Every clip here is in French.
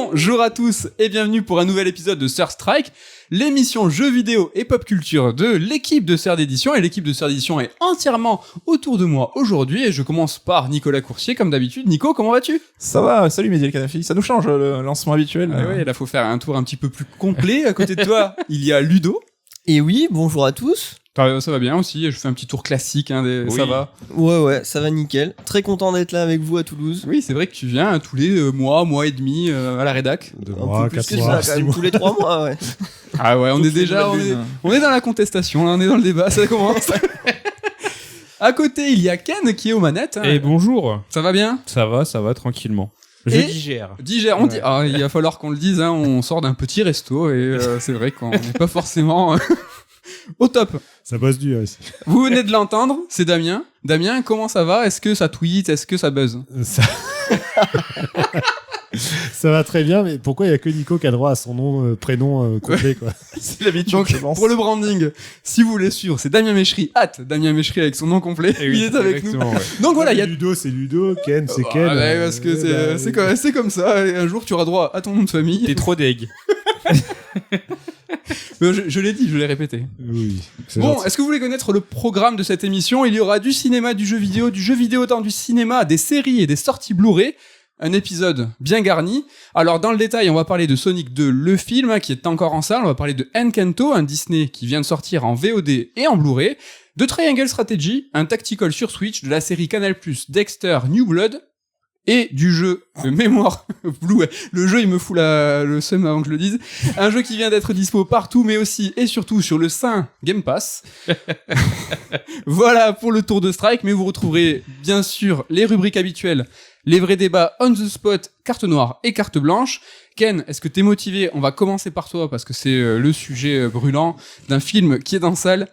Bonjour à tous et bienvenue pour un nouvel épisode de Third Strike, l'émission jeux vidéo et pop culture de l'équipe de Third Edition. Et l'équipe de Third Edition est entièrement autour de moi aujourd'hui et je commence par Nicolas Coursier comme d'habitude. Nico, comment vas-tu ? Ça va, salut Mehdi El Kanafi, ça nous change le lancement habituel. Ah ouais, là faut faire un tour un petit peu plus complet. À côté de toi, il y a Ludo. Et oui, bonjour à tous. Ça va bien aussi, je fais un petit tour classique, ça va. Ouais, ça va nickel. Très content d'être là avec vous à Toulouse. Oui, c'est vrai que tu viens tous les mois et demi à la rédac. Un peu plus que ça, quand même, tous les 3 mois, ouais. Ah ouais, on est dans la contestation, là, on est dans le débat, ça commence. À côté, il y a Ken qui est aux manettes. Et bonjour. Ça va bien ? Ça va tranquillement. Je digère. Il va falloir qu'on le dise, on sort d'un petit resto et c'est vrai qu'on n'est pas forcément au top. Ça bosse dur ici. Vous venez de l'entendre, c'est Damien. Damien, comment ça va ? Est-ce que ça tweet ? Est-ce que ça buzz ? Ça va très bien, mais pourquoi il y a que Nico qui a droit à son nom, prénom complet, quoi. C'est l'habitude, donc, je pense. pour le branding, si vous voulez suivre, c'est Damien Méchery, @Damien Méchery avec son nom complet. Et oui, il est avec nous. ouais. Donc voilà, il y a Ludo, c'est Ludo, Ken, c'est Ken. Ouais, parce que c'est comme ça. Et un jour, tu auras droit à ton nom de famille. T'es trop deg. Je l'ai dit, je l'ai répété. Oui. Bon, gentil. est-ce que vous voulez connaître le programme de cette émission ? Il y aura du cinéma, du jeu vidéo dans du cinéma, des séries et des sorties Blu-ray. Un épisode bien garni. Alors, dans le détail, on va parler de Sonic 2, le film, qui est encore en salle. On va parler de Encanto, un Disney qui vient de sortir en VOD et en Blu-ray. De Triangle Strategy, un tactical sur Switch, de la série Canal+, Dexter, New Blood, et du jeu de mémoire Blue. Le jeu, il me fout le seum avant que je le dise. Un jeu qui vient d'être dispo partout, mais aussi et surtout sur le Saint Game Pass. Voilà pour le tour de Strike, mais vous retrouverez bien sûr les rubriques habituelles, les vrais débats on the spot, carte noire et carte blanche. Ken, est-ce que t'es motivé ? On va commencer par toi parce que c'est le sujet brûlant d'un film qui est dans salle.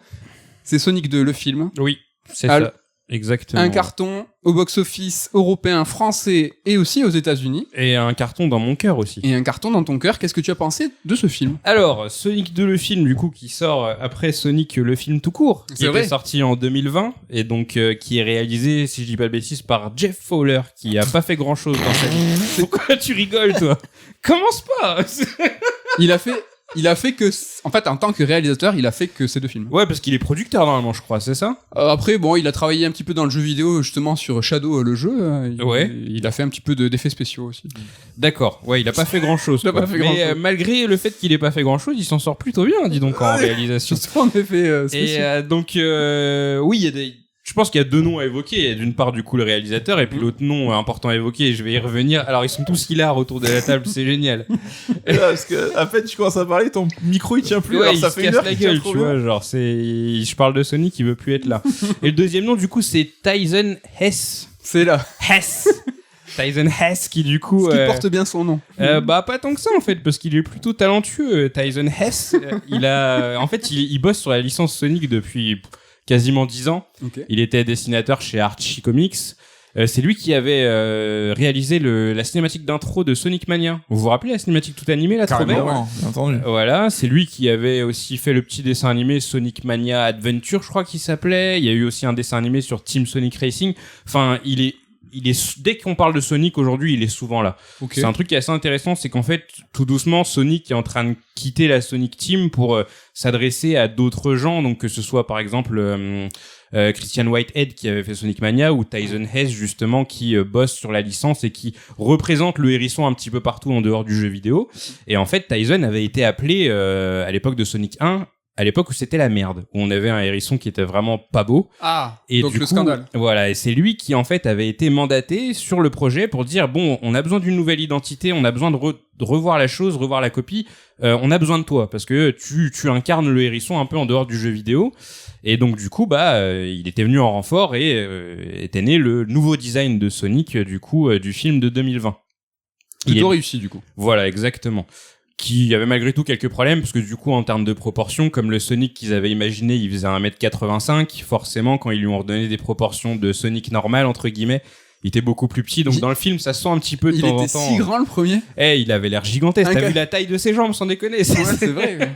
C'est Sonic 2, le film. Oui, c'est ça. Exactement. Un carton au box-office européen, français et aussi aux États-Unis. Et un carton dans mon cœur aussi. Et un carton dans ton cœur. Qu'est-ce que tu as pensé de ce film ? Alors, Sonic 2 le film, du coup, qui sort après Sonic le film tout court, qui était sorti en 2020, et donc qui est réalisé, si je dis pas de bêtises, par Jeff Fowler, qui a pas fait grand-chose dans sa vie. Pourquoi tu rigoles, toi ? Commence pas. Il a fait que... En fait, en tant que réalisateur, il a fait que ces deux films. Ouais, parce qu'il est producteur, normalement, je crois, c'est ça ? Après, bon, il a travaillé un petit peu dans le jeu vidéo, justement, sur Shadow, le jeu. Ouais. Il a fait un petit peu d'effets spéciaux aussi. D'accord, ouais, il a pas fait grand-chose. Mais malgré le fait qu'il ait pas fait grand-chose, il s'en sort plutôt bien, dis donc, en réalisation. Surtout en effet spéciaux. Et donc, oui, il y a des... Je pense qu'il y a deux noms à évoquer. Il y a d'une part, du coup, le réalisateur, et puis l'autre nom important à évoquer, et je vais y revenir. Alors, ils sont tous hilares autour de la table, c'est génial. Et là, parce que, à peine tu commences à parler, ton micro il tient plus, Ouais, alors il ça se fait une casse heure la qu'il tient gueule, trop tu bien. vois, genre, je parle de Sonic, il veut plus être là. Et le deuxième nom, du coup, c'est Tyson Hess. C'est là. Tyson Hess, qui du coup... Ce qui porte bien son nom. Bah, pas tant que ça, en fait, parce qu'il est plutôt talentueux, Tyson Hess. Il bosse sur la licence Sonic depuis quasiment 10 ans. Okay. Il était dessinateur chez Archie Comics. C'est lui qui avait réalisé la cinématique d'intro de Sonic Mania. Vous vous rappelez la cinématique toute animée, là, trop belle ? Bien entendu. Voilà, c'est lui qui avait aussi fait le petit dessin animé Sonic Mania Adventure, je crois qu'il s'appelait. Il y a eu aussi un dessin animé sur Team Sonic Racing. Enfin, il est dès qu'on parle de Sonic aujourd'hui, il est souvent là. Okay. C'est un truc qui est assez intéressant, c'est qu'en fait, tout doucement, Sonic est en train de quitter la Sonic Team pour s'adresser à d'autres gens, donc que ce soit par exemple Christian Whitehead qui avait fait Sonic Mania ou Tyson Hess justement qui bosse sur la licence et qui représente le hérisson un petit peu partout en dehors du jeu vidéo. Et en fait, Tyson avait été appelé à l'époque de Sonic 1, à l'époque où c'était la merde, où on avait un hérisson qui était vraiment pas beau. Ah, et donc du le coup, scandale. Voilà, et c'est lui qui en fait avait été mandaté sur le projet pour dire bon, on a besoin d'une nouvelle identité, on a besoin de revoir la chose, revoir la copie, on a besoin de toi parce que tu incarnes le hérisson un peu en dehors du jeu vidéo. Et donc du coup il était venu en renfort et était né le nouveau design de Sonic du coup du film de 2020. Plutôt réussi du coup. Voilà, exactement. Qui avait malgré tout quelques problèmes, parce que du coup, en termes de proportions, comme le Sonic qu'ils avaient imaginé, il faisait 1m85, forcément, quand ils lui ont redonné des proportions de Sonic normal, entre guillemets, il était beaucoup plus petit, donc dans le film, ça se sent un petit peu de temps en temps. Il était si grand le premier. Il avait l'air gigantesque, t'as vu la taille de ses jambes, sans déconner. Ouais, c'est vrai.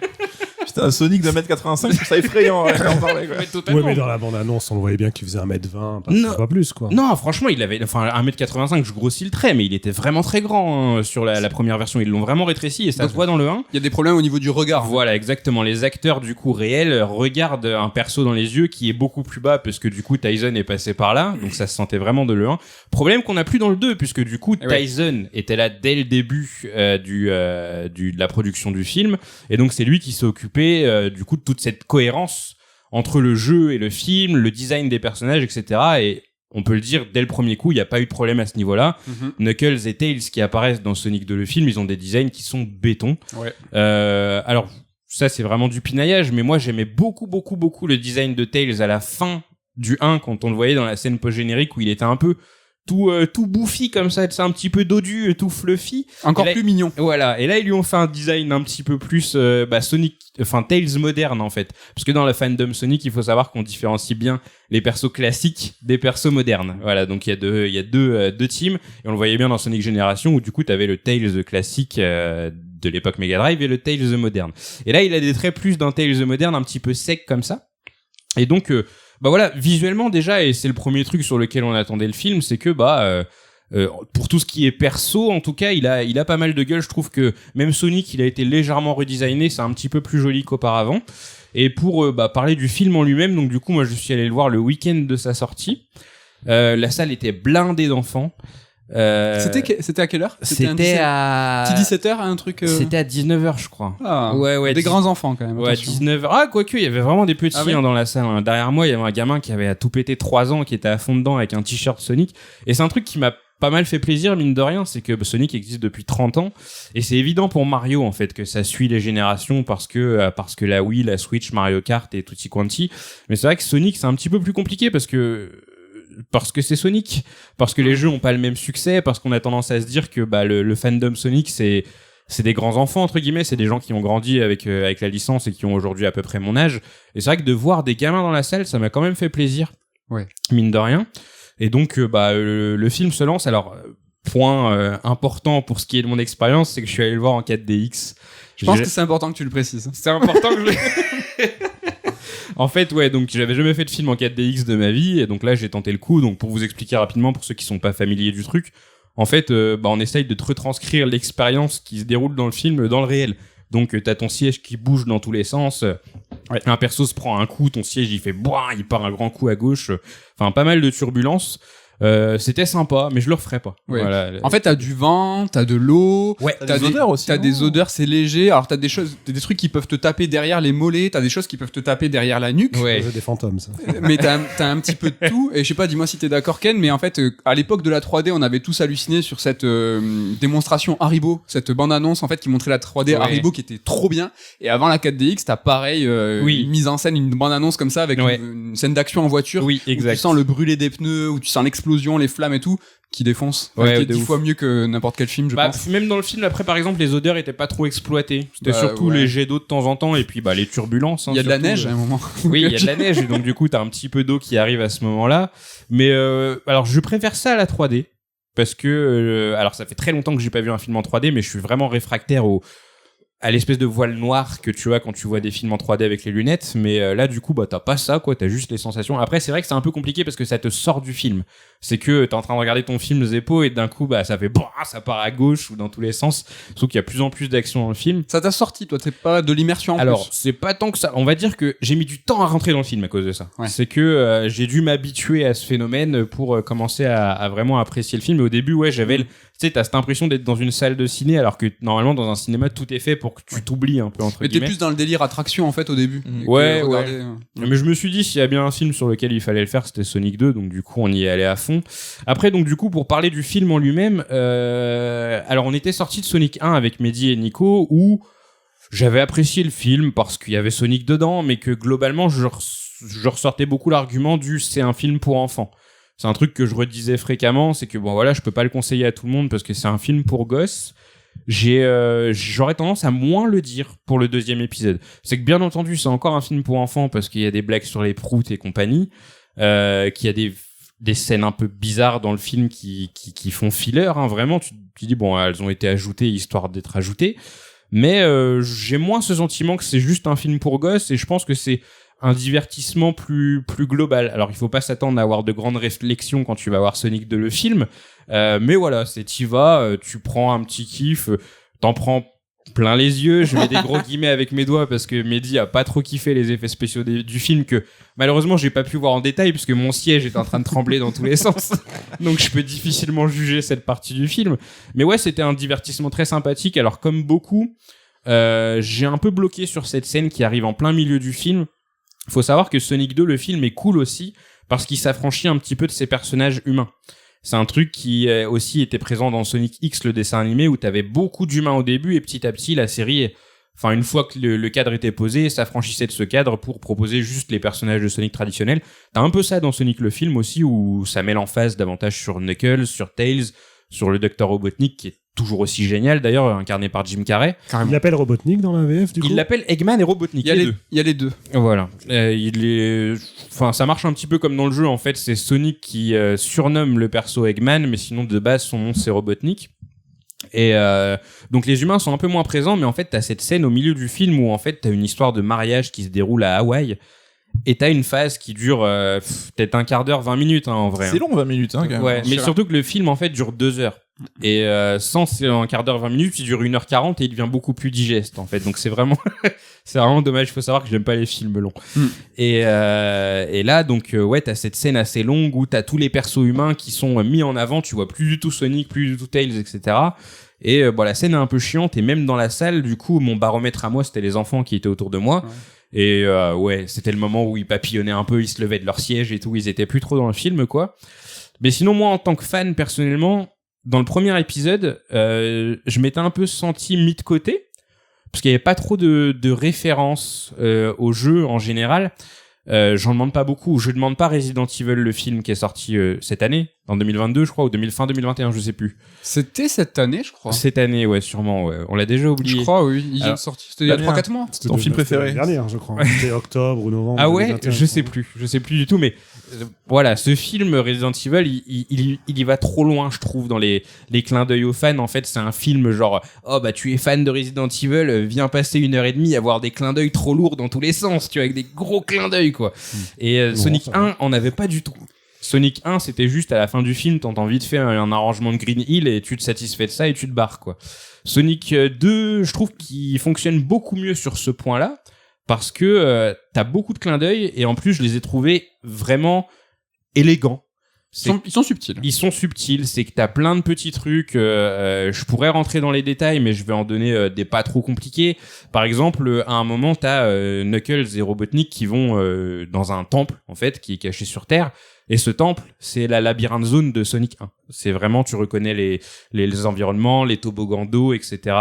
Un Sonic de 1m85, c'est ça effrayant, ouais, on parlait, quoi. Mais totalement. Ouais, mais dans la bande-annonce, on le voyait bien qu'il faisait 1m20, Non. pas plus, quoi. Non, franchement, il avait, enfin, 1m85, je grossis le trait, mais il était vraiment très grand, hein, sur la première version. Ils l'ont vraiment rétréci et ça Donc, se voit dans le 1. Il y a des problèmes au niveau du regard. Voilà, exactement. Les acteurs, du coup, réels, regardent un perso dans les yeux qui est beaucoup plus bas parce que, du coup, Tyson est passé par là. Donc, ça se sentait vraiment de le 1. Problème qu'on n'a plus dans le 2 puisque, du coup, ouais. Tyson était là dès le début, de la production du film. Et donc, c'est lui qui s'est occupé, du coup, de toute cette cohérence entre le jeu et le film, le design des personnages, etc. Et on peut le dire, dès le premier coup, il n'y a pas eu de problème à ce niveau-là. Mhm. Knuckles et Tails qui apparaissent dans Sonic 2 le film, ils ont des designs qui sont béton. Ouais. Alors, ça c'est vraiment du pinaillage, mais moi j'aimais beaucoup le design de Tails à la fin du 1, quand on le voyait dans la scène post-générique où il était un peu tout bouffi comme ça, c'est un petit peu dodu, tout fluffy. Encore Et là, plus mignon. Voilà, et là ils lui ont fait un design un petit peu plus Tails moderne en fait, parce que dans la fandom Sonic, il faut savoir qu'on différencie bien les persos classiques des persos modernes. Voilà, donc il y a deux teams, et on le voyait bien dans Sonic Génération où du coup t'avais le Tails classique de l'époque Mega Drive et le Tails moderne. Et là il a des traits plus d'un Tails moderne un petit peu sec comme ça. Et donc voilà, visuellement déjà, et c'est le premier truc sur lequel on attendait le film, c'est que pour tout ce qui est perso, en tout cas, il a pas mal de gueule. Je trouve que même Sonic, il a été légèrement redesigné, c'est un petit peu plus joli qu'auparavant. Et pour parler du film en lui-même, donc du coup, moi, je suis allé le voir le week-end de sa sortie. La salle était blindée d'enfants. C'était à quelle heure? C'était à... Petit 17h, un truc... C'était à 19h, je crois. Ah, ouais, des grands enfants, quand même. Ouais, attention. 19h. Ah, quoique, il y avait vraiment des petits Ah ouais dans la salle. Hein. Derrière moi, il y avait un gamin qui avait à tout péter 3 ans, qui était à fond dedans avec un t-shirt Sonic. Et c'est un truc qui m'a pas mal fait plaisir, mine de rien, c'est que Sonic existe depuis 30 ans. Et c'est évident pour Mario, en fait, que ça suit les générations parce que la Wii, la Switch, Mario Kart et tutti quanti. Mais c'est vrai que Sonic, c'est un petit peu plus compliqué parce que c'est Sonic, parce que les jeux ont pas le même succès, parce qu'on a tendance à se dire que le fandom Sonic c'est des grands enfants entre guillemets, c'est des gens qui ont grandi avec la licence et qui ont aujourd'hui à peu près mon âge. Et c'est vrai que de voir des gamins dans la salle, ça m'a quand même fait plaisir. Ouais. Mine de rien. Et donc le film se lance. Alors point important pour ce qui est de mon expérience, c'est que je suis allé le voir en 4DX. Je pense que c'est important que tu le précises. C'est important que En fait, ouais, donc j'avais jamais fait de film en 4DX de ma vie, et donc là j'ai tenté le coup. Donc pour vous expliquer rapidement, pour ceux qui sont pas familiers du truc, en fait, on essaye de te retranscrire l'expérience qui se déroule dans le film dans le réel. Donc t'as ton siège qui bouge dans tous les sens, un perso se prend un coup, ton siège il fait boing, il part un grand coup à gauche, enfin pas mal de turbulences. C'était sympa, mais je le referais pas. Ouais. Voilà. En fait, t'as du vent, t'as de l'eau, Ouais, t'as des odeurs aussi, t'as non des odeurs, c'est léger. Alors t'as des trucs qui peuvent te taper derrière les mollets, t'as des choses qui peuvent te taper derrière la nuque. ouais. Des fantômes, ça. Mais t'as un petit peu de tout. Et je sais pas, dis-moi si t'es d'accord, Ken, mais en fait, à l'époque de la 3D, on avait tous halluciné sur cette démonstration Haribo, cette bande-annonce en fait qui montrait la 3D Ouais. Haribo qui était trop bien. Et avant la 4DX, t'as pareil, Oui. une mise en scène, une bande-annonce comme ça avec Ouais. une scène d'action en voiture. Oui, Où exact. tu sens le brûler des pneus, où tu sens l'explosion, les flammes et tout, qui défonce. Ouais, qui est de 10 ouf. fois mieux que n'importe quel film, je pense. Même dans le film, après, par exemple, les odeurs étaient pas trop exploitées. C'était surtout ouais. les jets d'eau de temps en temps, et puis les turbulences. Hein, Il y a de la surtout. neige à un moment. Oui, il y a de la neige, et donc du coup, t'as un petit peu d'eau qui arrive à ce moment-là. Mais alors, je préfère ça à la 3D, parce que, alors ça fait très longtemps que j'ai pas vu un film en 3D, mais je suis vraiment réfractaire à l'espèce de voile noir que tu as quand tu vois des films en 3D avec les lunettes. Mais là, du coup, t'as pas ça, quoi. T'as juste les sensations. Après, c'est vrai que c'est un peu compliqué parce que ça te sort du film. C'est que t'es en train de regarder ton film Zeppo et d'un coup, ça fait ça part à gauche ou dans tous les sens. Sauf qu'il y a plus en plus d'action dans le film. Ça t'a sorti, toi, c'est pas de l'immersion en Alors, plus. c'est pas tant que ça. On va dire que j'ai mis du temps à rentrer dans le film à cause de ça. Ouais. C'est que j'ai dû m'habituer à ce phénomène pour commencer à vraiment apprécier le film. Mais au début, ouais, j'avais tu sais, t'as cette impression d'être dans une salle de ciné, alors que normalement, dans un cinéma, tout est fait pour que tu t'oublies un peu, entre Mais t'es guillemets. plus dans le délire attraction en fait au début. Et que Ouais, regarder, Mais je me suis dit, s'il y a bien un film sur lequel il fallait le faire, c'était Sonic 2, donc du coup, on y est allé à fond. Après, donc du coup, pour parler du film en lui-même, alors on était sorti de Sonic 1 avec Mehdi et Nico, où j'avais apprécié le film parce qu'il y avait Sonic dedans, mais que globalement, je ressortais beaucoup l'argument du c'est un film pour enfants. C'est un truc que je redisais fréquemment, c'est que je peux pas le conseiller à tout le monde parce que c'est un film pour gosses. J'aurais tendance à moins le dire pour le deuxième épisode. C'est que bien entendu, c'est encore un film pour enfants parce qu'il y a des blagues sur les proutes et compagnie, qu'il y a des scènes un peu bizarres dans le film qui font filler, hein, vraiment. Tu dis elles ont été ajoutées histoire d'être ajoutées. Mais j'ai moins ce sentiment que c'est juste un film pour gosses, et je pense que c'est un divertissement plus global. Alors il faut pas s'attendre à avoir de grandes réflexions quand tu vas voir Sonic 2 le film, mais voilà, t'y vas, tu prends un petit kiff, t'en prends plein les yeux. Je mets des gros guillemets avec mes doigts parce que Mehdi a pas trop kiffé les effets spéciaux du film, que malheureusement j'ai pas pu voir en détail puisque mon siège est en train de trembler dans tous les sens, donc je peux difficilement juger cette partie du film. Mais ouais, c'était un divertissement très sympathique. Alors comme beaucoup, j'ai un peu bloqué sur cette scène qui arrive en plein milieu du film. Faut savoir que Sonic 2, le film, est cool aussi parce qu'il s'affranchit un petit peu de ses personnages humains. C'est un truc qui aussi était présent dans Sonic X, le dessin animé, où t'avais beaucoup d'humains au début, et petit à petit, la série, enfin, une fois que le cadre était posé, s'affranchissait de ce cadre pour proposer juste les personnages de Sonic traditionnels. T'as un peu ça dans Sonic le film aussi, où ça met l'emphase davantage sur Knuckles, sur Tails, sur le Dr Robotnik, qui est toujours aussi génial, d'ailleurs, incarné par Jim Carrey. Il l'appelle Robotnik dans la VF, du coup. Il l'appelle Eggman et Robotnik. Il y a les deux. Voilà. Enfin, ça marche un petit peu comme dans le jeu. En fait, c'est Sonic qui surnomme le perso Eggman, mais sinon de base son nom c'est Robotnik. Et donc les humains sont un peu moins présents, mais en fait t'as cette scène au milieu du film où en fait t'as une histoire de mariage qui se déroule à Hawaï. Et t'as une phase qui dure peut-être un quart d'heure, 20 minutes en vrai. C'est long 20 minutes quand même. Ouais, mais surtout que le film en fait dure 2 heures. Et sans un quart d'heure, 20 minutes, il dure 1h40 et il devient beaucoup plus digeste en fait. Donc c'est vraiment dommage. Il faut savoir que j'aime pas les films longs. Et là donc ouais, t'as cette scène assez longue où t'as tous les persos humains qui sont mis en avant. Tu vois plus du tout Sonic, plus du tout Tails, etc. Et la scène est un peu chiante. Et même dans la salle, du coup, mon baromètre à moi, c'était les enfants qui étaient autour de moi. Ouais. Et ouais, c'était le moment où ils papillonnaient un peu, ils se levaient de leur siège et tout. Ils étaient plus trop dans le film, quoi. Mais sinon, moi, en tant que fan, personnellement, dans le premier épisode, je m'étais un peu senti mis de côté parce qu'il y avait pas trop de références au jeu en général. J'en demande pas beaucoup. Je demande pas Resident Evil, le film qui est sorti cette année, en 2022, je crois, ou fin 2021, je sais plus. C'était cette année, je crois. Cette année, ouais, sûrement. Ouais. On l'a déjà oublié. Je crois, oui. Ils ont sorti. C'était il y a 3-4 mois. C'était ton film préféré. L'année dernière, je crois. C'était octobre ou novembre. Ah ouais, 2021, je sais plus du tout, mais voilà, ce film Resident Evil, il y va trop loin, je trouve, dans les clins d'œil aux fans. En fait, c'est un film genre, oh bah tu es fan de Resident Evil, viens passer 1h30 à voir des clins d'œil trop lourds dans tous les sens, tu vois, avec des gros clins d'œil, quoi. Et Sonic 1 en avait pas du tout. Sonic 1, c'était juste à la fin du film, t'entends vite fait un arrangement de Green Hill et tu te satisfais de ça et tu te barres, quoi. Sonic 2, je trouve qu'il fonctionne beaucoup mieux sur ce point-là parce que t'as beaucoup de clins d'œil et en plus je les ai trouvés vraiment élégants. Ils sont subtils. Ils sont subtils, c'est que t'as plein de petits trucs. Je pourrais rentrer dans les détails, mais je vais en donner des pas trop compliqués. Par exemple, à un moment, t'as Knuckles et Robotnik qui vont dans un temple, en fait, qui est caché sur Terre. Et ce temple, c'est la labyrinthe zone de Sonic 1. C'est vraiment, tu reconnais les environnements, les toboggans d'eau, etc.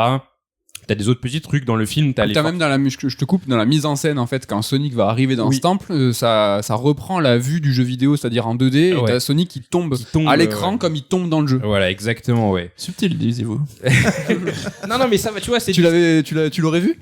T'as des autres petits trucs dans le film. T'as même je te coupe, dans la mise en scène, en fait, quand Sonic va arriver dans ce temple, ça reprend la vue du jeu vidéo, c'est-à-dire en 2D, et t'as Sonic qui tombe à l'écran comme il tombe dans le jeu. Voilà, exactement, ouais. Subtil, disiez-vous. non, mais ça va, tu vois, c'est... Tu l'aurais vu?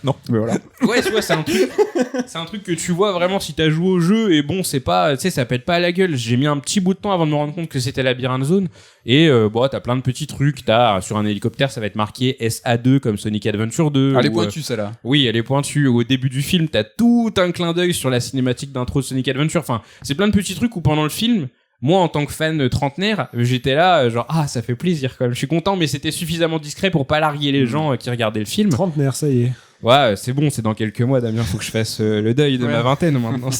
Non, mais voilà. Ouais, tu vois, c'est un truc que tu vois vraiment si t'as joué au jeu, et bon, c'est pas, tu sais, ça pète pas à la gueule. J'ai mis un petit bout de temps avant de me rendre compte que c'était Labyrinthe Zone, et t'as plein de petits trucs. T'as, sur un hélicoptère, ça va être marqué SA2 comme Sonic Adventure 2. Elle est pointue, celle-là. Oui, elle est pointue. Au début du film, t'as tout un clin d'œil sur la cinématique d'intro de Sonic Adventure. Enfin, c'est plein de petits trucs où pendant le film, moi, en tant que fan trentenaire, j'étais là, genre, ça fait plaisir quand même. Je suis content, mais c'était suffisamment discret pour pas larguer les gens qui regardaient le film. Trentenaire, ça y est. Ouais, c'est bon, c'est dans quelques mois, Damien, faut que je fasse le deuil de ma vingtaine maintenant.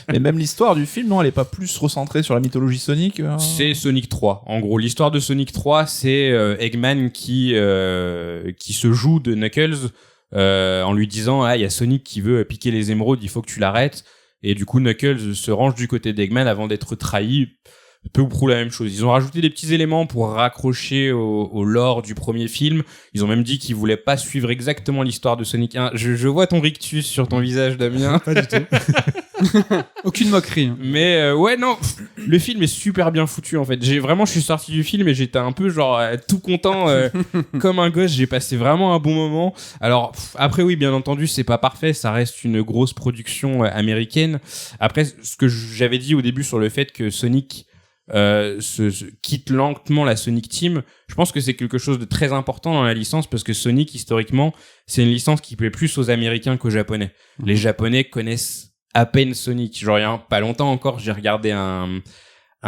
Mais même l'histoire du film, non, elle est pas plus recentrée sur la mythologie Sonic C'est Sonic 3. En gros, l'histoire de Sonic 3, c'est Eggman qui se joue de Knuckles en lui disant, il y a Sonic qui veut piquer les émeraudes, il faut que tu l'arrêtes. Et du coup, Knuckles se range du côté d'Eggman avant d'être trahi. Peu ou prou la même chose. Ils ont rajouté des petits éléments pour raccrocher au lore du premier film. Ils ont même dit qu'ils voulaient pas suivre exactement l'histoire de Sonic 1. Je vois ton rictus sur ton visage, Damien. Pas du tout. Aucune moquerie. Mais ouais, non, le film est super bien foutu en fait. Je suis sorti du film et j'étais un peu genre tout content comme un gosse. J'ai passé vraiment un bon moment. Alors après oui, bien entendu, c'est pas parfait. Ça reste une grosse production américaine. Après, ce que j'avais dit au début sur le fait que Sonic quitte lentement la Sonic Team. Je pense que c'est quelque chose de très important dans la licence parce que Sonic, historiquement, c'est une licence qui plaît plus aux Américains qu'aux Japonais. Les Japonais connaissent à peine Sonic. Genre, il y a pas longtemps encore, j'ai regardé un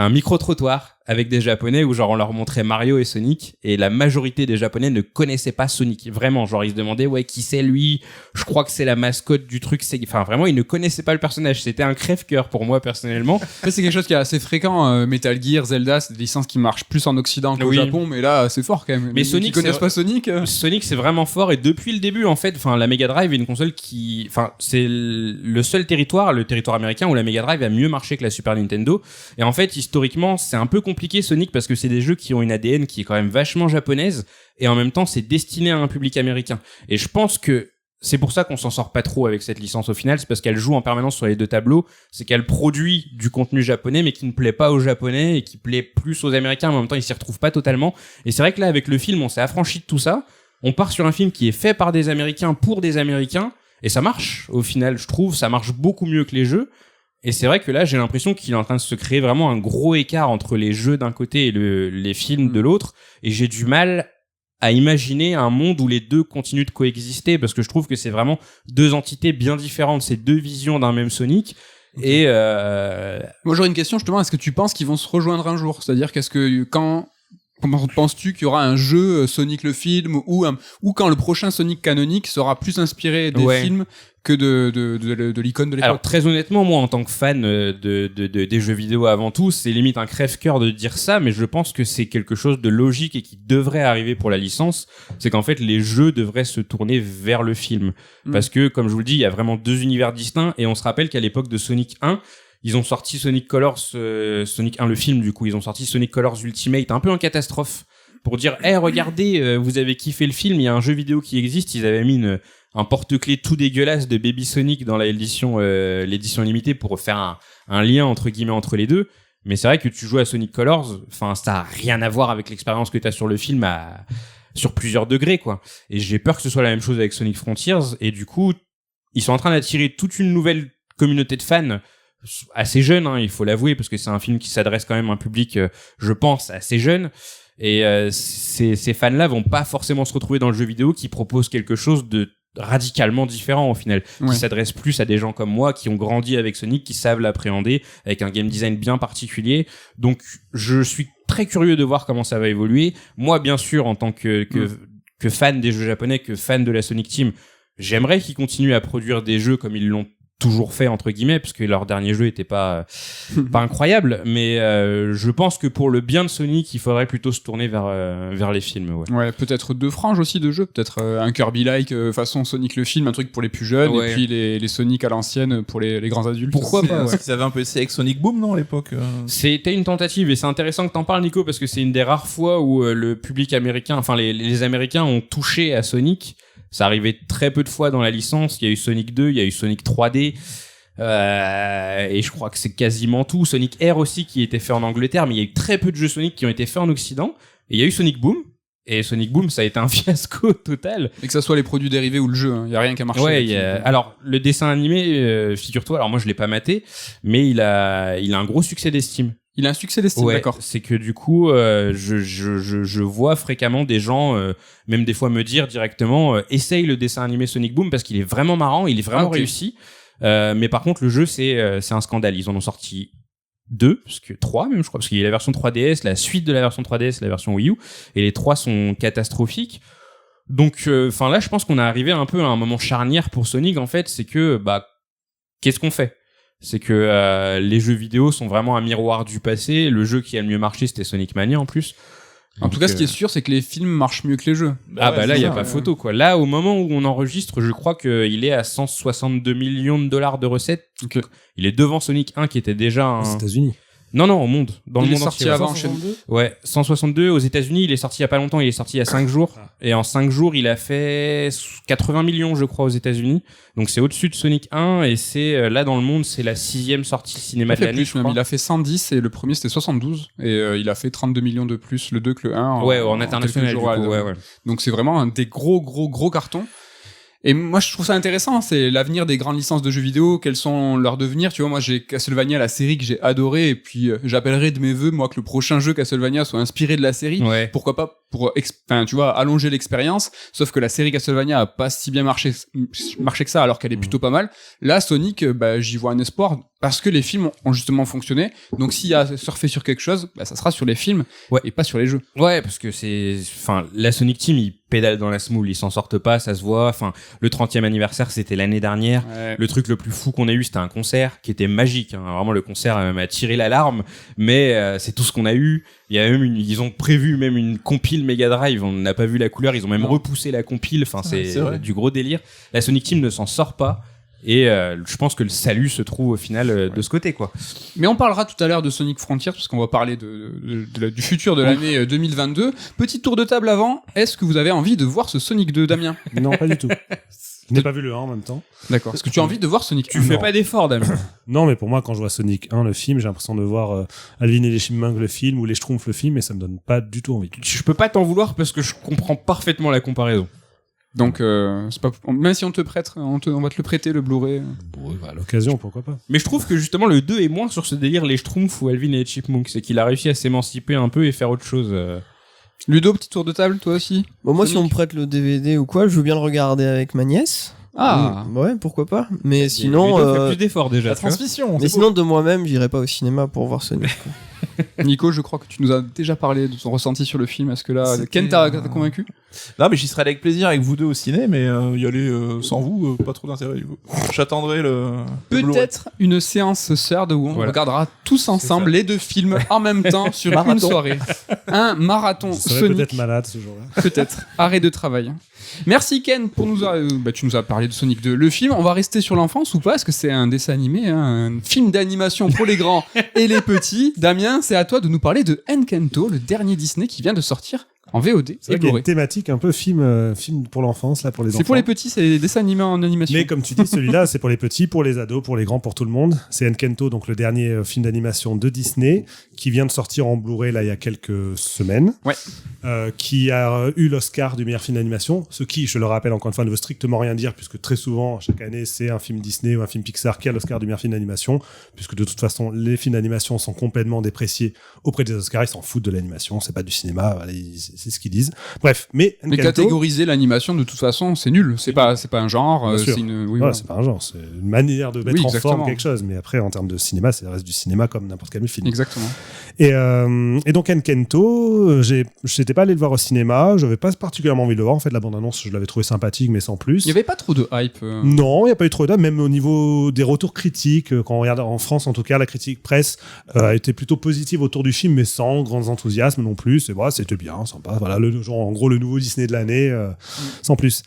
micro-trottoir avec des Japonais où genre on leur montrait Mario et Sonic et la majorité des Japonais ne connaissaient pas Sonic. Vraiment, genre ils se demandaient ouais qui c'est lui, je crois que c'est la mascotte du truc, enfin vraiment ils ne connaissaient pas le personnage. C'était un crève-cœur pour moi personnellement. Après, c'est quelque chose qui est assez fréquent. Metal Gear, Zelda, c'est des licences qui marchent plus en Occident qu'au Oui. Japon, mais là c'est fort quand même. Mais Les gens Sonic, qui connaissent c'est- pas Sonic. Sonic c'est vraiment fort et depuis le début en fait, enfin la Mega Drive est une console qui, enfin c'est le seul territoire, le territoire américain où la Mega Drive a mieux marché que la Super Nintendo. Et en fait historiquement c'est un peu compliqué Sonic parce que c'est des jeux qui ont une ADN qui est quand même vachement japonaise et en même temps c'est destiné à un public américain. Et je pense que c'est pour ça qu'on s'en sort pas trop avec cette licence au final, c'est parce qu'elle joue en permanence sur les deux tableaux, c'est qu'elle produit du contenu japonais mais qui ne plaît pas aux japonais et qui plaît plus aux américains, mais en même temps ils s'y retrouvent pas totalement. Et c'est vrai que là avec le film on s'est affranchi de tout ça, on part sur un film qui est fait par des américains pour des américains et ça marche au final, je trouve, ça marche beaucoup mieux que les jeux. Et c'est vrai que là, j'ai l'impression qu'il est en train de se créer vraiment un gros écart entre les jeux d'un côté et les films de l'autre. Et j'ai du mal à imaginer un monde où les deux continuent de coexister parce que je trouve que c'est vraiment deux entités bien différentes, c'est deux visions d'un même Sonic. Et Moi j'aurais une question justement, est-ce que tu penses qu'ils vont se rejoindre un jour? C'est-à-dire comment penses-tu qu'il y aura un jeu Sonic le film ou quand le prochain Sonic canonique sera plus inspiré des Ouais. films que de l'icône de l'époque? alors très honnêtement, moi en tant que fan des jeux vidéo avant tout, c'est limite un crève-cœur de dire ça, mais je pense que c'est quelque chose de logique et qui devrait arriver pour la licence. C'est qu'en fait les jeux devraient se tourner vers le film, parce que comme je vous le dis, il y a vraiment deux univers distincts et on se rappelle qu'à l'époque de Sonic 1, ils ont sorti Sonic Colors, Sonic 1 le film du coup, ils ont sorti Sonic Colors Ultimate un peu en catastrophe pour dire regardez, vous avez kiffé le film, il y a un jeu vidéo qui existe. Ils avaient mis un porte-clés tout dégueulasse de Baby Sonic dans l'édition limitée pour faire un lien entre guillemets entre les deux. Mais c'est vrai que tu joues à Sonic Colors, enfin ça a rien à voir avec l'expérience que t'as sur le film sur plusieurs degrés quoi. Et j'ai peur que ce soit la même chose avec Sonic Frontiers et du coup ils sont en train d'attirer toute une nouvelle communauté de fans assez jeune, il faut l'avouer, parce que c'est un film qui s'adresse quand même à un public, je pense, assez jeune. Et ces fans-là vont pas forcément se retrouver dans le jeu vidéo qui propose quelque chose de radicalement différent au final, qui s'adresse plus à des gens comme moi qui ont grandi avec Sonic, qui savent l'appréhender avec un game design bien particulier. Donc je suis très curieux de voir comment ça va évoluer. Moi bien sûr en tant que fan des jeux japonais, que fan de la Sonic Team, j'aimerais qu'ils continuent à produire des jeux comme ils l'ont toujours fait entre guillemets, parce que leur dernier jeu était pas incroyable, mais je pense que pour le bien de Sonic il faudrait plutôt se tourner vers les films. Ouais, peut-être deux franges aussi de jeux, peut-être un Kirby-like façon Sonic le film, un truc pour les plus jeunes, Ouais. et puis les Sonic à l'ancienne pour les grands adultes. Pourquoi pas, Parce qu'ils avaient un peu essayé avec Sonic Boom, non, à l'époque C'était une tentative et c'est intéressant que t'en parles Nico, parce que c'est une des rares fois où le public américain, enfin les Américains ont touché à Sonic. Ça arrivait très peu de fois dans la licence. Il y a eu Sonic 2, il y a eu Sonic 3D, et je crois que c'est quasiment tout. Sonic Air aussi qui était fait en Angleterre, mais il y a eu très peu de jeux Sonic qui ont été faits en Occident. Et il y a eu Sonic Boom, et Sonic Boom ça a été un fiasco total. Et que ça soit les produits dérivés ou le jeu, il y a rien qui a marché. Ouais, alors le dessin animé, figure-toi, alors moi je l'ai pas maté, mais il a un gros succès d'estime. Il a un succès d'estime, Ouais, d'accord. c'est que du coup, je vois fréquemment des gens, même des fois me dire directement, essaye le dessin animé Sonic Boom parce qu'il est vraiment marrant, il est vraiment réussi. Mais par contre, le jeu, c'est un scandale. Ils en ont sorti 2, parce que 3 même, je crois, parce qu'il y a la version 3DS, la suite de la version 3DS, la version Wii U, et les 3 sont catastrophiques. Donc, enfin là, je pense qu'on est arrivé un peu à un moment charnière pour Sonic. En fait, c'est que, qu'est-ce qu'on fait ? C'est que les jeux vidéo sont vraiment un miroir du passé. Le jeu qui a le mieux marché, c'était Sonic Mania en plus. En tout cas, ce qui est sûr, c'est que les films marchent mieux que les jeux. Là, il y a pas photo, quoi. Là, au moment où on enregistre, je crois qu'il est à 162 millions de dollars de recettes. Ok. Il est devant Sonic 1, qui était déjà Aux États-Unis. Non, au monde. Dans Il le est monde sorti entier. avant, 162. Ouais, 162 aux États-Unis. Il est sorti il y a pas longtemps. Il est sorti il y a 5 jours. Et en 5 jours, il a fait 80 millions, je crois, aux États-Unis. Donc c'est au-dessus de Sonic 1 et c'est là dans le monde, c'est la 6e sortie cinéma Il a de fait l'année. plus je même, crois. il a fait 110 et le premier c'était 72 et il a fait 32 millions de plus le 2 que le 1 Ouais, en international. quelques jours, du coup, ouais. donc c'est vraiment un des gros cartons. Et moi, je trouve ça intéressant, c'est l'avenir des grandes licences de jeux vidéo, quels sont leurs devenirs. Tu vois, moi, j'ai Castlevania, la série que j'ai adorée, et puis j'appellerai de mes vœux, moi, que le prochain jeu Castlevania soit inspiré de la série. Ouais. Pourquoi pas pour, tu vois, allonger l'expérience. Sauf que la série Castlevania a pas si bien marché que ça, alors qu'elle est plutôt pas mal. Là, Sonic, j'y vois un espoir, parce que les films ont justement fonctionné. Donc, s'il y a surfé sur quelque chose, ça sera sur les films, et pas sur les jeux. Ouais, parce que la Sonic Team, ils pédalent dans la semoule, ils s'en sortent pas, ça se voit. Le 30e anniversaire, c'était l'année dernière. Ouais. Le truc le plus fou qu'on a eu, c'était un concert qui était magique. Vraiment, le concert m'a tiré l'alarme, mais c'est tout ce qu'on a eu. Il y a même ils ont prévu même une compile Mega Drive. On n'a pas vu la couleur, ils ont même repoussé la compile. C'est du gros délire. La Sonic Team ne s'en sort pas. Et je pense que le salut se trouve au final de ce côté, quoi. Mais on parlera tout à l'heure de Sonic Frontiers, parce qu'on va parler du futur de l'année 2022. Petit tour de table avant, est-ce que vous avez envie de voir ce Sonic 2, Damien? Non, pas du tout. Je n'ai pas vu le 1 en même temps. D'accord. Est-ce que tu as envie de voir Sonic 1? Tu fais pas d'effort, Damien. Non, mais pour moi, quand je vois Sonic 1, le film, j'ai l'impression de voir Alvin et les Chipmunks, le film, ou les Schtroumpfs, le film, et ça me donne pas du tout envie. Je peux pas t'en vouloir parce que je comprends parfaitement la comparaison. Donc, c'est pas, même si on te prête, on va te le prêter, le Blu-ray. Bon, à l'occasion, pourquoi pas. Mais je trouve que justement le 2 est moins sur ce délire les Schtroumpfs ou Alvin et les Chipmunks, c'est qu'il a réussi à s'émanciper un peu et faire autre chose. Ludo, petit tour de table, toi aussi? Bon, moi, Sonic. si on me prête le DVD ou quoi, je veux bien le regarder avec ma nièce. Ah. Ouais, pourquoi pas. Mais sinon, Ludo fait plus d'efforts déjà. La tu vois. transmission. mais sinon de moi-même, j'irai pas au cinéma pour voir Sonic. Nico, je crois que tu nous as déjà parlé de ton ressenti sur le film. Est-ce que là, C'était, Ken t'a convaincu? Non, mais j'y serais allé avec plaisir avec vous deux au ciné, mais y aller sans vous, pas trop d'intérêt. J'attendrai le Blu-ray. Peut-être une séance sœur où on Voilà. regardera tous ensemble les deux films en même temps sur une soirée. Un marathon Je serais Sonic. peut-être malade ce jour-là. Peut-être. Arrêt de travail. Merci Ken pour tu nous as parlé de Sonic 2. Le film, on va rester sur l'enfance ou pas? Est-ce que c'est un dessin animé, un film d'animation pour les grands et les petits? Damien, c'est à toi de nous parler de Encanto, le dernier Disney qui vient de sortir en VOD C'est et vrai qu'il y a Blu-ray. une thématique un peu film pour l'enfance, là, pour les enfants. C'est pour les petits, c'est des dessins animés en animation. Mais comme tu dis, celui-là, c'est pour les petits, pour les ados, pour les grands, pour tout le monde. C'est Encanto, donc le dernier film d'animation de Disney, qui vient de sortir en Blu-ray là il y a quelques semaines. Ouais. Qui a eu l'Oscar du meilleur film d'animation. Ce qui, je le rappelle encore une fois, ne veut strictement rien dire, puisque très souvent, chaque année, c'est un film Disney ou un film Pixar qui a l'Oscar du meilleur film d'animation, puisque de toute façon, les films d'animation sont complètement dépréciés auprès des Oscars. Ils s'en foutent de l'animation, c'est pas du cinéma, voilà, c'est ce qu'ils disent. Bref, mais Mais Encanto, catégoriser l'animation, de toute façon, c'est nul. C'est pas un genre, Bien sûr. c'est une, oui, ouais, voilà. c'est pas un genre, c'est une manière de mettre Oui, en exactement. forme quelque chose. Mais après, en termes de cinéma, c'est le reste du cinéma comme n'importe quel film. Exactement. Et donc Encanto, j'étais pas allé le voir au cinéma, j'avais pas particulièrement envie de le voir. En fait, la bande-annonce, je l'avais trouvé sympathique, mais sans plus. Il y avait pas trop de hype. Non, il n'y a pas eu trop d'âme, même au niveau des retours critiques. Quand on regarde en France, en tout cas, la critique presse a été plutôt positive autour du film, mais sans grand enthousiasme non plus. Et voilà, c'était bien, sympa. Voilà, en gros, le nouveau Disney de l'année, sans plus.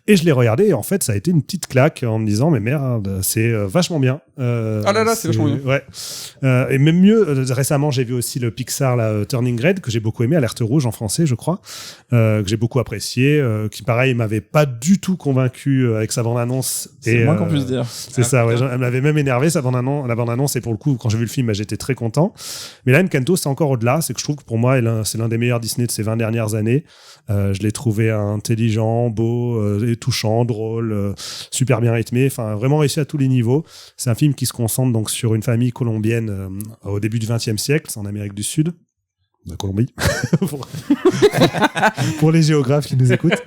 Et je l'ai regardé, et en fait, ça a été une petite claque en me disant, mais merde, c'est vachement bien. Ah là là, c'est vachement bien. Ouais. Et même mieux, récemment, j'ai vu aussi le Pixar, là, Turning Red, que j'ai beaucoup aimé, Alerte Rouge en français, je crois, que j'ai beaucoup apprécié, qui, pareil, m'avait pas du tout convaincu avec sa bande-annonce. C'est le moins qu'on puisse dire. C'est ça, ouais. Elle m'avait même énervé, la bande-annonce, et pour le coup, quand j'ai vu le film, j'étais très content. Mais là, Encanto, c'est encore au-delà. C'est que je trouve que pour moi, c'est l'un des meilleurs Disney de ces 20 dernières années. Je l'ai trouvé intelligent, beau, et touchant, drôle, super bien rythmé. Enfin, vraiment réussi à tous les niveaux. C'est un film qui se concentre donc sur une famille colombienne au début du XXe siècle, c'est en Amérique du Sud. La Colombie. Pour les géographes qui nous écoutent.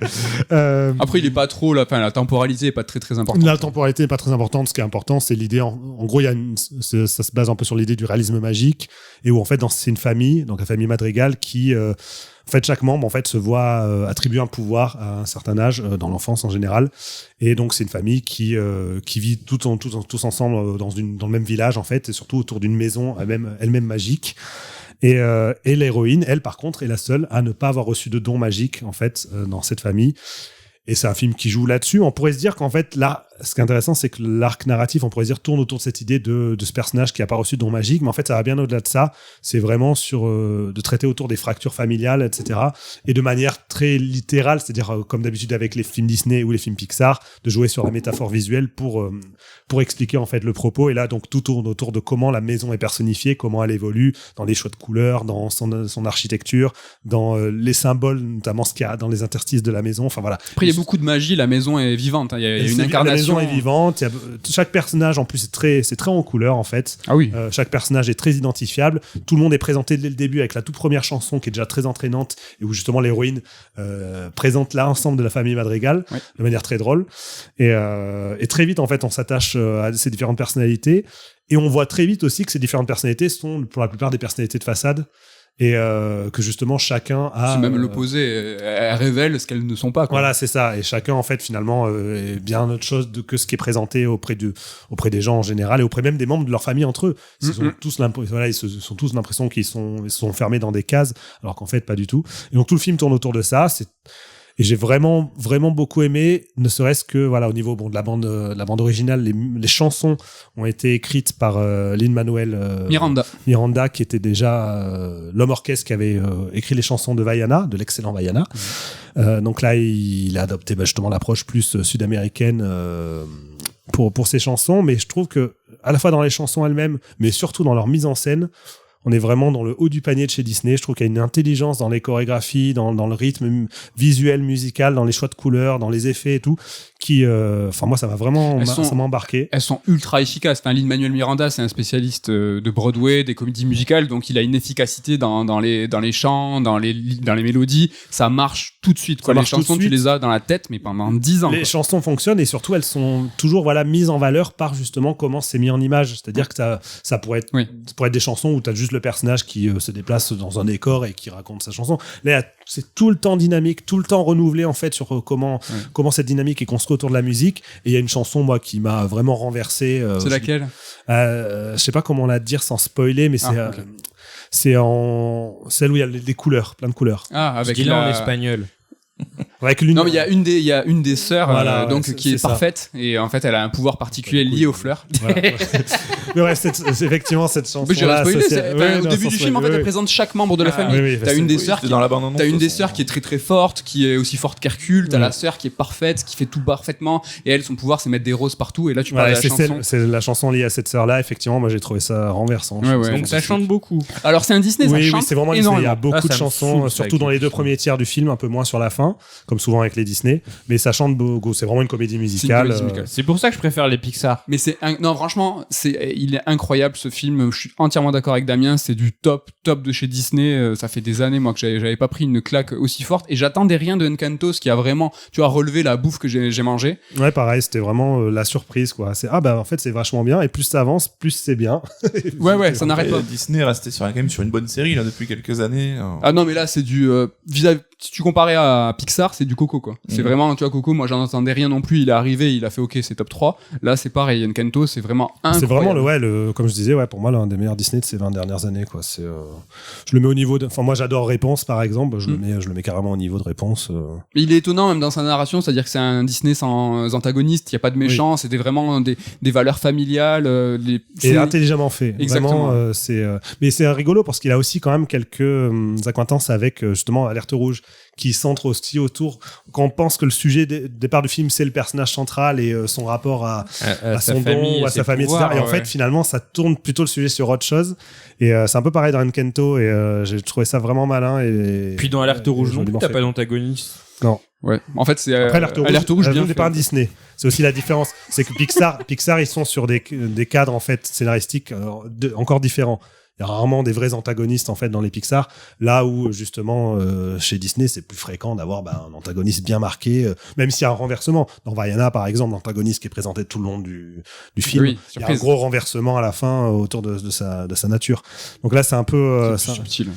Après, il est pas trop, la temporalité est pas très très importante. La temporalité n'est pas très importante. Ce qui est important, c'est l'idée. En gros, ça se base un peu sur l'idée du réalisme magique, et où en fait, c'est une famille, donc la famille Madrigal, qui en fait, chaque membre en fait se voit attribuer un pouvoir à un certain âge dans l'enfance en général, et donc c'est une famille qui vit tous ensemble dans le même village en fait, et surtout autour d'une maison elle-même magique. Et l'héroïne, elle, par contre, est la seule à ne pas avoir reçu de don magique en fait dans cette famille. Et c'est un film qui joue là-dessus. On pourrait se dire qu'en fait, là, ce qui est intéressant, c'est que l'arc narratif, on pourrait dire, tourne autour de cette idée de ce personnage qui n'a pas reçu de don magique, mais en fait, ça va bien au-delà de ça. C'est vraiment de traiter autour des fractures familiales, etc. Et de manière très littérale, c'est-à-dire, comme d'habitude avec les films Disney ou les films Pixar, de jouer sur la métaphore visuelle pour expliquer, en fait, le propos. Et là, donc, tout tourne autour de comment la maison est personnifiée, comment elle évolue, dans les choix de couleurs, dans son architecture, dans les symboles, notamment ce qu'il y a dans les interstices de la maison. Enfin, voilà. Après, il y a beaucoup de magie, la maison est vivante, hein. Il y a une incarnation. La maison est vivante. Chaque personnage, en plus, c'est très en couleur, en fait. Ah oui. Chaque personnage est très identifiable. Tout le monde est présenté dès le début avec la toute première chanson qui est déjà très entraînante et où justement l'héroïne présente l'ensemble de la famille Madrigal de manière très drôle. Et très vite, en fait, on s'attache à ces différentes personnalités et on voit très vite aussi que ces différentes personnalités sont pour la plupart des personnalités de façade. Et que justement chacun a... C'est même l'opposé, elles révèlent ce qu'elles ne sont pas, quoi. Voilà, c'est ça. Et chacun, en fait, finalement, est bien autre chose que ce qui est présenté auprès des gens en général et auprès même des membres de leur famille entre eux. Ils ont tous l'impression qu'ils se sont fermés dans des cases, alors qu'en fait, pas du tout. Et donc, tout le film tourne autour de ça. Et j'ai vraiment, vraiment beaucoup aimé, ne serait-ce que, voilà, au niveau de la bande originale, les chansons ont été écrites par Lin-Manuel Miranda, qui était déjà l'homme orchestre qui avait écrit les chansons de Vaiana, de l'excellent Vaiana. Donc là, il a adopté justement l'approche plus sud-américaine pour ses chansons, mais je trouve que, à la fois dans les chansons elles-mêmes, mais surtout dans leur mise en scène, on est vraiment dans le haut du panier de chez Disney. Je trouve qu'il y a une intelligence dans les chorégraphies, dans le rythme visuel, musical, dans les choix de couleurs, dans les effets et tout, qui, moi, ça m'a vraiment, ça m'a embarqué. Elles sont ultra efficaces. Lin-Manuel Miranda, c'est un spécialiste de Broadway, des comédies musicales, donc il a une efficacité dans les chants, dans les mélodies. Ça marche tout de suite, quoi. Les chansons, tu les as dans la tête, mais pendant 10 ans. Les chansons fonctionnent et surtout, elles sont toujours, mises en valeur par justement comment c'est mis en image. C'est-à-dire que ça pourrait être des chansons où tu as juste le personnage qui se déplace dans un décor et qui raconte sa chanson. Là, c'est tout le temps dynamique, tout le temps renouvelé, en fait, sur comment cette dynamique est construite autour de la musique. Et il y a une chanson, moi, qui m'a vraiment renversé. C'est laquelle? Je sais pas comment la dire sans spoiler, mais c'est celle où il y a des couleurs, plein de couleurs. Ah, avec en espagnol. Non, mais il y a une des sœurs qui est parfaite et en fait elle a un pouvoir particulier lié aux fleurs. Voilà. Mais ouais, c'est effectivement cette chanson là. Au début du film, en fait, elle présente chaque membre de la famille. T'as une des sœurs qui est très très forte, qui est aussi forte qu'Hercule. T'as la sœur qui est parfaite, qui fait tout parfaitement, et elle, son pouvoir, c'est mettre des roses partout. Et là, tu parles de la chanson. C'est la chanson liée à cette sœur là. Effectivement, moi j'ai trouvé ça renversant. Donc ça chante beaucoup. Alors c'est un Disney, ça chante. Oui, c'est vraiment énormément. Il y a beaucoup de chansons, surtout dans les 2 premiers tiers du film, un peu moins sur la fin, comme souvent avec les Disney, mais ça chante beaucoup. C'est vraiment une comédie musicale. C'est pour ça que je préfère les Pixar. Mais non, franchement, il est incroyable ce film. Je suis entièrement d'accord avec Damien. C'est du top de chez Disney. Ça fait des années, moi, que j'avais pas pris une claque aussi forte. Et j'attendais rien de Encanto, ce qui a vraiment, relevé la bouffe que j'ai mangée. Ouais, pareil, c'était vraiment la surprise, quoi. En fait, c'est vachement bien. Et plus ça avance, plus c'est bien. ouais, ça n'arrête pas. Disney est resté quand même sur une bonne série, là, depuis quelques années. Ah non, mais là, c'est du, si tu comparais à Pixar, c'est du Coco, quoi. C'est vraiment, Coco, moi, j'en entendais rien non plus. Il est arrivé, il a fait OK, c'est top 3. Là, c'est pareil. Encanto, c'est vraiment incroyable. C'est vraiment comme je disais, pour moi, l'un des meilleurs Disney de ces 20 dernières années, quoi. Je le mets au niveau moi, j'adore Réponse, par exemple. Je le mets carrément au niveau de Réponse. Mais il est étonnant, même dans sa narration, c'est-à-dire que c'est un Disney sans antagoniste. Il y a pas de méchants. C'était vraiment des valeurs familiales. Et intelligemment fait. Exactement. Vraiment, mais c'est rigolo parce qu'il a aussi quand même quelques acquaintances avec, justement, Alerte Rouge, qui centre aussi autour, quand on pense que le sujet départ du film, c'est le personnage central et son rapport à son don ou à sa famille, etc. Et en fait, finalement, ça tourne plutôt le sujet sur autre chose. Et c'est un peu pareil dans Encanto, et j'ai trouvé ça vraiment malin. Et puis dans Alerte Rouge non plus, t'as pas d'antagoniste. Non. Ouais. En fait, c'est après Alerte Rouge bien n'est pas un Disney. C'est aussi la différence, c'est que Pixar, ils sont sur des cadres en fait scénaristiques encore différents. Il y a rarement des vrais antagonistes en fait dans les Pixar, là où justement chez Disney c'est plus fréquent d'avoir un antagoniste bien marqué, même s'il y a un renversement. Dans Vaiana par exemple, l'antagoniste qui est présenté tout le long du film, il y a un gros renversement à la fin autour de sa nature. Donc là c'est un peu subtil.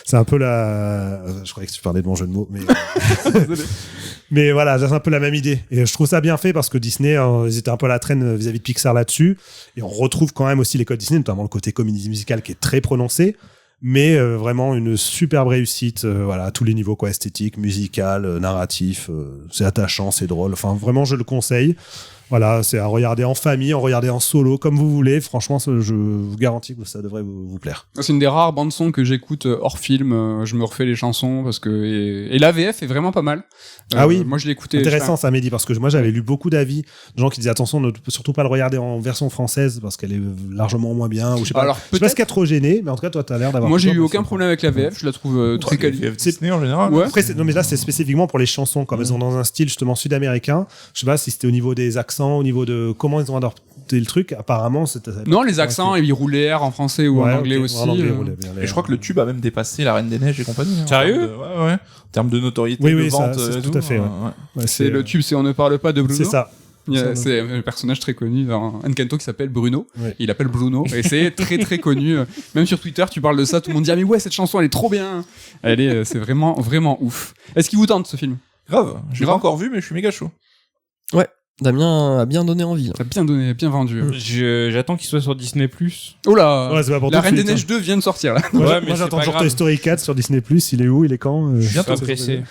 C'est un peu je croyais que tu parlais de mon jeu de mots, mais mais voilà, c'est un peu la même idée. Et je trouve ça bien fait parce que Disney, ils étaient un peu à la traîne vis-à-vis de Pixar là-dessus. Et on retrouve quand même aussi les codes Disney, notamment le côté comédie musicale qui est très prononcé, mais vraiment une superbe réussite, à tous les niveaux, quoi, esthétique, musical, narratif. C'est attachant, c'est drôle. Enfin, vraiment, je le conseille. Voilà, c'est à regarder en famille, à regarder en solo, comme vous voulez. Franchement, je vous garantis que ça devrait vous plaire. C'est une des rares bandes son que j'écoute hors film. Je me refais les chansons parce que et la VF est vraiment pas mal. Ah oui, moi je l'ai écouté. Intéressant ça, Mehdi, parce que moi j'avais lu beaucoup d'avis de gens qui disaient attention, ne surtout pas le regarder en version française parce qu'elle est largement moins bien. Ou je sais pas. Alors Je sais pas peut-être. ce qu'il y a trop gêné, mais en tout cas toi t'as l'air d'avoir. Moi j'ai peur, eu mais aucun c'est- problème avec la VF. Je la trouve très quali. Disney en général. Ouais. Après, non mais là c'est spécifiquement pour les chansons, comme elles sont dans un style justement sud-américain. Je sais pas si c'était au niveau des accents, au niveau de comment ils ont adapté le truc. Apparemment c'était. Non, les accents, ils roulent les R en français ou Ouais, en anglais ok, aussi. en anglais, roulait bien, Et je crois que le tube a même dépassé La Reine des Neiges et compagnie. hein, Sérieux en termes de- Ouais. En termes de notoriété, Oui, de oui, ça, vente, c'est et tout à fait, ouais. ouais. C'est le tube, c'est On ne parle pas de Bruno. C'est ça. C'est un personnage très connu dans Encanto qui s'appelle Bruno. Ouais. Il appelle Bruno et c'est très très connu. Même sur Twitter, tu parles de ça, tout le monde dit ah mais ouais cette chanson elle est trop bien. C'est vraiment vraiment ouf. Est-ce qu'il vous tente ce film? Grave. Je l'ai pas Grave. encore vu, mais je suis méga chaud. Damien a bien donné envie. Là. T'as bien donné, bien vendu. J'attends qu'il soit sur Disney+. Oh là, Ouais, c'est pas pour La tout de Reine des suite, Neiges 2 vient de sortir là. Moi, Ouais, moi, mais c'est j'attends pas toujours grave. Toy Story 4 sur Disney+. Il est où? Il est quand Je suis Bientôt, pas pressé.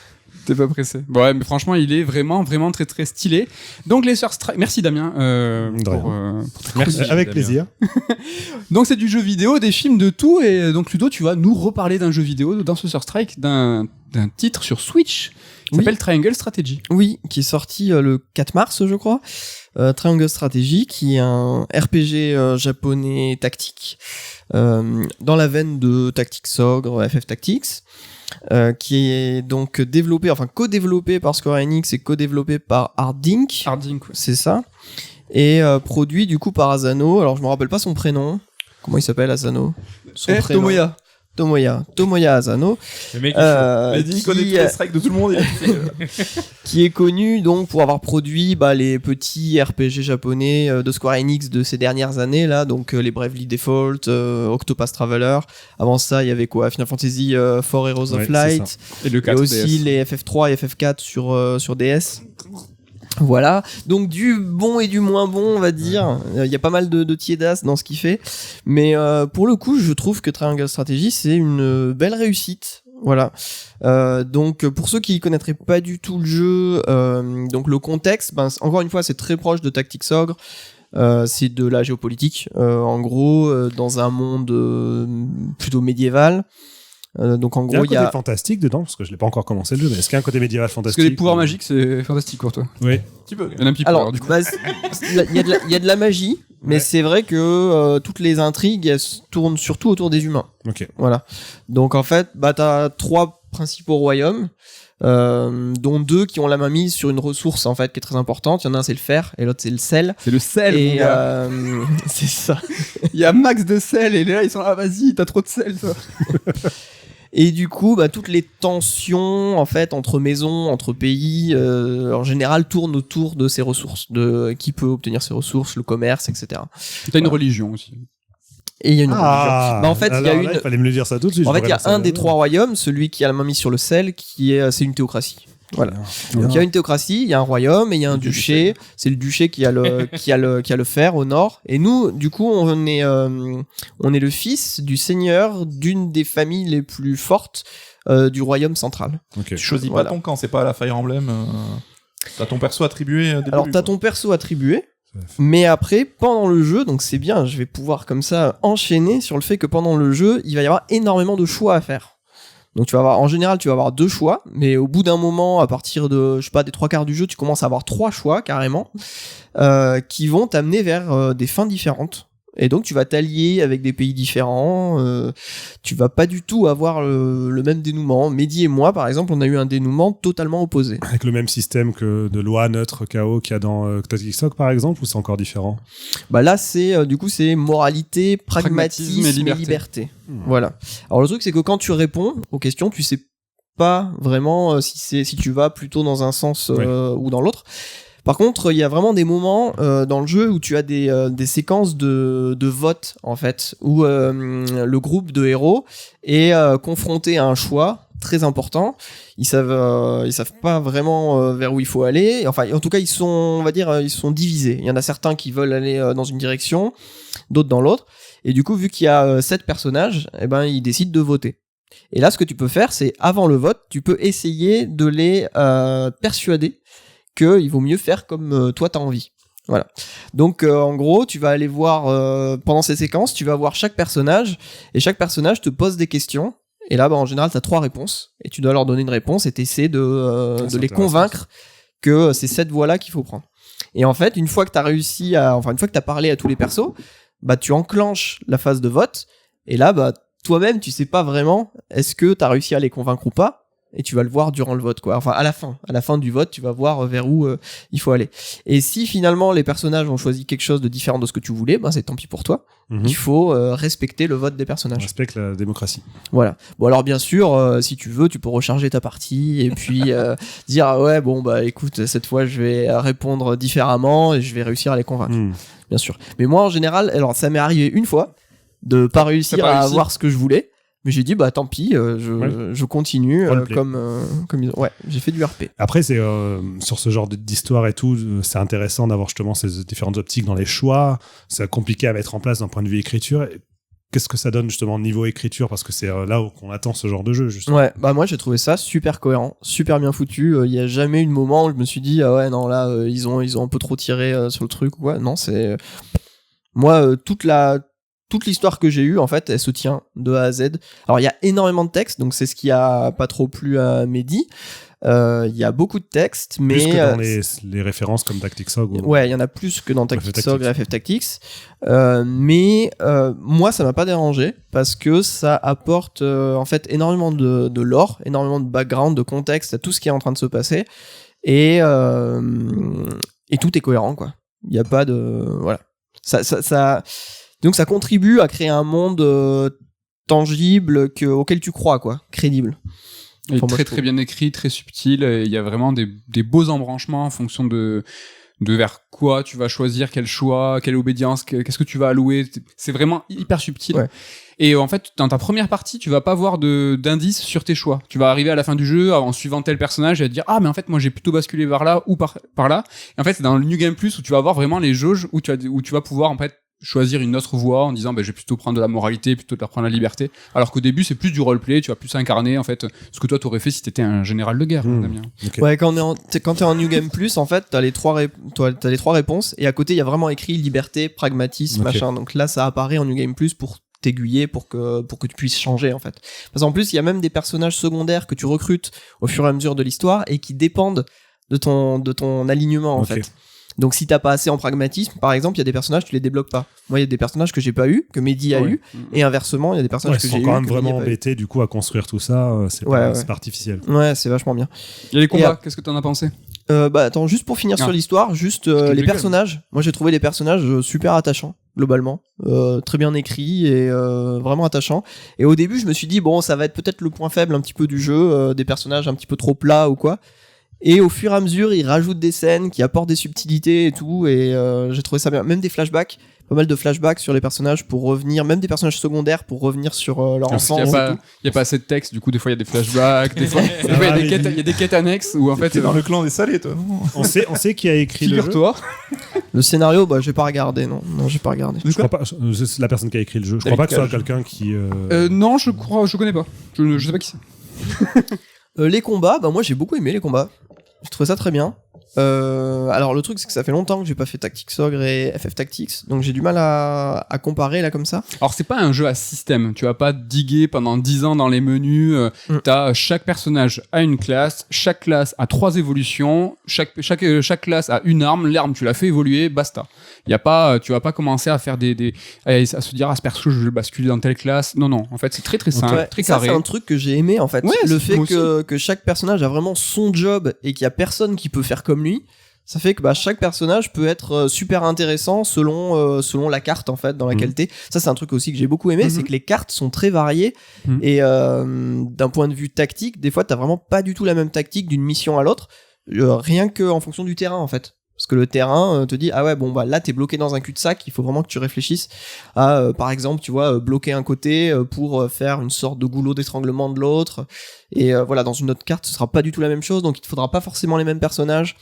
T'es pas pressé. Ouais, mais franchement, il est vraiment vraiment très très stylé. Donc les Sœurs Strike. Merci Damien De pour, Merci. Avec Damien. plaisir. Donc c'est du jeu vidéo, des films, de tout. Et donc Ludo, tu vas nous reparler d'un jeu vidéo dans ce Sœurs Strike, d'un titre sur Switch qui Oui. s'appelle Triangle Strategy. Oui, qui est sorti le 4 mars, je crois. Triangle Strategy, qui est un RPG japonais tactique, dans la veine de Tactics Ogre, FF Tactics, qui est donc développé, enfin co-développé par Square Enix et co-développé par Hardink. Hardink. Ouais. C'est ça. Et produit du coup par Asano. Alors je me rappelle pas son prénom. Comment il s'appelle Asano? Son prénom. Tomoya Asano. Le mec, Il dit qu'il connaît tous les strikes de tout le monde. Qui est connu donc pour avoir produit les petits RPG japonais de Square Enix de ces dernières années là, donc les Bravely Default, Octopath Traveler. Avant ça, il y avait quoi? Final Fantasy 4 Heroes Ouais, of c'est Light. Et le Il y a 4 aussi DS. les FF3 et FF4 sur DS. Voilà, donc du bon et du moins bon, on va dire. Il y a pas mal de tiédas dans ce qu'il fait, mais pour le coup, je trouve que Triangle Strategy c'est une belle réussite. Voilà. Donc pour ceux qui connaîtraient pas du tout le jeu, donc le contexte, encore une fois, c'est très proche de Tactics Ogre. C'est de la géopolitique, en gros, dans un monde plutôt médiéval. Donc en Il y a un gros, il y côté a fantastique dedans, parce que je l'ai pas encore commencé le jeu, mais est-ce qu'il y a un côté médiéval Parce fantastique? que les pouvoirs magiques, c'est fantastique pour toi. Oui. Petit peu. Il y en a un petit peu. Alors, Alors, du coup. il y a de la magie, mais Ouais. c'est vrai que toutes les intrigues elles se tournent surtout autour des humains. Ok. Voilà. Donc en fait, t'as 3 principaux royaumes, dont 2 qui ont la main mise sur une ressource en fait qui est très importante. Il y en a un c'est le fer et l'autre c'est le sel. C'est le sel, mon Et gars. c'est ça. Il y a max de sel et là ils sont là, vas-y, t'as trop de sel, toi. Et du coup, toutes les tensions en fait entre maisons, entre pays, en général tournent autour de ces ressources, de qui peut obtenir ces ressources, le commerce, etc. T'as une religion aussi. Et il y a une Ah, religion. En fait, il y a alors là, une. il fallait me le dire ça tout de suite. En je fait, il y a regarde ça. un des 3 royaumes, celui qui a la main mise sur le sel, c'est une théocratie. Voilà. Donc il y a une théocratie, il y a un royaume et il y a un duché. C'est le duché qui a le qui a le fer au nord. Et nous, du coup, on est le fils du seigneur d'une des familles les plus fortes du royaume central. Ok. Tu choisis Voilà. pas ton camp, c'est pas la Fire Emblem. T'as ton perso attribué. Dès le Alors début, t'as quoi. ton perso attribué. Mais après, pendant le jeu, donc c'est bien, je vais pouvoir comme ça enchaîner sur le fait que pendant le jeu, il va y avoir énormément de choix à faire. Donc tu vas avoir, en général, tu vas avoir 2 choix, mais au bout d'un moment, à partir de, je sais pas, des 3/4 du jeu, tu commences à avoir 3 choix carrément, qui vont t'amener vers des fins différentes. Et donc tu vas t'allier avec des pays différents, tu vas pas du tout avoir le même dénouement. Mehdi et moi, par exemple, on a eu un dénouement totalement opposé. Avec le même système que de loi neutre chaos qu'il y a dans Tactics Ogre par exemple, ou c'est encore différent? Là c'est du coup c'est moralité, pragmatisme et liberté. Voilà. Alors le truc c'est que quand tu réponds aux questions, tu sais pas vraiment si tu vas plutôt dans un sens ou dans l'autre. Par contre, il y a vraiment des moments dans le jeu où tu as des séquences de vote en fait, où le groupe de héros est confronté à un choix très important. Ils savent pas vraiment vers où il faut aller. Enfin, en tout cas, ils sont divisés. Il y en a certains qui veulent aller dans une direction, d'autres dans l'autre. Et du coup, vu qu'il y a 7 personnages, ils décident de voter. Et là, ce que tu peux faire, c'est avant le vote, tu peux essayer de les persuader qu'il vaut mieux faire comme toi t'as envie. Voilà. Donc en gros, tu vas aller voir pendant ces séquences, tu vas voir chaque personnage et chaque personnage te pose des questions. Et là, en général, tu as 3 réponses et tu dois leur donner une réponse et tu essaies de les convaincre que c'est cette voie-là qu'il faut prendre. Et en fait, une fois que tu as une fois que tu as parlé à tous les persos, bah tu enclenches la phase de vote et là bah toi-même, tu sais pas vraiment est-ce que tu as réussi à les convaincre ou pas. Et tu vas le voir durant le vote, quoi. Enfin, à la fin du vote, tu vas voir vers où il faut aller. Et si finalement les personnages ont choisi quelque chose de différent de ce que tu voulais, ben c'est tant pis pour toi. Il faut respecter le vote des personnages. On respecte la démocratie. Voilà. Bon alors bien sûr, si tu veux, tu peux recharger ta partie et puis dire ah ouais bon bah écoute cette fois je vais répondre différemment et je vais réussir à les convaincre. Bien sûr. Mais moi en général, alors ça m'est arrivé une fois de pas réussir à avoir ce que je voulais. Mais j'ai dit bah tant pis, je continue comme ouais, j'ai fait du RP. Après c'est sur ce genre d'histoire et tout, c'est intéressant d'avoir justement ces différentes optiques dans les choix. C'est compliqué à mettre en place d'un point de vue écriture. Qu'est-ce que ça donne justement niveau écriture parce que c'est là où on attend ce genre de jeu justement. Ouais, bah moi j'ai trouvé ça super cohérent, super bien foutu. Il y a jamais eu de moment où je me suis dit ah ouais non là ils ont un peu trop tiré sur le truc. Ouais non c'est moi toute l'histoire que j'ai eue, en fait, elle se tient de A à Z. Alors, il y a énormément de textes, donc c'est ce qui a pas trop plu à Mehdi. Il y a beaucoup de textes, mais... Plus que dans les références comme Tactics Ogre. Ouais, il y en a plus que dans Tactics Ogre et FF Tactics. Mais moi, ça m'a pas dérangé, parce que ça apporte, en fait, énormément de lore, énormément de background, de contexte à tout ce qui est en train de se passer. Et tout est cohérent, quoi. Il n'y a pas de... Voilà. Donc ça contribue à créer un monde tangible auquel tu crois, quoi, crédible. Enfin, très bien écrit, très subtil. Il y a vraiment des beaux embranchements en fonction de vers quoi tu vas choisir, quel choix, quelle obédience, qu'est-ce que tu vas allouer. C'est vraiment hyper subtil. Ouais. Et en fait, dans ta première partie, tu vas pas voir d'indices sur tes choix. Tu vas arriver à la fin du jeu en suivant tel personnage et te dire ah mais en fait moi j'ai plutôt basculé vers là ou par là. Et en fait c'est dans le New Game Plus où tu vas avoir vraiment les jauges où tu vas pouvoir en fait choisir une autre voie en disant je vais plutôt prendre de la moralité plutôt que de prendre la liberté, alors qu'au début c'est plus du roleplay, tu vas plus incarner en fait ce que toi t'aurais fait si t'étais un général de guerre. Damien. Okay. Ouais, quand t'es en New Game Plus en fait t'as les trois réponses et à côté il y a vraiment écrit liberté, pragmatisme, machin, donc là ça apparaît en New Game Plus pour t'aiguiller pour que tu puisses changer en fait, parce qu'en plus il y a même des personnages secondaires que tu recrutes au fur et à mesure de l'histoire et qui dépendent de ton alignement en fait. Donc si t'as pas assez en pragmatisme, par exemple, il y a des personnages tu les débloques pas. Moi il y a des personnages que j'ai pas eu, que Mehdi a eu, et inversement il y a des personnages que j'ai eu. Ils sont quand même vraiment embêtés du coup à construire tout ça, c'est pas artificiel. Ouais, c'est vachement bien. Il y a les combats, qu'est-ce que t'en as pensé? Attends, juste pour finir sur l'histoire, les personnages. Moi j'ai trouvé les personnages super attachants globalement, très bien écrits et vraiment attachants. Et au début je me suis dit bon ça va être peut-être le point faible un petit peu du jeu, des personnages un petit peu trop plats ou quoi. Et au fur et à mesure, ils rajoutent des scènes qui apportent des subtilités et tout, et j'ai trouvé ça bien. Même des flashbacks, pas mal de flashbacks sur les personnages pour revenir, même des personnages secondaires pour revenir sur leur enfance. Il y a pas assez de texte, du coup des fois il y a des flashbacks, des fois il y a des quêtes annexes où en fait t'es dans le clan des salés toi. On sait qui a écrit le jeu. Figure-toi. Le scénario, j'ai pas regardé, non j'ai pas regardé. Je crois pas, c'est la personne qui a écrit le jeu. Je crois pas que ce soit quelqu'un qui. Non, je connais pas. Je sais pas qui c'est. Les combats, moi j'ai beaucoup aimé les combats. Je trouvais ça très bien. Alors le truc c'est que ça fait longtemps que j'ai pas fait Tactics Ogre et FF Tactics, donc j'ai du mal à comparer là comme ça. Alors c'est pas un jeu à système, tu vas pas diguer pendant 10 ans dans les menus, chaque personnage a une classe, chaque classe a 3 évolutions, chaque classe a une arme, l'arme tu l'as fait évoluer, basta. Y a pas, tu vas pas commencer à faire à se dire ce perso je vais le basculer dans telle classe. Non, en fait c'est très simple, très carré. Ça c'est un truc que j'ai aimé en fait, le fait que chaque personnage a vraiment son job et qu'il y a personne qui peut faire comme lui. Ça fait que chaque personnage peut être super intéressant selon la carte en fait dans laquelle t'es. Ça c'est un truc aussi que j'ai beaucoup aimé, c'est que les cartes sont très variées et d'un point de vue tactique, des fois t'as vraiment pas du tout la même tactique d'une mission à l'autre, rien que en fonction du terrain en fait. Parce que le terrain te dit ah ouais là t'es bloqué dans un cul-de-sac, il faut vraiment que tu réfléchisses à par exemple tu vois bloquer un côté pour faire une sorte de goulot d'étranglement de l'autre, et voilà dans une autre carte ce sera pas du tout la même chose, donc il te faudra pas forcément les mêmes personnages.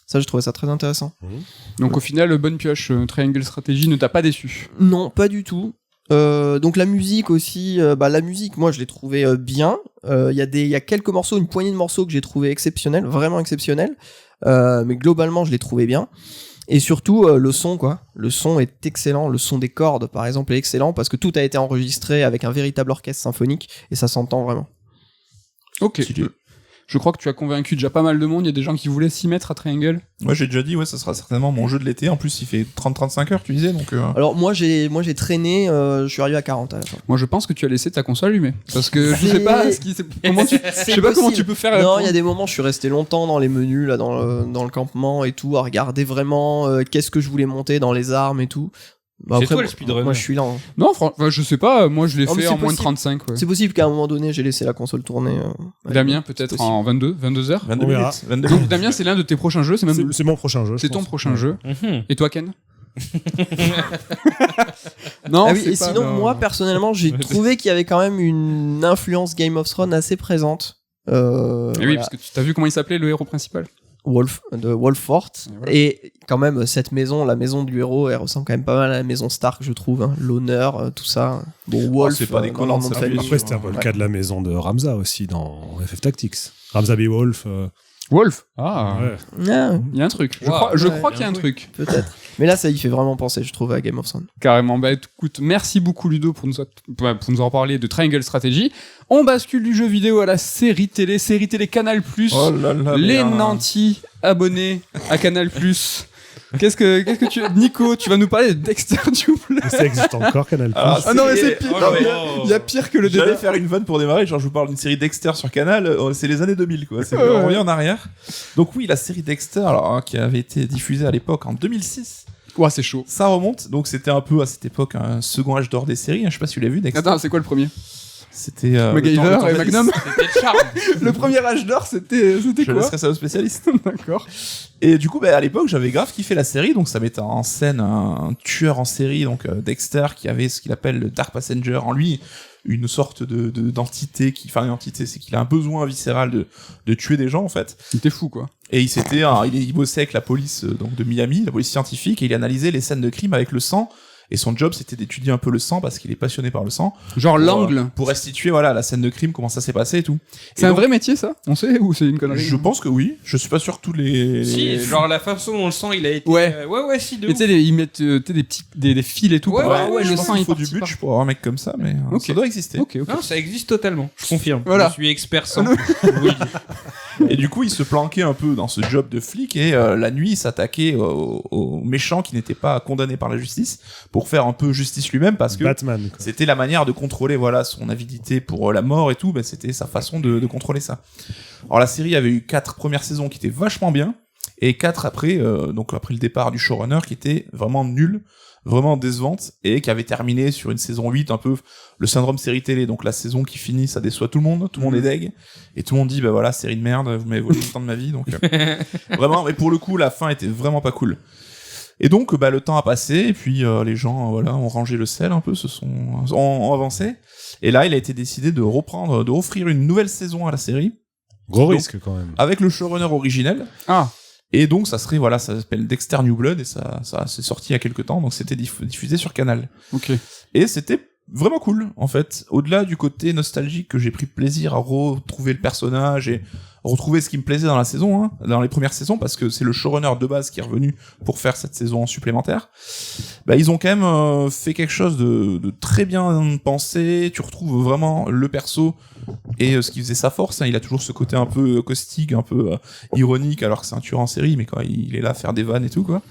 Ça, j'ai trouvé ça très intéressant. Donc au final, bonne pioche, Triangle Strategy ne t'a pas déçu? Non, pas du tout. Donc la musique aussi, la musique, moi je l'ai trouvé bien. Il y a quelques morceaux, une poignée de morceaux que j'ai trouvé exceptionnels, vraiment exceptionnels. Mais globalement, je l'ai trouvé bien. Et surtout, le son, quoi. Le son est excellent. Le son des cordes, par exemple, est excellent parce que tout a été enregistré avec un véritable orchestre symphonique et ça s'entend vraiment. Ok. Je crois que tu as convaincu déjà pas mal de monde. Il y a des gens qui voulaient s'y mettre à Triangle. Moi, j'ai déjà dit, ça sera certainement mon jeu de l'été. En plus, il fait 30-35 heures, tu disais, donc... Alors, moi, j'ai traîné, je suis arrivé à 40 à la fin. Moi, je pense que tu as laissé ta console allumée. Parce que je sais pas comment tu peux faire. Non, il y a des moments, je suis resté longtemps dans les menus, là, dans le campement et tout, à regarder vraiment qu'est-ce que je voulais monter dans les armes et tout. Bah, C'est après, toi le speedrunner. moi je suis là. Hein. Non, je sais pas. Moi, je l'ai Non, mais fait c'est en moins de possible. 35. Ouais. C'est possible qu'à un moment donné, j'ai laissé la console tourner. Damien, peut-être en 22 heures. 22 On verra. minutes. 22 Donc, minutes. Damien, c'est l'un de tes prochains jeux. C'est mon prochain jeu. C'est je ton pense. prochain Ouais. jeu. Mhm. Et toi, Ken? Non, Ah oui, c'est et pas- sinon, non. moi personnellement, j'ai trouvé qu'il y avait quand même une influence Game of Thrones assez présente. Et oui, Voilà. parce que tu t'as vu comment il s'appelait le héros principal. De Wolfort. voilà. Et quand même, cette maison, la maison du héros, elle ressemble quand même pas mal à la maison Stark, je trouve. Hein. L'honneur, tout ça. Bon, Wolf, c'est pas déconnant, dans leur nom de ça, famille. bien Après, c'était un peu le cas de la maison de Ramza aussi dans FF Tactics. Ramza Beowulf. Wolf. Ah. Ouais. Ah, Il y a un truc. Je Wow. crois, je Ouais, crois qu'il y a un bien truc. peut-être. Mais là, ça y fait vraiment penser, je trouve, à Game of Thrones. Carrément. Bah écoute, merci beaucoup Ludo pour nous en parler de Triangle Strategy. On bascule du jeu vidéo à la série télé Canal+. Oh là là, Les merde. nantis abonnés à Canal+. Qu'est-ce que tu... Nico, tu vas nous parler de Dexter Duplass. Et ça existe encore, Canal+. Alors, Ah non, mais c'est pire. Oh là là. Il y a pire que le J'allais DD. faire une vanne pour démarrer, genre je vous parle d'une série Dexter sur Canal, c'est les années 2000 quoi, Ouais. on revient en arrière. Donc oui, la série Dexter, alors qui avait été diffusée à l'époque en 2006, Ouah, c'est chaud. ça remonte, donc c'était un peu à cette époque un second âge d'or des séries, je sais pas si vous l'avez vu Dexter. Attends, c'est quoi le premier? C'était MacGyver et Magnum. C'était Charme. Le premier âge d'or, c'était Je quoi? laisserai ça aux spécialistes. D'accord. Et du coup, à l'époque, j'avais grave kiffé la série, donc ça mettait en scène un tueur en série, donc Dexter, qui avait ce qu'il appelle le Dark Passenger en lui, une sorte d'entité une entité, c'est qu'il a un besoin viscéral de tuer des gens en fait. Il était fou, quoi. Et il bossait avec la police donc de Miami, la police scientifique, et il analysait les scènes de crime avec le sang. Et son job, c'était d'étudier un peu le sang parce qu'il est passionné par le sang. Genre l'angle. Pour restituer, voilà, la scène de crime, comment ça s'est passé et tout. C'est un vrai métier, ça? On sait, ou c'est une connerie? Je pense que oui. Je suis pas sûr tous les. Si, genre la façon dont le sang il a été. Ouais. Ouais, si, de Et tu sais, ils mettent des petits des fils et tout. Ouais, pour- ouais, je le pense sang qu'il il faut part du budget pour avoir un mec comme ça, mais Ok. ça doit exister. Ok, ok. Non, ça existe totalement. Je confirme. Voilà. Je suis expert sang. Oui. Et du coup, il se planquait un peu dans ce job de flic et la nuit, il s'attaquait aux méchants qui n'étaient pas condamnés par la justice pour faire un peu justice lui-même parce que Batman. Quoi. c'était la manière de contrôler voilà son avidité pour la mort et tout. Ben, c'était sa façon de contrôler ça. Alors la série avait eu 4 premières saisons qui étaient vachement bien et 4 après, donc après le départ du showrunner qui était vraiment nul, vraiment décevante et qui avait terminé sur une saison 8 un peu le syndrome série télé, donc la saison qui finit ça déçoit tout le monde est deg et tout le monde dit bah voilà série de merde, vous m'avez volé le temps de ma vie donc vraiment, mais pour le coup la fin était vraiment pas cool. Et donc bah le temps a passé et puis les gens voilà ont rangé le sel un peu, ont avancé et là il a été décidé de offrir une nouvelle saison à la série Gros Donc, risque quand même. avec le showrunner originel. Ah. Et donc ça serait voilà, ça s'appelle Dexter New Blood et ça c'est sorti il y a quelques temps, donc c'était diffusé sur Canal. Ok. Et c'était vraiment cool en fait. Au-delà du côté nostalgique que j'ai pris plaisir à retrouver le personnage et retrouver ce qui me plaisait dans la saison, hein, dans les premières saisons, parce que c'est le showrunner de base qui est revenu pour faire cette saison supplémentaire. Bah ils ont quand même fait quelque chose de très bien pensé. Tu retrouves vraiment le perso et ce qui faisait sa force. Hein. Il a toujours ce côté un peu caustique, un peu ironique, alors que c'est un tueur en série, mais quand il est là à faire des vannes et tout quoi.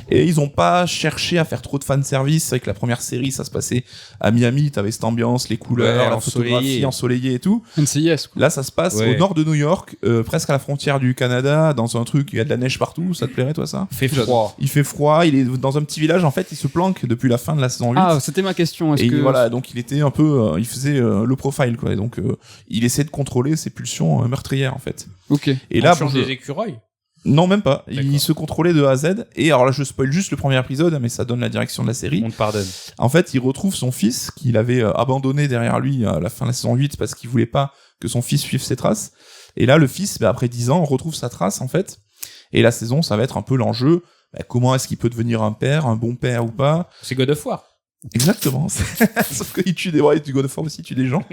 Et ils ont pas cherché à faire trop de fanservice. C'est vrai que la première série, ça se passait à Miami, t'avais cette ambiance, les couleurs, Ouais, la ensoleillé. photographie ensoleillée et tout. NCIS, quoi. Là, ça se passe Ouais. au nord de New York, presque à la frontière du Canada, dans un truc, il y a de la neige partout. Ça te plairait, toi, ça? Fait froid. Il fait froid, il est dans un petit village, en fait, il se planque depuis la fin de la saison 8. Ah, c'était ma question. Est-ce Et que voilà, donc il était un peu, il faisait le profile, quoi. Et donc, il essayait de contrôler ses pulsions meurtrières, en fait. Ok. Et là, On change bon, des écureuils. non, même pas. D'accord. Il se contrôlait de A à Z. Et alors là, je spoil juste le premier épisode, mais ça donne la direction de la série. On te pardonne. En fait, il retrouve son fils qu'il avait abandonné derrière lui à la fin de la saison 8 parce qu'il voulait pas que son fils suive ses traces. Et là, le fils, après 10 ans, retrouve sa trace, en fait. Et la saison, ça va être un peu l'enjeu. Comment est-ce qu'il peut devenir un père, un bon père ou pas? C'est God of War. Exactement. Sauf qu'il tue des du God of War aussi, il tue des gens.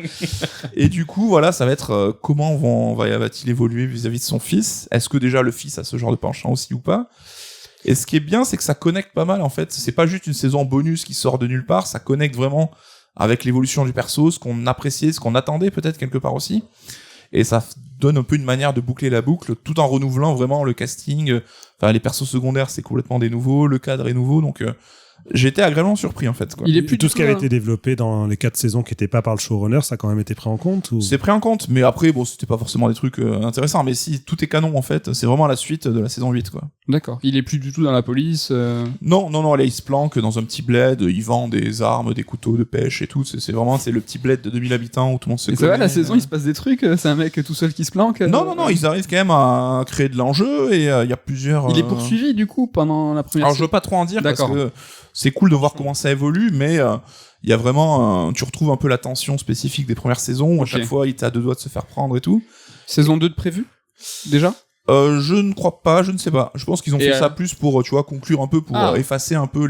Et du coup, voilà, ça va être comment va-t-il évoluer vis-à-vis de son fils? Est-ce que déjà le fils a ce genre de penchant aussi ou pas? Et ce qui est bien, c'est que ça connecte pas mal en fait. C'est pas juste une saison bonus qui sort de nulle part, ça connecte vraiment avec l'évolution du perso, ce qu'on appréciait, ce qu'on attendait peut-être quelque part aussi. Et ça donne un peu une manière de boucler la boucle, tout en renouvelant vraiment le casting. Enfin, les persos secondaires, c'est complètement des nouveaux, le cadre est nouveau, donc j'ai été agréablement surpris en fait. Quoi. Il est plus tout ce qui avait été développé dans les 4 saisons qui n'étaient pas par le showrunner, ça a quand même été pris en compte ou... C'est pris en compte, mais après, bon, c'était pas forcément des trucs intéressants, mais si, tout est canon en fait, c'est vraiment la suite de la saison 8, quoi. D'accord. Il est plus du tout dans la police. Non, là, il se planque dans un petit bled, il vend des armes, des couteaux de pêche et tout, c'est vraiment, c'est le petit bled de 2000 habitants où tout le monde se Et connaît. ça va, la saison, il se passe des trucs, c'est un mec tout seul qui se planque. Non, ils arrivent quand même à créer de l'enjeu et il y a plusieurs... Il est poursuivi, du coup, pendant la première Alors, je veux pas trop en dire parce D'accord. que c'est cool de voir comment ça évolue, mais il y a vraiment... tu retrouves un peu la tension spécifique des premières saisons où à Ok. chaque fois, il était à 2 doigts de se faire prendre et tout. Saison 2 de prévu déjà. Je ne crois pas, je ne sais pas. Je pense qu'ils ont Et fait ça plus pour, tu vois, conclure un peu, pour effacer un peu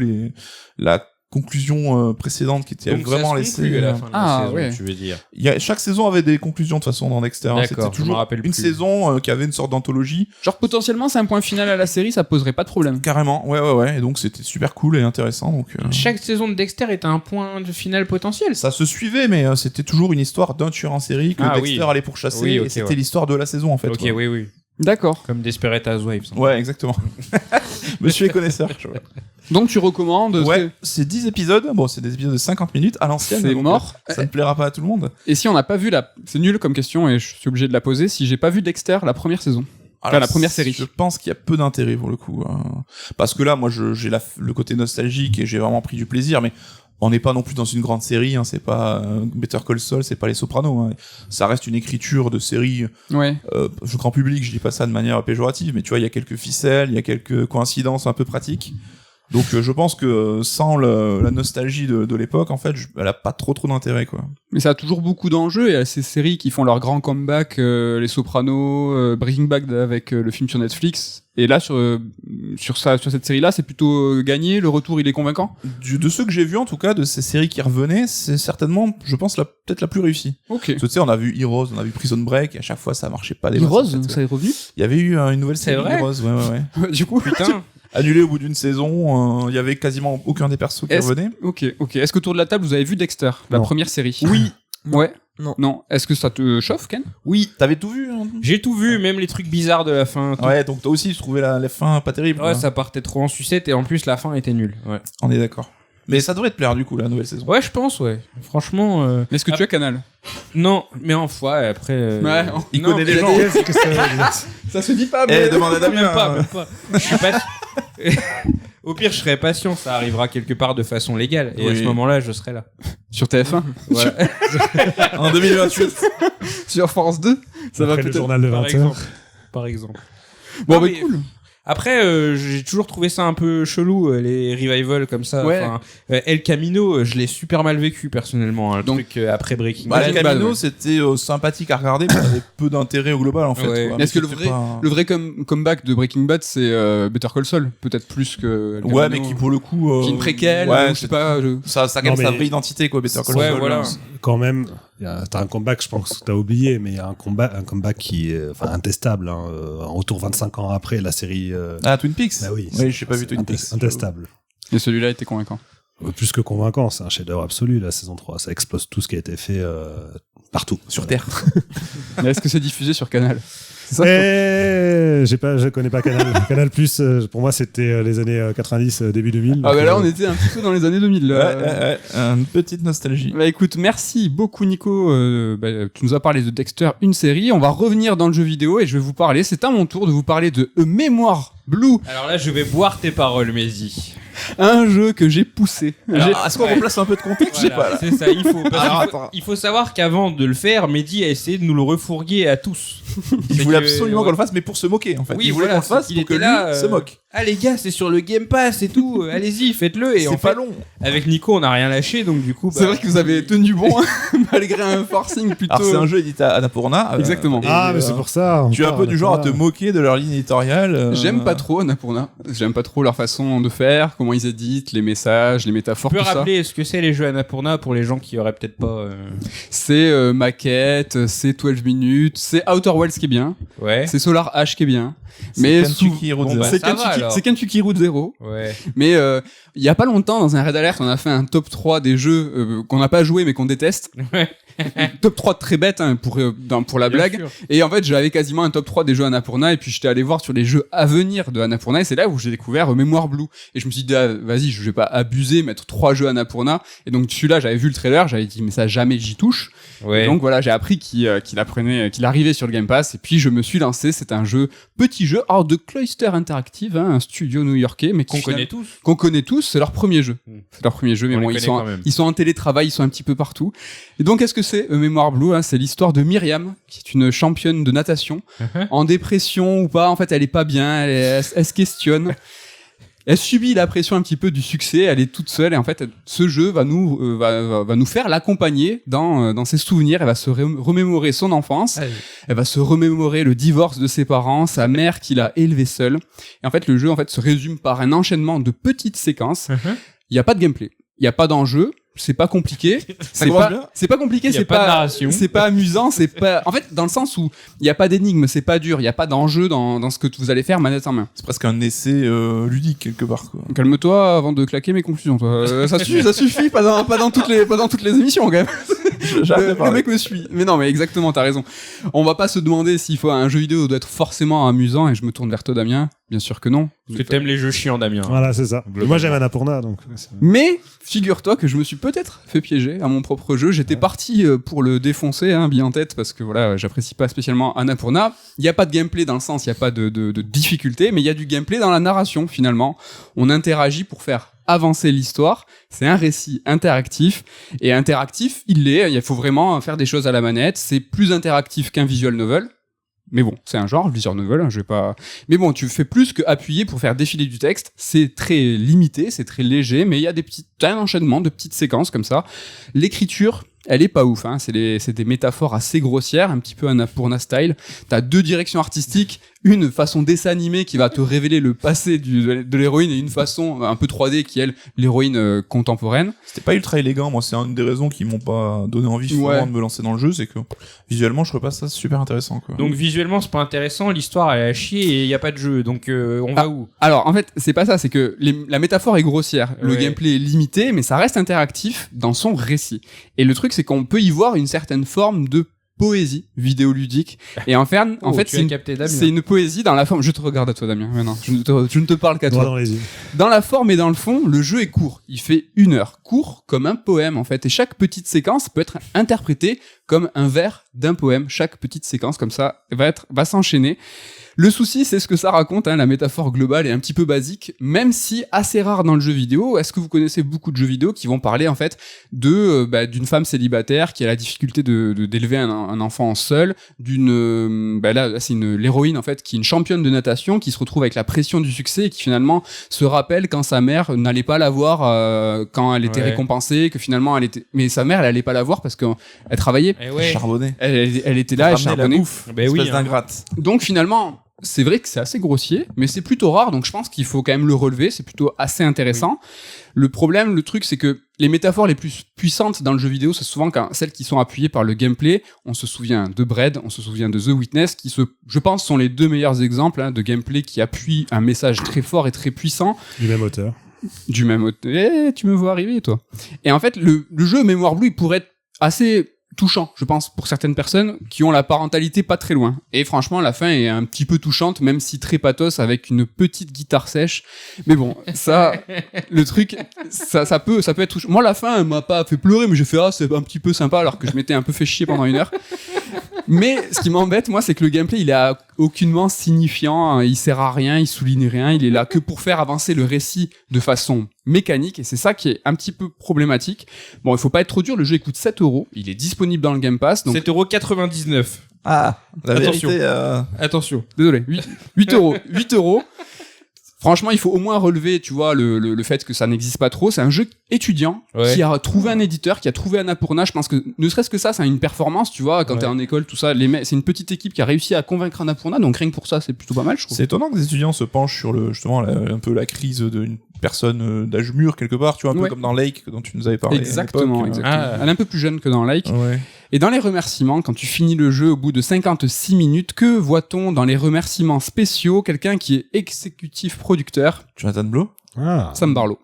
la conclusion précédente qui était Donc vraiment ça se laissée. conclut à la fin de la Ah, saison, ouais. tu veux dire. Chaque saison avait des conclusions de toute façon dans Dexter. Hein. D'accord, C'était je m'en toujours rappelle une plus. saison qui avait une sorte d'anthologie. Genre, potentiellement, c'est un point final à la série, ça poserait pas de problème. Carrément, ouais. Et donc c'était super cool et intéressant. Donc Chaque saison de Dexter est un point de finale potentiel. ça se suivait, mais c'était toujours une histoire d'un tueur en série que Ah, Dexter oui. allait pourchasser. Oui, ok, et c'était ouais. l'histoire de la saison en fait. Ok, quoi. oui. D'accord. Comme Desperate Housewives. Ouais, exactement. Monsieur est connaisseur. Donc, tu recommandes. Ouais, c'est 10 épisodes. Bon, c'est des épisodes de 50 minutes à l'ancienne. C'est donc, mort. Ça ne plaira pas à tout le monde. Et si on n'a pas vu la. C'est nul comme question et je suis obligé de la poser. Si j'ai pas vu Dexter la première saison. Alors, la première série. Je pense qu'il y a peu d'intérêt pour le coup. Parce que là, moi, j'ai le côté nostalgique et j'ai vraiment pris du plaisir, mais on n'est pas non plus dans une grande série. Hein, c'est pas Better Call Saul, c'est pas Les Sopranos. Hein. Ça reste une écriture de série Ouais. grand public. Je dis pas ça de manière péjorative, mais tu vois, il y a quelques ficelles, il y a quelques coïncidences un peu pratiques. Donc, je pense que sans la nostalgie de l'époque, en fait, elle a pas trop d'intérêt, quoi. Mais ça a toujours beaucoup d'enjeux. Il y a ces séries qui font leur grand comeback, Les Sopranos, Breaking Bad avec le film sur Netflix. Et là, sur cette série-là, c'est plutôt gagné. Le retour, il est convaincant. De ceux que j'ai vus, en tout cas, de ces séries qui revenaient, c'est certainement, je pense, peut-être la plus réussie. Ok. Parce que tu sais, on a vu Heroes, on a vu Prison Break, et à chaque fois ça marchait pas des masses, Heroes, en fait. ça est revenu. Il y avait eu une nouvelle C'est série vrai Heroes, ouais. Du coup, Putain. Annulée au bout d'une saison, il y avait quasiment aucun des persos qui Est-ce- revenait. Ok. Est-ce qu'autour de la table, vous avez vu Dexter, la Non. première série? Oui. Ouais. Non. Est-ce que ça te chauffe, Ken? Oui, t'avais tout vu, hein. J'ai tout vu, même les trucs bizarres de la fin. tout. Ouais, donc toi aussi, je trouvais la fin pas terrible. Ouais, quoi. ça partait trop en sucette et en plus la fin était nulle. Ouais. On est d'accord. Mais ça devrait te plaire, du coup, la nouvelle saison. Ouais, je pense, ouais. Franchement. Est-ce que tu as Canal? Non, mais en fois, après. Ouais, Il non, connaît mais les gens. Ça se dit pas, Eh, demande à Damien. Même pas. Je suis pas. Au pire, je serai patient, ça arrivera quelque part de façon légale. Et à Oui. ce moment-là, je serai là. Sur TF1. Voilà. En 2028. Sur France 2. Ça va Après le peut-être. journal de Par 20h. exemple. Par exemple. Bon, Non, bah, mais- cool. Après, j'ai toujours trouvé ça un peu chelou, les revivals comme ça. Ouais. Enfin, El Camino, je l'ai super mal vécu personnellement. Hein, le Donc- truc après Breaking Bah, Bad. le Breaking Bad, Camino, ouais. c'était sympathique à regarder, mais ça avait peu d'intérêt au global, en fait. Ouais. quoi. Mais est-ce que le c'était vrai, pas- le vrai comeback de Breaking Bad, c'est Better Call Saul? Peut-être plus que. El Ouais, Camino. mais qui pour le coup. Qui est une préquelle, ouais, ou je sais pas. Ça gagne Non, sa mais- vraie identité, quoi, Better Call Ouais, Saul. voilà. Quand même, t'as un comeback, je pense que t'as oublié, mais il y a un comeback qui est intestable. Hein, autour 25 ans après la série. Ah, Twin Peaks. Bah oui, Oui, j'ai pas vu Twin Peaks. Intestable. Et celui-là était convaincant. Plus que convaincant, c'est un chef-d'œuvre absolu, la saison 3. Ça explose tout ce qui a été fait partout. Sur Terre. Mais est-ce que c'est diffusé sur Canal? C'est ça? Je connais pas Canal. Canal Plus, pour moi, c'était les années 90, début 2000. Ah, donc, bah là, on était un petit peu dans les années 2000. là. Ouais, une petite nostalgie. Bah écoute, merci beaucoup Nico. Tu nous as parlé de Dexter, une série. On va revenir dans le jeu vidéo et je vais vous parler. C'est à mon tour de vous parler de Mémoire Blue, Alors là, je vais boire tes paroles, Mehdi. un jeu que j'ai poussé. Alors, est-ce qu'on replace un peu de contexte? Je sais pas, là. C'est ça, il faut. parce Alors, qu'il faut- attends. il faut savoir qu'avant de le faire, Mehdi a essayé de nous le refourguer à tous. Il C'est voulait que- absolument qu'on le fasse, mais pour se moquer, en fait. Oui, il voulait voilà, qu'on le fasse il pour que était lui là, se moque. Ah les gars, c'est sur le Game Pass et tout. Allez-y, faites-le. Et C'est en pas fait, long. avec Nico, on n'a rien lâché, donc du coup. C'est vrai que vous avez tenu bon malgré un forcing plutôt. Alors, c'est un jeu édité à Annapurna. Exactement. et, Ah, mais c'est pour ça. Tu es un peu du genre à te moquer. moquer de leur ligne éditoriale. J'aime pas trop Annapurna. J'aime pas trop leur façon de faire, comment ils éditent, les messages, les métaphores, Tu peux tout ça. rappeler ce que c'est les jeux Annapurna pour les gens qui auraient peut-être pas. C'est maquette, c'est 12 minutes, c'est Outer Wilds qui est bien, Ouais. c'est Solar H qui est bien. C'est Mais Kentucky Road Bon, Zero. bah, c'est ça va, Kentucky c'est Kentucky Route Zero. Ouais. Mais il y a pas longtemps, dans un Red Alert, on a fait un top 3 des jeux qu'on n'a pas joué mais qu'on déteste. Ouais. Top 3 très bête hein, pour la Bien blague. sûr. Et en fait, j'avais quasiment un top 3 des jeux Annapurna et puis j'étais allé voir sur les jeux à venir de Annapurna et c'est là où j'ai découvert Mémoire Blue. Et je me suis dit, ah, vas-y, je vais pas abuser, mettre 3 jeux Annapurna. Et donc celui-là, j'avais vu le trailer, j'avais dit, mais ça jamais j'y touche. Ouais. Et donc voilà, j'ai appris qu'il arrivait sur le Game Pass et puis je me suis lancé. C'est un petit jeu, hors de Cloister Interactive, hein, un studio new-yorkais, mais Qu'on connaît tous. qu'on connaît tous, c'est leur premier jeu. C'est leur premier jeu, mais On bon, les connaît quand même. ils sont en télétravail, ils sont un petit peu partout. Et donc, qu'est-ce que c'est Mémoire Blue hein, c'est l'histoire de Myriam, qui est une championne de natation, en dépression ou pas. En fait, elle est pas bien, elle se questionne. Elle subit la pression un petit peu du succès, elle est toute seule et en fait ce jeu va nous faire l'accompagner dans ses souvenirs, elle va se remémorer son enfance, elle va se remémorer le divorce de ses parents, sa mère qui l'a élevée seule. Et en fait le jeu se résume par un enchaînement de petites séquences. Il y a pas de gameplay, il y a pas d'enjeu, c'est pas compliqué, c'est pas compliqué, Il y a pas de narration. c'est pas amusant, c'est pas en fait dans le sens où il y a pas d'énigme, c'est pas dur, il y a pas d'enjeu dans ce que vous allez faire manette en main. C'est presque un essai ludique quelque part, quoi. Calme-toi avant de claquer mes conclusions, toi. Ça suffit, pas dans toutes les émissions, quand même. Le mec me suit. Mais non, mais exactement, t'as raison. On va pas se demander s'il faut un jeu vidéo doit être forcément amusant, et je me tourne vers toi, Damien. Bien sûr que non. Parce que t'aimes les jeux chiants, Damien. Voilà, c'est ça. Moi, j'aime Annapurna, donc. Mais, figure-toi que je me suis peut-être fait piéger à mon propre jeu. J'étais parti pour le défoncer, hein, bien en tête, parce que voilà, j'apprécie pas spécialement Annapurna. Il y a pas de gameplay dans le sens, il y a pas de difficulté, mais il y a du gameplay dans la narration, finalement. On interagit pour faire avancer l'histoire. C'est un récit interactif. Et interactif, il faut vraiment faire des choses à la manette. C'est plus interactif qu'un visual novel. Mais bon, c'est un genre, visual novel, hein, je vais pas... Mais bon, tu fais plus que appuyer pour faire défiler du texte. C'est très limité, c'est très léger, mais il y a un enchaînement de petites séquences comme ça. L'écriture, elle est pas ouf, hein. C'est des métaphores assez grossières, un petit peu Annapurna style. T'as 2 directions artistiques, une façon dessin animé qui va te révéler le passé de l'héroïne et une façon un peu 3D qui est l'héroïne contemporaine. C'était pas ultra élégant, moi c'est une des raisons qui m'ont pas donné envie vraiment de me lancer dans le jeu, c'est que visuellement je trouve pas ça super intéressant, quoi. Donc visuellement c'est pas intéressant, l'histoire elle est à chier et il y a pas de jeu, donc on va où? Alors en fait c'est pas ça, c'est que la métaphore est grossière, le gameplay est limité, mais ça reste interactif dans son récit. Et le truc c'est qu'on peut y voir une certaine forme de poésie vidéoludique. Et en fait, c'est une poésie dans la forme. Je te regarde à toi, Damien. Mais non, je ne te parle qu'à toi. Dans les yeux. Dans la forme et dans le fond, le jeu est court. Il fait 1 heure. Court comme un poème, en fait. Et chaque petite séquence peut être interprétée comme un vers d'un poème. Chaque petite séquence, comme ça, va s'enchaîner. Le souci, c'est ce que ça raconte, hein, la métaphore globale est un petit peu basique, même si assez rare dans le jeu vidéo. Est-ce que vous connaissez beaucoup de jeux vidéo qui vont parler en fait d'une femme célibataire qui a la difficulté d'élever un enfant seul, là c'est l'héroïne en fait qui est une championne de natation qui se retrouve avec la pression du succès et qui finalement se rappelle quand sa mère n'allait pas la voir quand elle était récompensée, que finalement mais sa mère elle allait pas la voir parce qu'elle travaillait, charbonnait. Elle était là, elle charbonnait. Espèce d'ingrate. Donc finalement c'est vrai que c'est assez grossier, mais c'est plutôt rare, donc je pense qu'il faut quand même le relever, c'est plutôt assez intéressant. Oui. Le truc, c'est que les métaphores les plus puissantes dans le jeu vidéo, c'est souvent celles qui sont appuyées par le gameplay. On se souvient de Braid, on se souvient de The Witness, qui je pense, sont les 2 meilleurs exemples de gameplay qui appuient un message très fort et très puissant. Du même auteur. Tu me vois arriver, toi. Et en fait, le jeu Mémoire Blue, il pourrait être assez touchant, je pense, pour certaines personnes qui ont la parentalité pas très loin. Et franchement, la fin est un petit peu touchante, même si très pathos avec une petite guitare sèche. Mais bon, ça, le truc, ça peut être touchant. Moi, la fin, elle m'a pas fait pleurer, mais j'ai fait, c'est un petit peu sympa, alors que je m'étais un peu fait chier pendant 1 heure. Mais ce qui m'embête, moi, c'est que le gameplay, il est aucunement signifiant, il sert à rien, il souligne rien, il est là que pour faire avancer le récit de façon mécanique, et c'est ça qui est un petit peu problématique. Bon, il faut pas être trop dur, le jeu il coûte 7€, il est disponible dans le Game Pass. Donc... 7,99€. Ah, attention. Vérité, attention. Désolé, 8€. Franchement, il faut au moins relever, tu vois, le fait que ça n'existe pas trop. C'est un jeu étudiant qui a trouvé un éditeur, qui a trouvé Annapurna. Je pense que ne serait-ce que ça a une performance, tu vois, quand t'es en école, tout ça. C'est une petite équipe qui a réussi à convaincre Annapurna, donc rien que pour ça, c'est plutôt pas mal, je trouve. C'est étonnant que des étudiants se penchent sur justement un peu la crise d'une personne d'âge mûr quelque part, tu vois, un peu comme dans Lake dont tu nous avais parlé. Exactement. Elle est un peu plus jeune que dans Like. Ouais. Et dans les remerciements, quand tu finis le jeu au bout de 56 minutes, que voit-on dans les remerciements spéciaux? Quelqu'un qui est exécutif producteur, Jonathan Blow. Sam Barlow.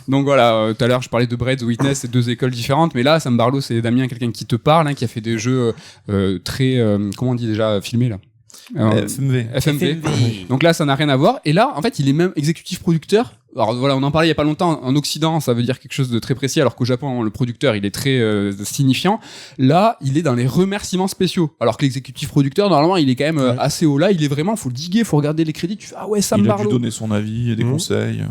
Donc voilà, tout à l'heure je parlais de Braid's Witness, c'est 2 écoles différentes, mais là Sam Barlow c'est Damien, quelqu'un qui te parle, hein, qui a fait des jeux très, comment on dit déjà, filmés là, FMV. Donc là ça n'a rien à voir, et là en fait il est même exécutif producteur. Alors voilà, on en parlait il y a pas longtemps, en Occident ça veut dire quelque chose de très précis, alors qu'au Japon le producteur il est très signifiant. Là il est dans les remerciements spéciaux, alors que l'exécutif producteur normalement il est quand même assez haut. Là il est vraiment, faut le diguer, faut regarder les crédits, tu fais ah ouais, Sam Barlow. Il a dû donner son avis et des conseils.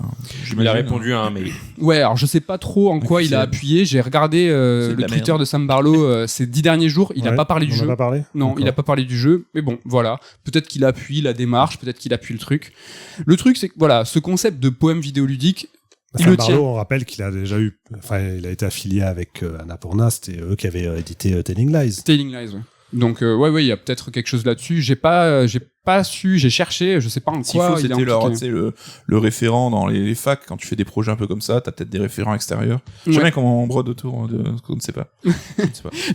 Il a répondu à un mail. Ouais, alors je sais pas trop en quoi il a appuyé, j'ai regardé le Twitter de Sam Barlow ces 10 derniers jours, il a pas parlé du jeu. Non, il a pas parlé du jeu, mais bon, voilà, peut-être qu'il appuie la démarche, peut-être qu'il appuie le truc. Le truc c'est que voilà, ce concept de poème vidéoludique, Sam Barlow, on rappelle qu'il a déjà eu, il a été affilié avec Annapurna, c'était eux qui avaient édité Telling Lies. Telling Lies, ouais. Donc ouais, il y a peut-être quelque chose là-dessus. J'ai pas su, j'ai cherché, je sais pas en quoi. C'était le référent dans les facs quand tu fais des projets un peu comme ça, t'as peut-être des référents extérieurs. Je sais bien comment on brode autour de ce qu'on ne sait pas.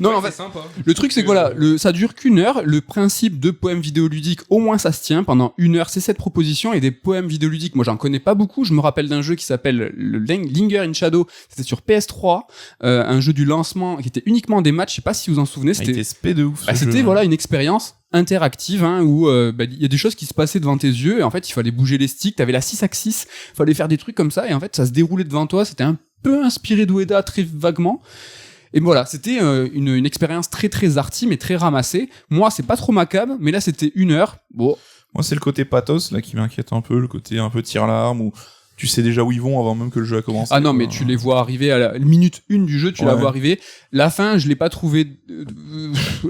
Non, en fait, sympa. Le truc c'est que voilà, ça dure qu'une heure. Le principe de poème vidéoludique, au moins ça se tient pendant une heure. C'est cette proposition, et des poèmes vidéoludiques, moi j'en connais pas beaucoup. Je me rappelle d'un jeu qui s'appelle le Linger in Shadow. C'était sur PS3, un jeu du lancement qui était uniquement des matchs. Je sais pas si vous en souvenez. C'était spé de ouf. C'était voilà une expérience interactive, hein, où y a des choses qui se passaient devant tes yeux, et en fait il fallait bouger les sticks, t'avais la 6-axis, fallait faire des trucs comme ça, et en fait ça se déroulait devant toi. C'était un peu inspiré d'Ueda très vaguement, et voilà, c'était une expérience très très arty mais très ramassée. Moi c'est pas trop ma cam, mais là c'était une heure. Bon, moi c'est le côté pathos là qui m'inquiète un peu, le côté un peu tire-larme, où tu sais déjà où ils vont avant même que le jeu a commencé. Ah non, mais tu les vois arriver à la minute 1 du jeu, tu la vois arriver. La fin, je l'ai pas trouvé.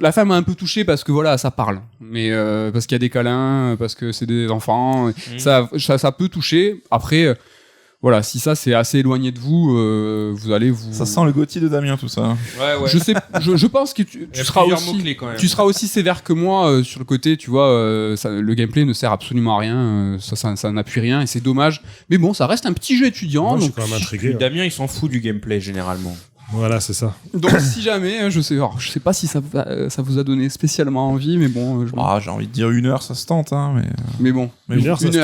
La fin m'a un peu touché parce que voilà, ça parle. Mais parce qu'il y a des câlins, parce que c'est des enfants, ça peut toucher. Après, voilà, si ça c'est assez éloigné de vous, vous allez vous. Ça sent le Gauthier de Damien tout ça. Ouais. Je pense que tu seras aussi sévère que moi sur le côté, tu vois. Le gameplay ne sert absolument à rien, ça n'appuie rien et c'est dommage. Mais bon, ça reste un petit jeu étudiant. Moi, donc je suis quand même intrigué. Damien, il s'en fout du gameplay généralement. Voilà, c'est ça. Donc si jamais, je sais pas si ça vous a donné spécialement envie, mais bon. J'ai envie de dire une heure, ça se tente, hein, mais bon. Une heure. Il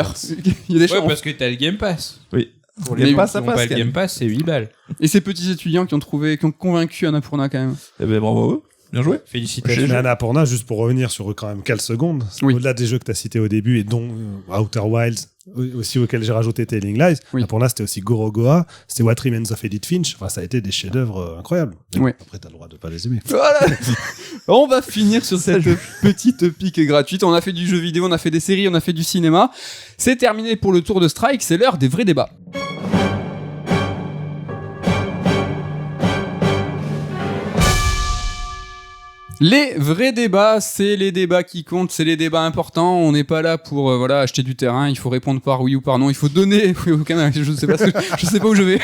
y a des chances. Parce que t'as le Game Pass. Oui. Pour les gens qui n'ont pas le Game Pass, c'est 8 balles. Et ces petits étudiants qui ont convaincu Annapurna quand même. Eh ben bravo à eux. Bien joué. Félicitations. Mais Annapurna, juste pour revenir sur quand même quelques secondes, au-delà des jeux que tu as cités au début et dont Outer Wilds, aussi auquel j'ai rajouté Telling Lies, Annapurna c'était aussi Gorogoa, c'était What Remains of Edith Finch, enfin ça a été des chefs-d'œuvre incroyables. Après t'as le droit de pas les aimer. Voilà. On va finir sur cette petite pique gratuite. On a fait du jeu vidéo, on a fait des séries, on a fait du cinéma. C'est terminé pour le tour de Strike, c'est l'heure des vrais débats. Les vrais débats, c'est les débats qui comptent, c'est les débats importants. On n'est pas là pour acheter du terrain. Il faut répondre par oui ou par non. Il faut donner. Je sais pas où je vais.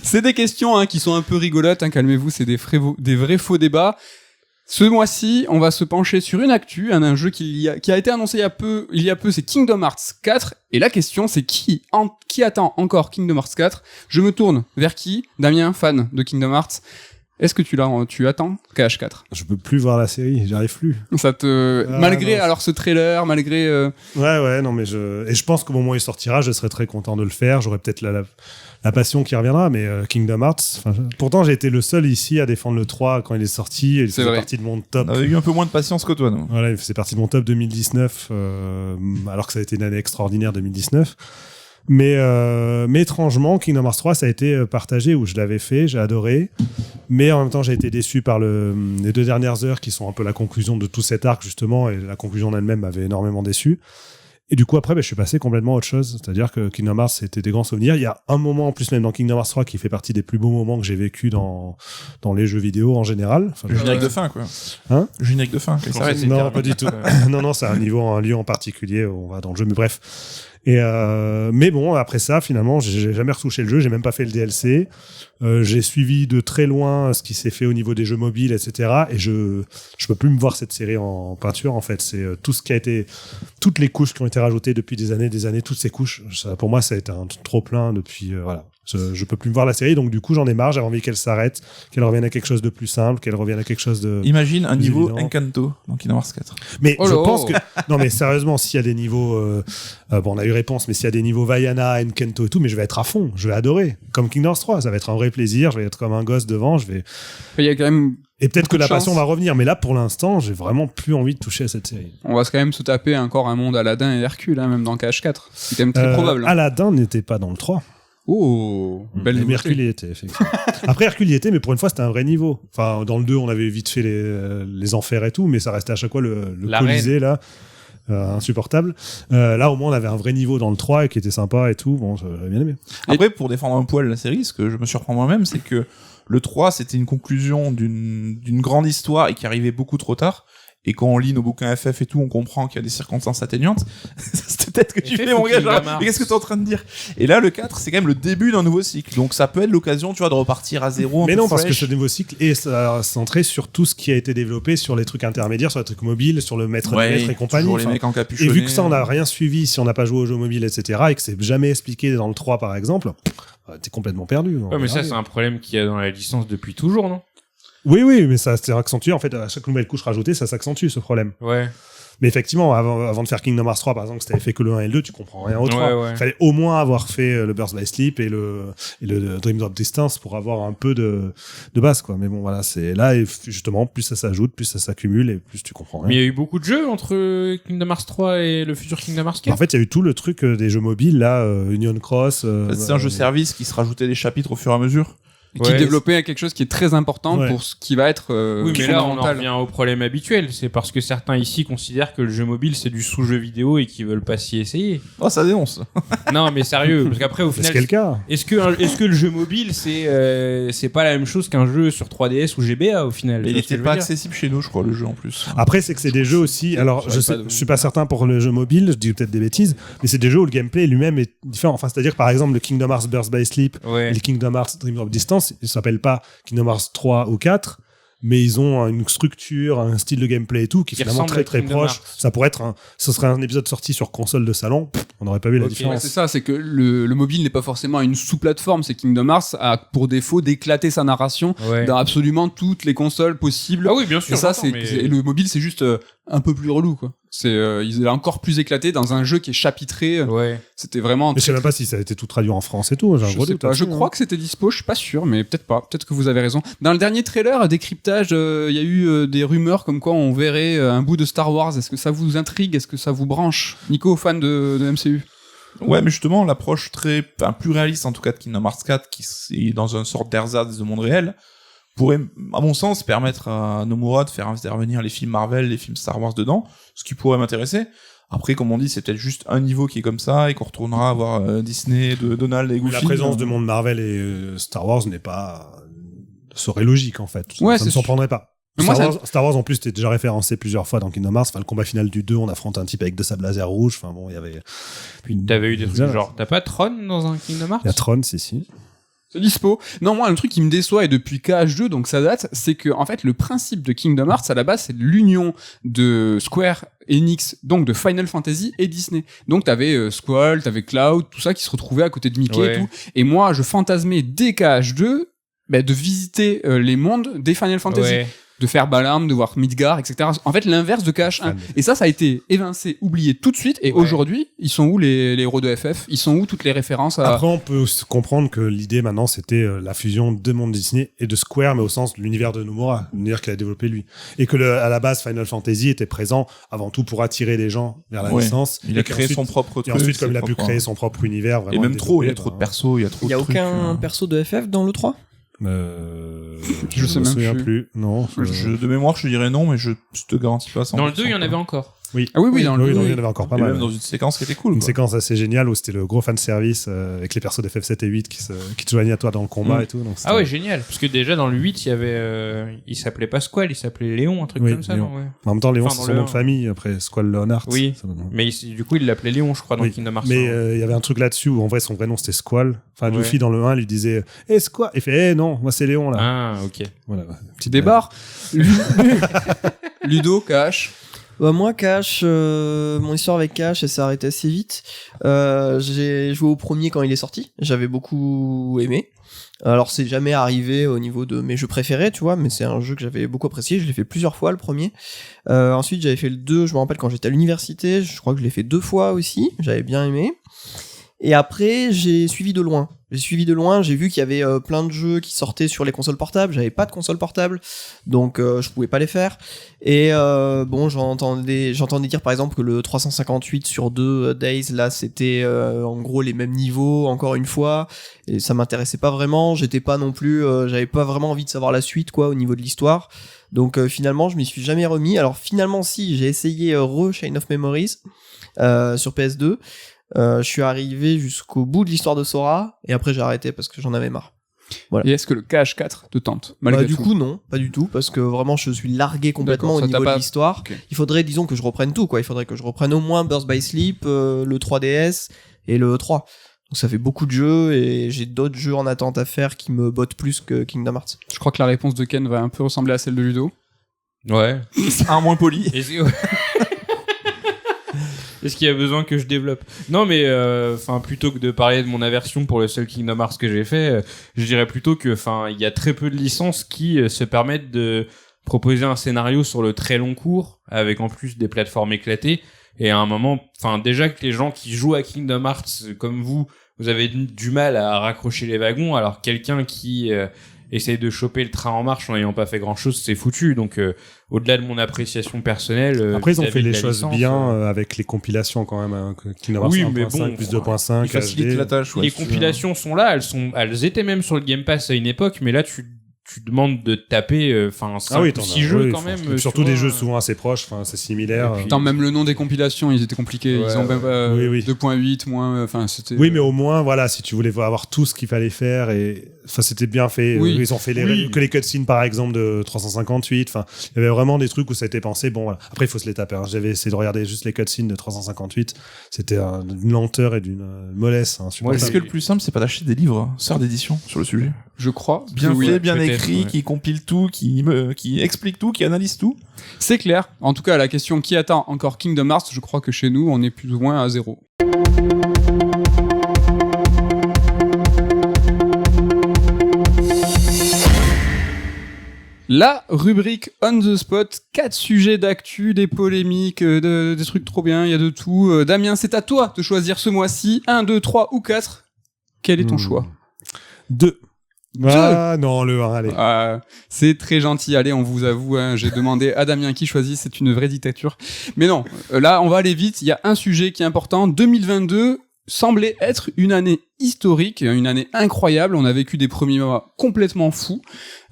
C'est des questions qui sont un peu rigolotes. Calmez-vous, c'est des vrais faux débats. Ce mois-ci, on va se pencher sur une actu, un jeu qui a été annoncé il y a peu, c'est Kingdom Hearts 4. Et la question, c'est qui attend encore Kingdom Hearts 4 ? Je me tourne vers qui ? Damien, fan de Kingdom Hearts. Est-ce que tu attends KH4 ? Je peux plus voir la série, j'arrive plus. Malgré ce trailer, malgré. Ouais, non, mais je pense qu'au moment où il sortira, je serai très content de le faire. J'aurai peut-être la passion qui reviendra, mais Kingdom Hearts. Pourtant, j'ai été le seul ici à défendre le 3 quand il est sorti. Il faisait partie de mon top. On avait eu un peu moins de patience que toi, non ? Voilà, il faisait partie de mon top 2019, alors que ça a été une année extraordinaire 2019. Mais étrangement, Kingdom Hearts 3, ça a été partagé, où je l'avais fait, j'ai adoré. Mais en même temps, j'ai été déçu par les 2 dernières heures qui sont un peu la conclusion de tout cet arc, justement, et la conclusion en elle-même m'avait énormément déçu. Et du coup, après, je suis passé complètement à autre chose. C'est-à-dire que Kingdom Hearts, c'était des grands souvenirs. Il y a un moment, en plus, même dans Kingdom Hearts 3, qui fait partie des plus beaux moments que j'ai vécu dans les jeux vidéo en général. Le générique de fin, quoi. Hein ? Le générique de fin. Non, pas du tout. Non, c'est un lieu en particulier où on va dans le jeu, mais bref. Mais bon, après ça, finalement, j'ai jamais retouché le jeu, j'ai même pas fait le DLC. J'ai suivi de très loin ce qui s'est fait au niveau des jeux mobiles, etc. Et je peux plus me voir cette série en peinture, en fait. C'est tout ce qui a été, toutes les couches qui ont été rajoutées depuis des années, toutes ces couches. Ça, pour moi, ça a été un trop plein depuis, voilà. Je peux plus voir la série, donc du coup j'en ai marre, j'avais envie qu'elle s'arrête, qu'elle revienne à quelque chose de plus simple, qu'elle revienne à quelque chose de... Imagine un niveau évident. Encanto dans Kingdom Hearts 4. Mais je pense que... Non mais sérieusement, s'il y a des niveaux... bon, on a eu réponse, mais s'il y a des niveaux Vaiana, Encanto et tout, mais je vais être à fond, je vais adorer. Comme Kingdom Hearts 3, ça va être un vrai plaisir, je vais être comme un gosse devant, je vais... Il y a quand même... Et peut-être que beaucoup la de chance. passion va revenir, mais là pour l'instant, j'ai vraiment plus envie de toucher à cette série. On va quand même se taper encore un monde Aladdin et Hercule, hein, même dans KH4. C'est quand même très probable. Hein. Aladdin n'était pas dans le 3. Oh, belle Mais nouveauté. Hercule y était, effectivement. Après, Hercule y était, mais pour une fois, c'était un vrai niveau. Enfin, dans le 2, on avait vite fait les enfers et tout, mais ça restait à chaque fois le La Colisée, là. Insupportable. Là, au moins, on avait un vrai niveau dans le 3 et qui était sympa et tout. Bon, j'avais bien aimé. Après, pour défendre un poil la série, ce que je me surprends moi-même, c'est que le 3, c'était une conclusion d'une grande histoire et qui arrivait beaucoup trop tard. Et quand on lit nos bouquins FF et tout, on comprend qu'il y a des circonstances atténuantes. C'est peut-être que tu FF fais, mon ou gars, Kingdom genre, Hearts. mais qu'est-ce que t'es en train de dire? Et là, le 4, c'est quand même le début d'un nouveau cycle. Donc ça peut être l'occasion, tu vois, de repartir à zéro. un Mais peu non, parce que fresh. ce nouveau cycle est centré sur tout ce qui a été développé sur les trucs intermédiaires, sur les trucs mobiles, sur le maître Ouais, des maîtres et compagnie. toujours les Enfin, mecs en capuchonné. et vu que ça, on n'a rien suivi si on n'a pas joué aux jeux mobiles, etc., et que c'est jamais expliqué dans le 3, par exemple, t'es complètement perdu. Ouais, mais ça, c'est un problème qu'il y a dans la licence depuis toujours, non? Oui, mais ça s'est accentué. En fait, à chaque nouvelle couche rajoutée, ça s'accentue, ce problème. Ouais. Mais effectivement, avant de faire Kingdom Hearts 3, par exemple, si t'avais fait que le 1 et le 2, tu comprends rien au 3. Ouais. Il fallait au moins avoir fait le Birth by Sleep et le Dream Drop Distance pour avoir un peu de base, quoi. Mais bon, voilà, c'est là, et justement, plus ça s'ajoute, plus ça s'accumule et plus tu comprends rien. Mais il y a eu beaucoup de jeux entre Kingdom Hearts 3 et le futur Kingdom Hearts 4. En fait, il y a eu tout le truc des jeux mobiles, là, Union Cross. C'est un jeu service qui se rajoutait des chapitres au fur et à mesure. Qui Ouais, développait quelque chose qui est très important Ouais. pour ce qui va être oui, mais là, on en fondamental. revient au problème habituel. C'est parce que certains ici considèrent que le jeu mobile, c'est du sous-jeu vidéo et qu'ils veulent pas s'y essayer. Oh, ça dénonce. Non, mais sérieux, parce qu'après, au C'est final, quel cas. est-ce que le jeu mobile, c'est pas la même chose qu'un jeu sur 3DS ou GBA, au final? Mais Tu il vois ce que était je pas veux dire accessible chez nous, je crois, le jeu en plus. Après, c'est que c'est des jeux aussi. Alors, je suis pas certain pour le jeu mobile, je dis peut-être des bêtises, mais c'est des jeux où le gameplay lui-même est différent. Enfin, c'est-à-dire, par exemple, le Kingdom Hearts Birth by Sleep Ouais. et le Kingdom Hearts Dream Drop Distance, ils s'appellent pas Kingdom Hearts 3 ou 4, mais ils ont une structure, un style de gameplay et tout qui est Qui finalement ressemble à très Kingdom proche. Hearts. Ça pourrait être ce serait un épisode sorti sur console de salon, on n'aurait pas vu la Ok. Ouais, différence. c'est ça, c'est que le mobile n'est pas forcément une sous-plateforme, c'est Kingdom Hearts a pour défaut d'éclater sa narration Ouais. dans absolument toutes les consoles possibles. Ah oui, bien sûr. Et ça, j'entends, et le mobile, c'est juste un peu plus relou, quoi. C'est, il est encore plus éclaté dans un jeu qui est chapitré. Ouais. C'était vraiment. Mais je sais même pas si ça a été tout traduit en France et tout. J'ai un Je gros sais doute pas. Je là-dessus, crois hein. que c'était dispo, je suis pas sûr, mais peut-être pas. Peut-être que vous avez raison. Dans le dernier trailer, décryptage, il y a eu des rumeurs comme quoi on verrait un bout de Star Wars. Est-ce que ça vous intrigue? Est-ce que ça vous branche? Nico, fan de MCU? Ouais, mais justement, l'approche plus réaliste, en tout cas, de Kingdom Hearts 4, qui est dans une sorte d'ersatz de monde réel, pourrait, à mon sens, permettre à Nomura de faire intervenir les films Marvel, les films Star Wars dedans, ce qui pourrait m'intéresser. Après, comme on dit, c'est peut-être juste un niveau qui est comme ça, et qu'on retournera à voir Disney, de Donald et Goofy. La présence du monde Marvel et Star Wars n'est pas serait logique en fait. Ouais, Ça me c'est surprendrait pas. Mais moi, Star Wars en plus c'était déjà référencé plusieurs fois dans Kingdom Hearts. Enfin, le combat final du 2, on affronte un type avec deux sables laser rouges. Enfin bon, il y avait. Puis t'avais eu des trucs genre, t'as pas Tron dans un Kingdom Hearts? Il y a Tron, si. C'est dispo. Non, moi, le truc qui me déçoit, et depuis KH2, donc ça date, c'est que, en fait, le principe de Kingdom Hearts, à la base, c'est l'union de Square Enix, donc de Final Fantasy et Disney. Donc t'avais Squall, t'avais Cloud, tout ça qui se retrouvait à côté de Mickey Ouais. et tout. Et moi, je fantasmais dès KH2, de visiter les mondes des Final Fantasy. Ouais. De faire Balam, de voir Midgar, etc. En fait, l'inverse de KH1. Et ça a été évincé, oublié tout de suite. Et Ouais. aujourd'hui, ils sont où les héros de FF? Ils sont où toutes les références à... Après, on peut comprendre que l'idée maintenant c'était la fusion de monde Disney et de Square, mais au sens de l'univers de Nomura, l'univers qu'il a développé lui. Et que à la base, Final Fantasy était présent avant tout pour attirer les gens vers la Ouais. licence. Il a Et créé qu'ensuite- son propre Et truc. ensuite, comme ses il a pu propres- créer son propre univers, vraiment. Et même trop, il y a développé, trop de persos, il y a trop Il y de a trucs. aucun perso de FF dans le 3? Je sais me même souviens plus. plus. Non. De mémoire, je dirais non, mais je te garantis pas ça. Dans le 2, il y en avait encore. Oui. Ah oui, dans le il y deux, en oui. avait encore pas Et mal. même dans une séquence qui était cool. Une quoi. séquence assez géniale où c'était le gros fan service avec les persos d'FF7 et 8 qui te joignaient à toi dans le combat Mm. et tout. Donc Ah ouais, génial. Parce que déjà, dans le 8, il y avait, il s'appelait pas Squall, il s'appelait Léon, un truc Oui, comme ça, Léon. non? Ouais. En même temps, Léon, Enfin, c'est dans son le nom de un. famille. Après, Squall Leonard. Oui. ça donne- Mais du coup, il l'appelait Léon, je crois, dans Oui. Kingdom Hearts. Mais il y avait un truc là-dessus où en vrai son vrai nom c'était Squall. Enfin, Ouais. Luffy dans le 1 lui disait Eh Squall. Il fait non, moi c'est Léon là. Ah, ok. Voilà. Petit débarre. Ludo, KH. Moi, Cash, mon histoire avec Cash, elle s'est arrêtée assez vite. J'ai joué au premier quand il est sorti. J'avais beaucoup aimé. Alors, c'est jamais arrivé au niveau de mes jeux préférés, tu vois, mais c'est un jeu que j'avais beaucoup apprécié. Je l'ai fait plusieurs fois, le premier. Ensuite, j'avais fait le 2, je me rappelle quand j'étais à l'université. Je crois que je l'ai fait 2 fois aussi. J'avais bien aimé. Et après, j'ai suivi de loin. J'ai vu qu'il y avait plein de jeux qui sortaient sur les consoles portables. J'avais pas de console portable, donc je pouvais pas les faire. Et bon, j'entendais dire par exemple que le 358 sur 2 Days, là, c'était en gros les mêmes niveaux, encore une fois. Et ça m'intéressait pas vraiment. J'étais pas non plus, j'avais pas vraiment envie de savoir la suite, quoi, au niveau de l'histoire. Donc finalement, je m'y suis jamais remis. Alors finalement, si, j'ai essayé Chain of Memories sur PS2. Je suis arrivé jusqu'au bout de l'histoire de Sora et après j'ai arrêté parce que j'en avais marre. Voilà. Et est-ce que le KH4 te tente malgré du tout coup non, pas du tout, parce que vraiment je suis largué complètement au niveau de l'histoire. Okay. Il faudrait, disons, que je reprenne tout, quoi. Il faudrait que je reprenne au moins Birth by Sleep, le 3DS et le 3. Donc ça fait beaucoup de jeux et j'ai d'autres jeux en attente à faire qui me bottent plus que Kingdom Hearts. Je crois que la réponse de Ken va un peu ressembler à celle de Ludo. Ouais. Un moins poli. Est-ce qu'il y a besoin que je développe? Non, mais plutôt que de parler de mon aversion pour le seul Kingdom Hearts que j'ai fait, je dirais plutôt que il y a très peu de licences qui se permettent de proposer un scénario sur le très long cours avec en plus des plateformes éclatées. Et à un moment, déjà que les gens qui jouent à Kingdom Hearts comme vous avez du mal à raccrocher les wagons, alors quelqu'un qui essaye de choper le train en marche en n'ayant pas fait grand chose, c'est foutu. Donc au-delà de mon appréciation personnelle, après ils ont fait les choses licence, bien avec les compilations quand même, hein, Kingdom Hearts 1.5 plus 2.5, ils facilitent la tâche. Les compilations sont là, elles étaient même sur le Game Pass à une époque, mais là tu demandes de taper 6 jeux quand même. Surtout des jeux souvent assez proches, c'est similaire. Puis, même le nom des compilations, ils étaient compliqués. Ils ont même 2.8 moins, c'était. Oui, mais au moins, voilà, si tu voulais avoir tout ce qu'il fallait faire, et c'était bien fait. Oui. Ils ont fait que les cutscenes, par exemple, de 358. Il y avait vraiment des trucs où ça a été pensé. Bon, voilà. Après, il faut se les taper. Hein. J'avais essayé de regarder juste les cutscenes de 358. C'était d'une lenteur et d'une mollesse. Est-ce que le plus simple, c'est pas d'acheter des livres, sœurs d'édition, sur le sujet? Je crois. Bien fait, bien écrit, qui compile tout, qui explique tout, qui analyse tout. C'est clair. En tout cas, à la question qui attend encore Kingdom Hearts, je crois que chez nous, on est plus ou moins à 0. La rubrique On the Spot, 4 sujets d'actu, des polémiques, des trucs trop bien, il y a de tout. Damien, c'est à toi de choisir ce mois-ci, 1, 2, 3 ou 4. Quel est ton choix? 2. Ah non, le 1, allez. C'est très gentil, allez, on vous avoue, hein, j'ai demandé à Damien qui choisit, c'est une vraie dictature. Mais non, là, on va aller vite, il y a un sujet qui est important. 2022 semblait être une année historique, une année incroyable. On a vécu des premiers mois complètement fous,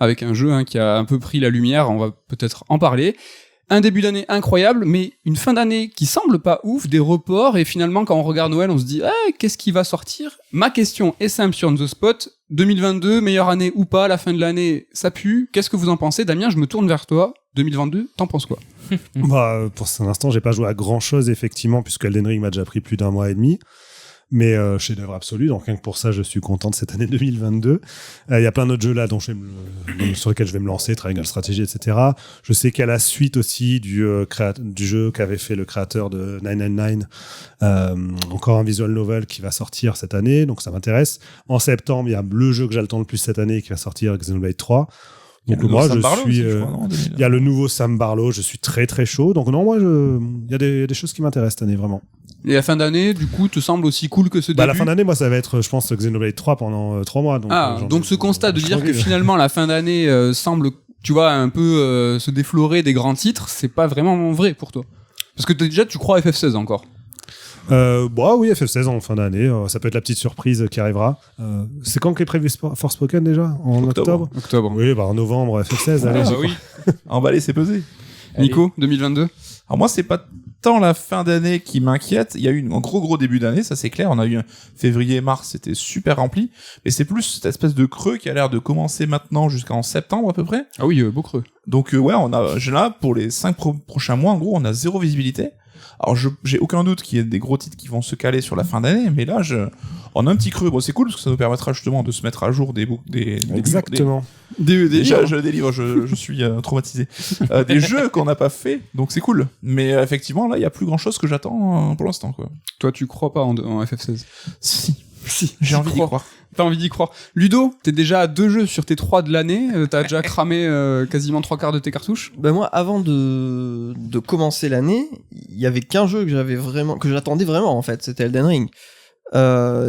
avec un jeu qui a un peu pris la lumière, on va peut-être en parler. Un début d'année incroyable, mais une fin d'année qui semble pas ouf, des reports, et finalement, quand on regarde Noël, on se dit qu'est-ce qui va sortir? Ma question est simple sur On the Spot. 2022, meilleure année ou pas, la fin de l'année, ça pue. Qu'est-ce que vous en pensez? Damien, je me tourne vers toi. 2022, t'en penses quoi? Pour l'instant, j'ai pas joué à grand-chose, effectivement, puisque Elden Ring m'a déjà pris plus d'1 mois et demi. Mais chef-d'œuvre absolu, donc rien que pour ça, je suis content de cette année 2022. Il y a plein d'autres jeux là sur lesquels je vais me lancer, Triangle Strategy, etc. Je sais qu'à la suite aussi du jeu qu'avait fait le créateur de 999, encore un visual novel qui va sortir cette année, donc ça m'intéresse. En septembre, il y a le jeu que j'attends le plus cette année qui va sortir, Xenoblade 3. Donc moi, il y a le nouveau Sam Barlow, je suis très très chaud. Donc non, moi, il y a des choses qui m'intéressent cette année, vraiment. Et la fin d'année, du coup, te semble aussi cool que ce début? La fin d'année, moi, ça va être, je pense, Xenoblade 3 pendant 3 mois. Donc ce constat de dire que finalement, la fin d'année semble, tu vois, un peu se déflorer des grands titres, c'est pas vraiment vrai pour toi. Parce que déjà, tu crois à FF16 encore. Oui, FF16 en fin d'année, ça peut être la petite surprise qui arrivera. C'est quand qu'est prévu Forspoken déjà? En octobre. Oui, en novembre, FF16. Allez, oui. Emballé, c'est pesé. Nico, 2022? Alors moi, c'est pas tant la fin d'année qui m'inquiète. Il y a eu un gros début d'année, ça c'est clair. On a eu un février-mars, c'était super rempli. Mais c'est plus cette espèce de creux qui a l'air de commencer maintenant jusqu'en septembre à peu près. Ah oui, beau creux. Donc là, pour les 5 prochains mois, en gros, on a 0 visibilité. Alors j'ai aucun doute qu'il y ait des gros titres qui vont se caler sur la fin d'année, mais là on a un petit creux. Bon, c'est cool parce que ça nous permettra justement de se mettre à jour des Exactement. Déjà, des livres, je suis traumatisé. Des jeux qu'on n'a pas fait, donc c'est cool. Mais effectivement, là, il y a plus grand chose que j'attends pour l'instant, quoi. Toi, tu crois pas en FF16? Si, j'ai envie d'y croire. T'as envie d'y croire. Ludo, t'es déjà à 2 jeux sur tes 3 de l'année. T'as déjà cramé quasiment 3/4 de tes cartouches. Ben moi, avant de commencer l'année, il y avait qu'un jeu que j'attendais vraiment en fait. C'était Elden Ring.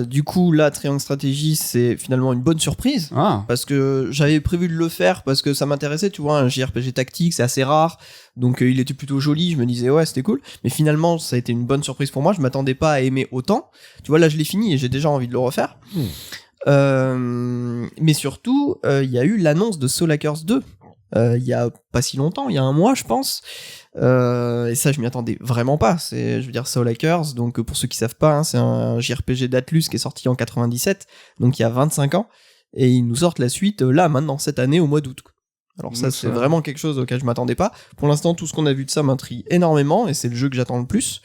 Du coup, là, Triangle Strategy, c'est finalement une bonne surprise. Parce que j'avais prévu de le faire parce que ça m'intéressait, tu vois, un JRPG tactique, c'est assez rare. Donc, il était plutôt joli. Je me disais, ouais, c'était cool. Mais finalement, ça a été une bonne surprise pour moi. Je m'attendais pas à aimer autant. Tu vois, là, je l'ai fini et j'ai déjà envie de le refaire. Mais surtout, il y a eu l'annonce de Soul Hackers 2. Il y a pas si longtemps, il y a un mois, je pense. Et ça, je m'y attendais vraiment pas. Je veux dire, Soul Hackers, donc pour ceux qui savent pas, hein, c'est un JRPG d'Atlus qui est sorti en 97, donc il y a 25 ans, et ils nous sortent la suite là, maintenant, cette année, au mois d'août. Alors ça, c'est vraiment quelque chose auquel je m'attendais pas. Pour l'instant, tout ce qu'on a vu de ça m'intrigue énormément, et c'est le jeu que j'attends le plus.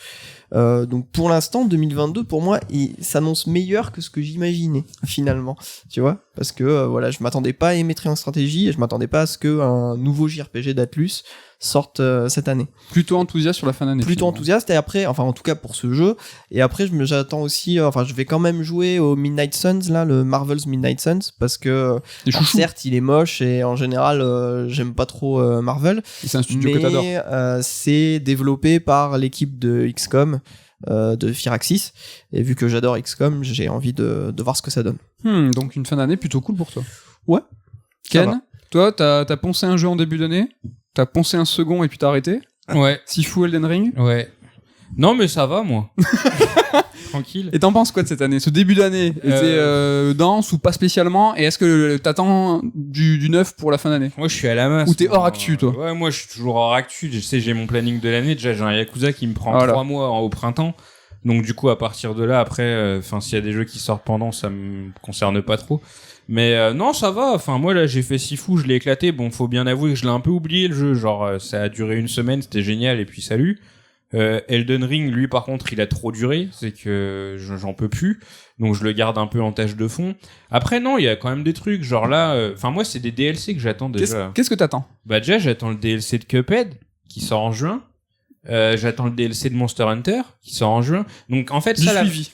Donc pour l'instant, 2022, pour moi, il s'annonce meilleur que ce que j'imaginais, finalement. Tu vois, parce que voilà, je m'attendais pas à aimer Triangle Strategy, et je m'attendais pas à ce qu'un nouveau JRPG d'Atlus sorte cette année. Plutôt enthousiaste sur la fin d'année. Plutôt enthousiaste, et après, enfin en tout cas pour ce jeu, et après j'attends aussi, je vais quand même jouer au Midnight Suns, là, le Marvel's Midnight Suns, parce que certes il est moche, et en général j'aime pas trop Marvel, c'est un studio que t'adores. Mais c'est développé par l'équipe de XCOM, de Firaxis, et vu que j'adore XCOM, j'ai envie de voir ce que ça donne. Donc une fin d'année plutôt cool pour toi. Ouais. Ken, toi t'as poncé un jeu en début d'année, t'as poncé un second et puis t'as arrêté. Ouais. Sifu Elden Ring. Ouais. Non mais ça va moi. Tranquille. Et t'en penses quoi de cette année? Ce début d'année était dense ou pas spécialement? Et est-ce que t'attends du neuf pour la fin d'année? Moi je suis à la masse. Ou t'es hors actu toi? Ouais, moi je suis toujours hors actu. Je sais, j'ai mon planning de l'année. Déjà j'ai un Yakuza qui me prend 3 mois au printemps. Donc du coup à partir de là après, s'il y a des jeux qui sortent pendant, ça me concerne pas trop. Mais non, ça va. Enfin, moi, là, j'ai fait Sifu, je l'ai éclaté. Bon, faut bien avouer que je l'ai un peu oublié, le jeu. Genre, ça a duré 1 semaine, c'était génial, et puis salut. Elden Ring, lui, par contre, il a trop duré. C'est que j'en peux plus. Donc, je le garde un peu en tâche de fond. Après, non, il y a quand même des trucs. Genre là, moi, c'est des DLC que j'attends déjà. Qu'est-ce que t'attends? Bah, déjà, j'attends le DLC de Cuphead, qui sort en juin. J'attends le DLC de Monster Hunter qui sort en juin. Donc en fait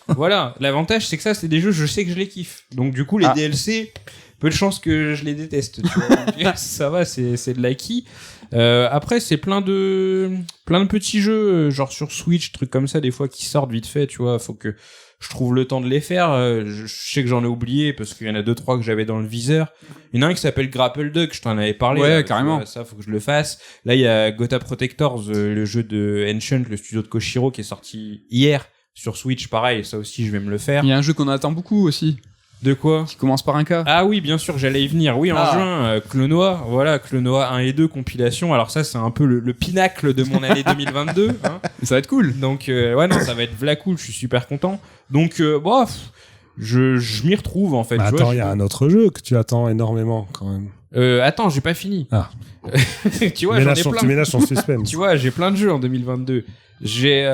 voilà, l'avantage c'est que ça c'est des jeux je sais que je les kiffe. Donc du coup les DLC peu de chance que je les déteste, tu vois. Ça va, c'est de l'acquis. Après c'est plein de petits jeux genre sur Switch, trucs comme ça des fois qui sortent vite fait, tu vois, faut que je trouve le temps de les faire. Je sais que j'en ai oublié parce qu'il y en a 2-3 que j'avais dans le viseur. Il y en a un qui s'appelle Grapple Duck, je t'en avais parlé. Ouais, là, carrément. Ça, faut que je le fasse. Là, il y a Gotha Protectors, le jeu de Ancient, le studio de Koshiro, qui est sorti hier sur Switch. Pareil, ça aussi, je vais me le faire. Il y a un jeu qu'on attend beaucoup aussi. De quoi? Qui commence par un K. Ah oui, bien sûr, j'allais y venir. Oui, en juin, Clonoa, voilà, Clonoa 1 et 2 compilation. Alors ça, c'est un peu le pinacle de mon année 2022. Hein. Ça va être cool. Donc, ouais, non, ça va être v'là cool, je suis super content. Donc, je m'y retrouve, en fait. Bah, attends, il y a un autre jeu que tu attends énormément, quand même. Attends, j'ai pas fini. Tu vois, j'en ai plein. Tu ménages son suspense. Tu vois, j'ai plein de jeux en 2022. J'ai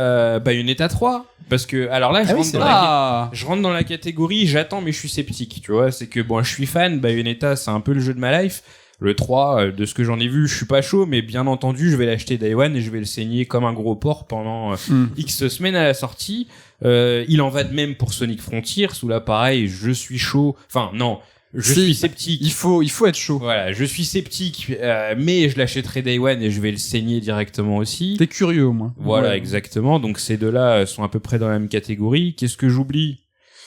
Bayonetta 3 parce que alors là je rentre dans la catégorie j'attends mais je suis sceptique, tu vois, c'est que bon, je suis fan, Bayonetta c'est un peu le jeu de ma life. Le 3 de ce que j'en ai vu, je suis pas chaud, mais bien entendu, je vais l'acheter Day One et je vais le saigner comme un gros porc pendant X semaines à la sortie. Il en va de même pour Sonic Frontiers, où là pareil, je suis chaud. Enfin non, je suis sceptique. Il faut être chaud. Voilà, je suis sceptique, mais je l'achèterai Day One et je vais le saigner directement aussi. T'es curieux au moins. Voilà, exactement. Donc ces deux-là sont à peu près dans la même catégorie. Qu'est-ce que j'oublie?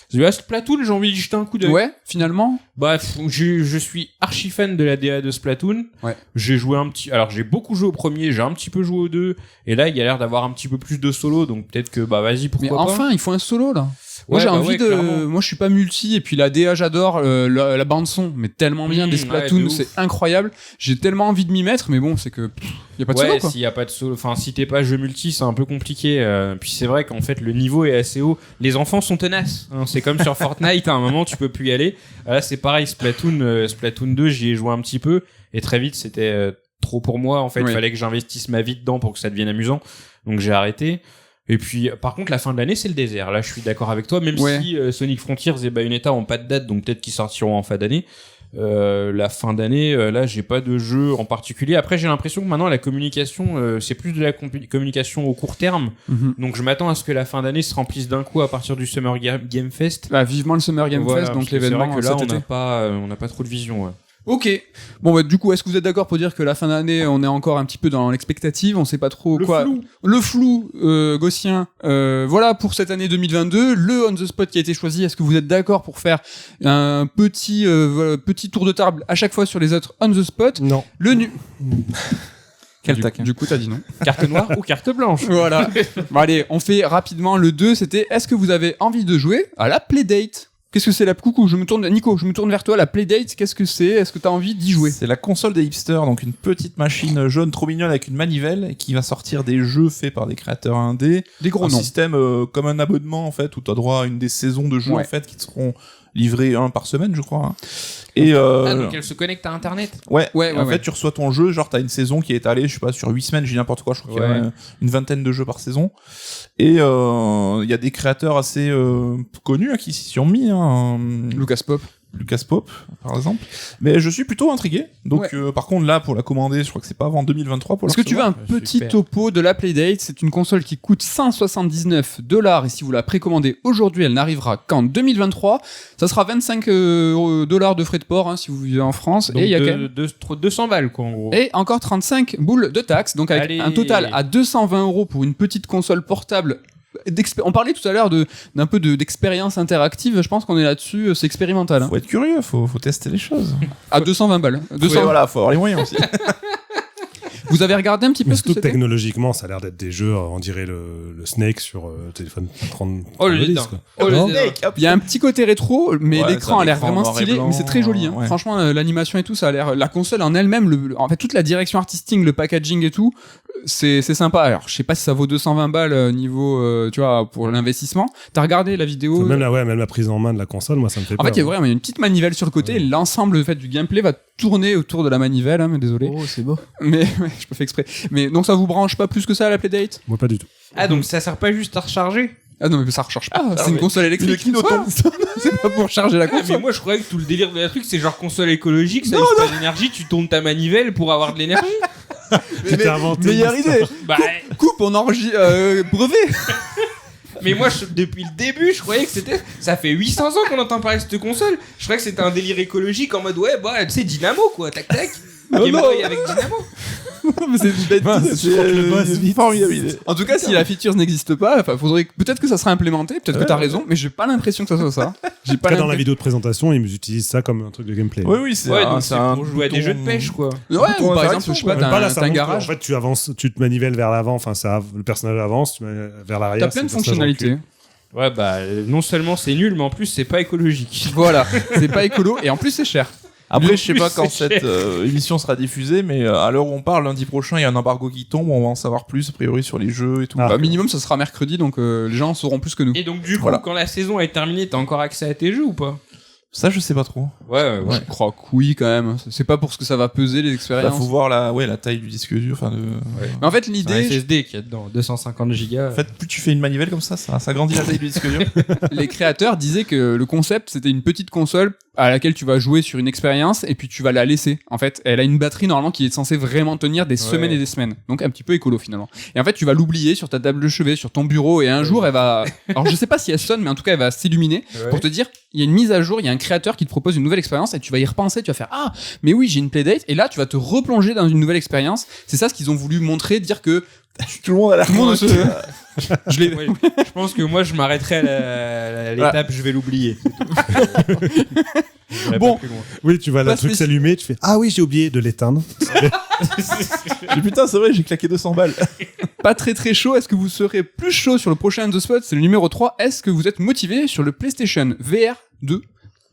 Splatoon, j'ai envie d'y jeter un coup d'œil. Ouais, finalement. Bah, je suis archi fan de la DA de Splatoon. Ouais. J'ai joué alors j'ai beaucoup joué au premier, j'ai un petit peu joué au 2, et là il y a l'air d'avoir un petit peu plus de solo, donc peut-être que bah vas-y, pourquoi pas. Mais enfin, il faut un solo là. Moi j'ai envie de. Clairement. Moi je suis pas multi et puis la DA j'adore la bande son, mais tellement bien des Splatoon, c'est incroyable. J'ai tellement envie de m'y mettre, mais bon c'est que y a pas de solo quoi. S'il y a pas de solo, enfin si t'es pas jeu multi, c'est un peu compliqué. Puis c'est vrai qu'en fait le niveau est assez haut. Les enfants sont tenaces. Hein, c'est comme sur Fortnite, à un moment tu peux plus y aller. Là c'est pareil, Splatoon 2, j'y ai joué un petit peu et très vite c'était trop pour moi. En fait, il fallait que j'investisse ma vie dedans pour que ça devienne amusant. Donc j'ai arrêté. Et puis, par contre, la fin de l'année, c'est le désert. Là, je suis d'accord avec toi. Même si Sonic Frontiers et Bayonetta ont pas de date, donc peut-être qu'ils sortiront en fin d'année. La fin d'année, là, j'ai pas de jeu en particulier. Après, j'ai l'impression que maintenant, la communication, c'est plus de la communication au court terme. Donc, je m'attends à ce que la fin d'année se remplisse d'un coup à partir du Summer Game Fest. Bah, vivement le Summer Game Fest, donc l'événement. C'est vrai que là, on n'a pas trop de vision. Ouais. Ok. Bon, bah, du coup, est-ce que vous êtes d'accord pour dire que la fin d'année, on est encore un petit peu dans l'expectative, on sait pas trop le flou gaussien. Voilà pour cette année 2022, le on the spot qui a été choisi. Est-ce que vous êtes d'accord pour faire un petit tour de table à chaque fois sur les autres on the spot? Non. Quel taquin. Du coup, t'as dit non. Carte noire ou carte blanche? Voilà. Bon, allez, on fait rapidement le 2. C'était, est-ce que vous avez envie de jouer à la Playdate? Qu'est-ce que c'est la coucou, Nico, je me tourne vers toi, la Playdate, qu'est-ce que c'est? Est-ce que t'as envie d'y jouer? C'est la console des hipsters, donc une petite machine jaune trop mignonne avec une manivelle qui va sortir des jeux faits par des créateurs indés. Des gros noms. Un système comme un abonnement en fait, où t'as droit à une des saisons de jeux en fait qui te seront livrés un par semaine, je crois. Hein. Et donc elle se connecte à internet. Ouais. En fait, tu reçois ton jeu, genre t'as une saison qui est étalée, je sais pas, sur 8 semaines, j'ai n'importe quoi, je crois qu'il y a une vingtaine de jeux par saison. Et il y a des créateurs assez connus qui s'y sont mis. Hein. Lucas Pop, par exemple. Mais je suis plutôt intrigué. Donc, par contre, là, pour la commander, je crois que c'est pas avant 2023 pour la recevoir. Est-ce que tu veux un petit topo de la Playdate? C'est une console qui coûte $179. Et si vous la précommandez aujourd'hui, elle n'arrivera qu'en 2023. Ça sera $25 de frais de port, hein, si vous vivez en France. Donc et il y a quand même 200 balles, quoi, en gros. Et encore 35 boules de taxes. Donc, avec un total à 220 € pour une petite console portable. On parlait tout à l'heure d'un peu d'expérience interactive, je pense qu'on est là-dessus, c'est expérimental. Hein. Faut être curieux, faut tester les choses. À 220 balles. Voilà, faut avoir les moyens aussi. Vous avez regardé un petit peu ce que c'était? Technologiquement, ça a l'air d'être des jeux, on dirait le Snake sur téléphone 30. Il y a un petit côté rétro, mais l'écran a l'air vraiment stylé, mais c'est très joli. Hein. Franchement, l'animation et tout, ça a l'air. La console en elle-même, en fait, toute la direction artistique, le packaging et tout, c'est sympa. Alors, je sais pas si ça vaut 220 balles niveau, tu vois, pour l'investissement. T'as regardé la vidéo? Même la prise en main de la console, moi, ça me fait peur. En fait, il y a une petite manivelle sur le côté, et l'ensemble du gameplay va tourner autour de la manivelle, hein, mais désolé. Oh, c'est beau. Mais je peux faire exprès. Mais donc ça vous branche pas plus que ça à la Playdate? Moi pas du tout. Ah, donc ça sert pas juste à recharger? Ah non, mais ça recharge pas. C'est une console électrique. C'est pas pour charger la console. Mais moi je croyais que tout le délire de la truc c'est genre console écologique, ça use pas d'énergie, tu tournes ta manivelle pour avoir de l'énergie. Meilleure idée. Coupe, on enregistre brevet. Mais moi, depuis le début, je croyais que c'était... Ça fait 800 ans qu'on entend parler de cette console. Je croyais que c'était un délire écologique en mode, tu sais, Dynamo, quoi, tac tac. Game Boy avec Dynamo. Mais c'est une bête c'est formidable idée. En tout cas, si la feature n'existe pas, faudrait peut-être que ça sera implémenté, peut-être que t'as raison, mais j'ai pas l'impression que ça soit ça. J'ai pas dans la vidéo de présentation, ils utilisent ça comme un truc de gameplay. Oui, c'est pour jouer à des jeux de pêche, quoi. Ouais, ou par exemple, je sais pas, t'as un garage. En fait, tu avances, tu te manivelles vers l'avant, enfin, le personnage avance, tu vers l'arrière. T'as plein de fonctionnalités. Ouais, non seulement c'est nul, mais en plus c'est pas écologique. Voilà, c'est pas écolo, et en plus c'est cher. Après, je sais pas quand cette émission sera diffusée, mais à l'heure où on parle, lundi prochain, il y a un embargo qui tombe, on va en savoir plus, a priori, sur les jeux et tout. Minimum, ça sera mercredi, donc les gens en sauront plus que nous. Et donc, du coup, quand la saison est terminée, t'as encore accès à tes jeux ou pas? Ça, je sais pas trop. Ouais. Je crois que oui, quand même. C'est pas pour ce que ça va peser, les expériences. Faut voir la taille du disque dur, Mais en fait, l'idée... C'est un SSD qu'il y a dedans, 250 gigas. En fait, plus tu fais une manivelle comme ça grandit la taille du disque dur. Les créateurs disaient que le concept, c'était une petite console à laquelle tu vas jouer sur une expérience et puis tu vas la laisser. En fait, elle a une batterie normalement qui est censée vraiment tenir des semaines et des semaines. Donc un petit peu écolo finalement. Et en fait, tu vas l'oublier sur ta table de chevet, sur ton bureau et un jour elle va... Alors je sais pas si elle sonne, mais en tout cas elle va s'illuminer pour te dire, il y a une mise à jour, il y a un créateur qui te propose une nouvelle expérience et tu vas y repenser, tu vas faire mais oui, j'ai une Playdate, et là tu vas te replonger dans une nouvelle expérience. C'est ça ce qu'ils ont voulu montrer, dire que tout le monde a la Je pense que moi je m'arrêterai à l'étape je vais l'oublier. Bon, oui, tu vois le truc s'allumer, tu fais oui, j'ai oublié de l'éteindre. Putain, c'est vrai, j'ai claqué 200 balles. Pas très très chaud. Est-ce que vous serez plus chaud sur le prochain The Spot? C'est le numéro 3. Est-ce que vous êtes motivé sur le PlayStation VR 2?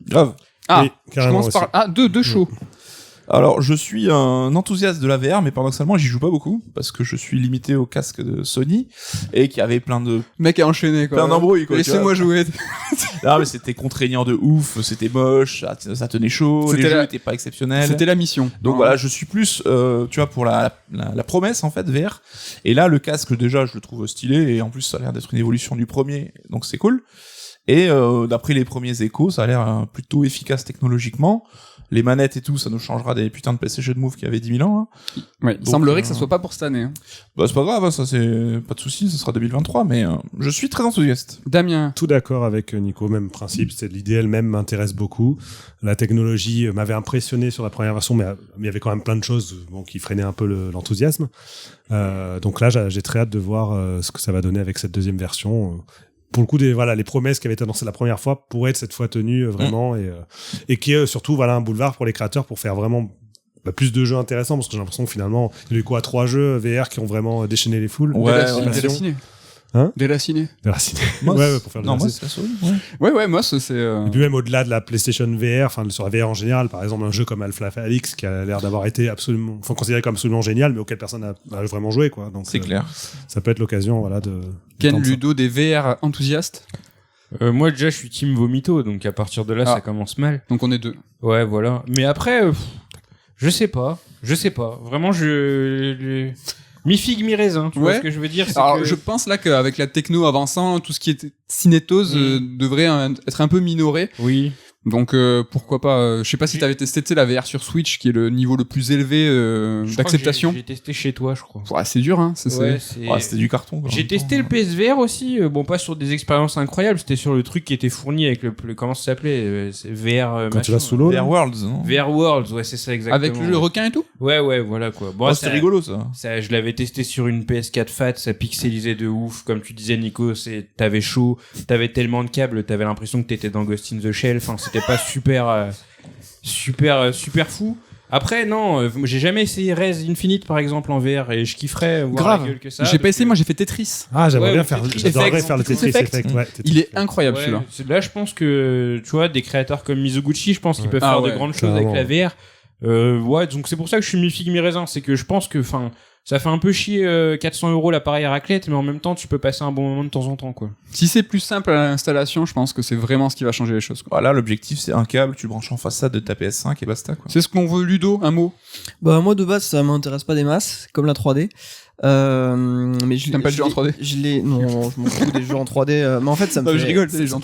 Grave. Oui, je commence par 2 chaud. Alors, je suis un enthousiaste de la VR, mais paradoxalement, j'y joue pas beaucoup parce que je suis limité au casque de Sony et qui avait plein Le mec a enchaîné, quoi. plein d'embrouilles, quoi. Laissez-moi jouer. Non, mais c'était contraignant de ouf, c'était moche, ça tenait chaud, les jeux étaient pas exceptionnels. C'était la mission. Donc voilà, je suis plus, tu vois, pour la promesse en fait VR. Et là, le casque déjà, je le trouve stylé et en plus, ça a l'air d'être une évolution du premier, donc c'est cool. Et d'après les premiers échos, ça a l'air plutôt efficace technologiquement. Les manettes et tout, ça nous changera des putains de PlayStation Move qui avaient 10 000 ans. Hein. Ouais, il semblerait que ça soit pas pour cette année. Hein. Bah c'est pas grave, hein, ça c'est pas de souci, ça sera 2023, mais je suis très enthousiaste. Damien. Tout d'accord avec Nico, même principe, c'est l'idée elle-même m'intéresse beaucoup. La technologie m'avait impressionné sur la première version, mais il y avait quand même plein de choses qui freinaient un peu l'enthousiasme. Donc là, j'ai très hâte de voir ce que ça va donner avec cette deuxième version. Pour le coup, les promesses qui avaient été annoncées la première fois pourraient être cette fois tenues vraiment et qui est surtout un boulevard pour les créateurs pour faire vraiment plus de jeux intéressants, parce que j'ai l'impression que finalement il y a eu 3 jeux VR qui ont vraiment déchaîné les foules. Déraciné. Hein, déraciné. Ouais, pour faire de non, moi la c'est la souris. Ouais, moi c'est. Et puis même au-delà de la PlayStation VR, enfin sur la VR en général, par exemple un jeu comme Half-Life Alyx qui a l'air d'avoir été absolument, considéré comme absolument génial, mais auquel personne n'a vraiment joué, quoi. Donc c'est clair. Ça peut être l'occasion, de. Ken Ludo des VR enthousiastes. Moi déjà je suis team vomito, donc à partir de là ça commence mal. Donc on est 2. Ouais, voilà. Mais après, je sais pas. Vraiment, mi-figue, mi-raisin, tu vois ce que je veux dire. Alors, je pense là qu'avec la techno avançant, tout ce qui est cinétose devrait être un peu minoré. Oui. Donc pourquoi pas je sais pas si t'avais testé la VR sur Switch qui est le niveau le plus élevé d'acceptation. J'ai testé chez toi, je crois. Ouais, c'est dur hein, c'était du carton. J'ai testé le PSVR aussi, bon pas sur des expériences incroyables, c'était sur le truc qui était fourni avec le comment ça s'appelait, c'est VR quand tu vas sous l'eau. VR Worlds, non? VR Worlds, ouais, c'est ça exactement. Avec le requin et tout? Ouais, voilà quoi. Bon, c'était rigolo ça. Je l'avais testé sur une PS4 Fat, ça pixelisait de ouf, comme tu disais Nico, t'avais chaud, t'avais tellement de câbles, t'avais l'impression que t'étais dans Ghost in the Shell, enfin c'était pas super fou. Après non, j'ai jamais essayé Rez Infinite par exemple en VR et je kifferais voir la gueule que ça. J'ai pas essayé, moi j'ai fait Tetris. Ah, j'adorerais faire le Tetris Effect. Ouais, il est incroyable celui-là. Là je pense que tu vois des créateurs comme Mizoguchi, je pense qu'ils peuvent faire de grandes choses avec la VR. Ouais, donc c'est pour ça que je suis mi-figue mi-raisin, c'est que je pense que ça fait un peu chier 400 € l'appareil à raclette, mais en même temps tu peux passer un bon moment de temps en temps quoi. Si c'est plus simple à l'installation, je pense que c'est vraiment ce qui va changer les choses quoi. Voilà, l'objectif c'est un câble, tu branches en façade de ta PS5 et basta quoi. C'est ce qu'on veut. Ludo, un mot? Bah moi de base ça m'intéresse pas des masses, comme la 3D. Mais t'aimes pas le jeu en 3D? Non, je m'en fous des jeux en 3D. Mais en fait, ça me fait. Je rigole, les gens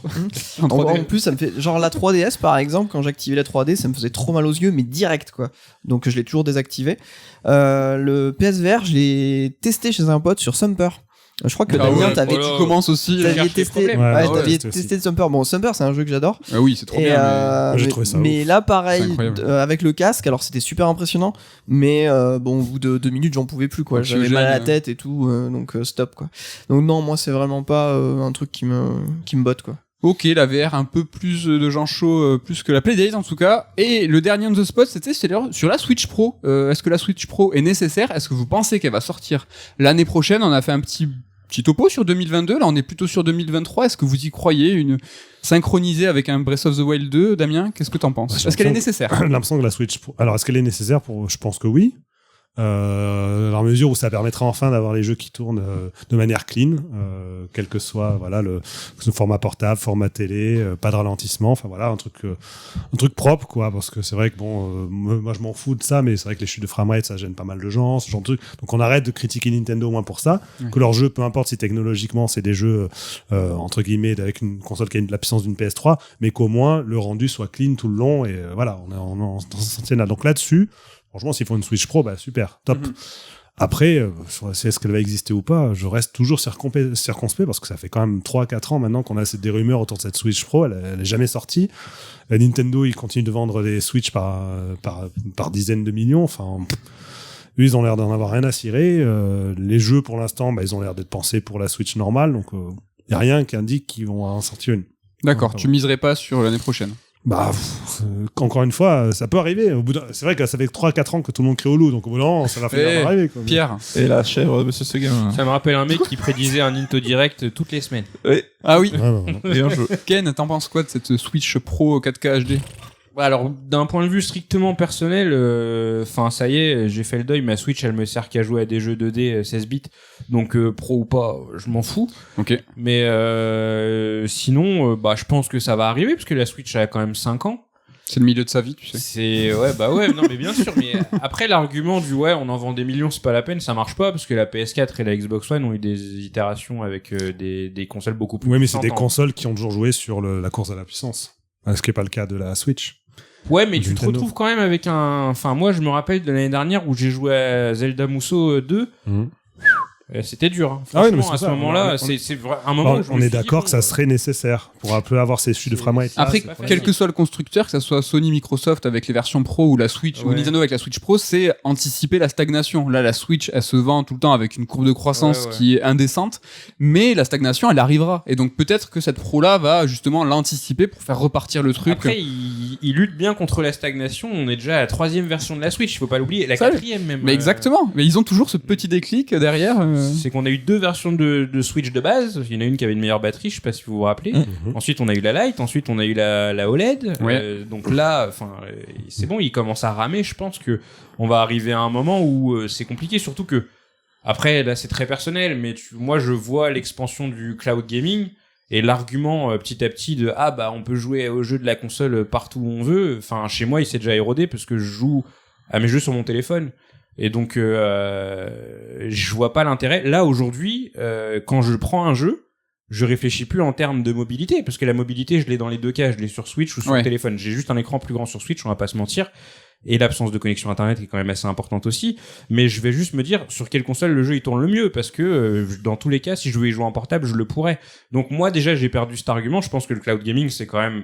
en 3D. En plus, ça me fait. Genre la 3DS par exemple, quand j'activais la 3D, ça me faisait trop mal aux yeux, mais direct quoi. Donc je l'ai toujours désactivé. Le PSVR, je l'ai testé chez un pote sur Sumper. Je crois que Damien, tu commences aussi. T'avais testé. T'avais testé Sumper. Bon, Sumper, c'est un jeu que j'adore. Ah oui, c'est trop bien. J'ai trouvé ça. Mais là, pareil, avec le casque, alors c'était super impressionnant. Mais bon, au bout de 2 minutes, j'en pouvais plus quoi. J'avais mal à la tête et tout, donc stop quoi. Donc non, moi, c'est vraiment pas un truc qui me botte quoi. Ok, la VR, un peu plus de gens chauds, plus que la Playdate en tout cas. Et le dernier on the spot, c'était sur la Switch Pro. Est-ce que la Switch Pro est nécessaire? Est-ce que vous pensez qu'elle va sortir l'année prochaine? On a fait un petit topo sur 2022, là on est plutôt sur 2023. Est-ce que vous y croyez? Une synchronisée avec un Breath of the Wild 2, Damien, qu'est-ce que t'en penses? Est-ce qu'elle est nécessaire? J'ai l'impression que la Switch Pro... Alors, est-ce qu'elle est nécessaire je pense que oui. Dans la mesure où ça permettra enfin d'avoir les jeux qui tournent de manière clean, quel que soit le format portable, format télé, pas de ralentissement, enfin voilà un truc propre quoi, parce que c'est vrai que moi je m'en fous de ça, mais c'est vrai que les chutes de framerate ça gêne pas mal de gens, ce genre de truc. Donc on arrête de critiquer Nintendo au moins pour ça, que leurs jeux, peu importe si technologiquement c'est des jeux entre guillemets avec une console qui a la puissance d'une PS3, mais qu'au moins le rendu soit clean tout le long et voilà on s'en tient là. Donc là-dessus, franchement, s'ils font une Switch Pro, super, top. Après, est-ce qu'elle va exister ou pas, je reste toujours circonspect parce que ça fait quand même 3-4 ans maintenant qu'on a des rumeurs autour de cette Switch Pro, elle est jamais sortie. Nintendo, ils continuent de vendre des Switch par dizaines de millions, enfin... Eux, ils ont l'air d'en avoir rien à cirer. Les jeux, pour l'instant, ils ont l'air d'être pensés pour la Switch normale, donc il n'y a rien qui indique qu'ils vont en sortir une. D'accord, tu miserais pas sur l'année prochaine? Encore une fois, ça peut arriver. C'est vrai que ça fait 3-4 ans que tout le monde crie au loup, donc au bout d'un moment, ça va finir par arriver. Quoi. Pierre. Et la chèvre de Monsieur Seguin. Ça me rappelle un mec qui prédisait un Nintendo Direct toutes les semaines. Oui. Ah oui. Bien joué. Ken, t'en penses quoi de cette Switch Pro 4K HD? Alors, d'un point de vue strictement personnel, enfin, ça y est, j'ai fait le deuil. Ma Switch, elle me sert qu'à jouer à des jeux 2D 16 bits. Donc, pro ou pas, je m'en fous. Ok. Mais sinon, je pense que ça va arriver parce que la Switch a quand même 5 ans. C'est le milieu de sa vie, tu sais. C'est non mais bien sûr, mais après l'argument du on en vend des millions, c'est pas la peine, ça marche pas parce que la PS4 et la Xbox One ont eu des itérations avec des consoles beaucoup plus Oui, mais c'est des puissantes. consoles qui ont toujours joué sur la course à la puissance. Ce qui n'est pas le cas de la Switch. Ouais, mais tu te Nintendo. retrouves quand même avec enfin moi je me rappelle de l'année dernière où j'ai joué à Zelda Musou 2. C'était dur. Hein. Ah ouais, mais Franchement, c'est à ce ça, moment-là, on- c'est un moment où je me On suis est dit, d'accord bon, que ça serait nécessaire pour un peu avoir ces chutes de framerate. Après, c'est pas quel facile. que soit le constructeur, que ça soit Sony, Microsoft avec les versions Pro ou la Switch ou Ouais. Nintendo avec la Switch Pro, c'est anticiper la stagnation. Là, la Switch, elle se vend tout le temps avec une courbe de croissance Ouais. qui est indécente, mais la stagnation, elle arrivera. Et donc peut-être que cette Pro-là va justement l'anticiper pour faire repartir le truc. Après, il lutte bien contre la stagnation. On est déjà à la 3e version de la Switch, faut pas l'oublier. La Ça, 4e même. Mais exactement. Mais ils ont toujours ce petit déclic derrière. C'est qu'on a eu 2 versions de Switch de base. Il y en a une qui avait une meilleure batterie, je sais pas si vous vous rappelez. Ensuite, on a eu la Lite. Ensuite, on a eu la OLED. Ouais. Donc là, c'est bon, il commence à ramer. Je pense que on va arriver à un moment où c'est compliqué, surtout que après, là, c'est très personnel, mais moi, je vois l'expansion du cloud gaming et l'argument petit à petit de on peut jouer aux jeux de la console partout où on veut. Enfin, chez moi, il s'est déjà érodé parce que je joue à mes jeux sur mon téléphone. Et donc, je vois pas l'intérêt. Là, aujourd'hui, quand je prends un jeu, je réfléchis plus en termes de mobilité, parce que la mobilité, je l'ai dans les deux cas. Je l'ai sur Switch ou sur Ouais. le téléphone. J'ai juste un écran plus grand sur Switch, on va pas se mentir. Et l'absence de connexion Internet est quand même assez importante aussi. Mais je vais juste me dire sur quelle console le jeu il tourne le mieux, parce que dans tous les cas, si je voulais y jouer en portable, je le pourrais. Donc moi, déjà, j'ai perdu cet argument. Je pense que le cloud gaming, c'est quand même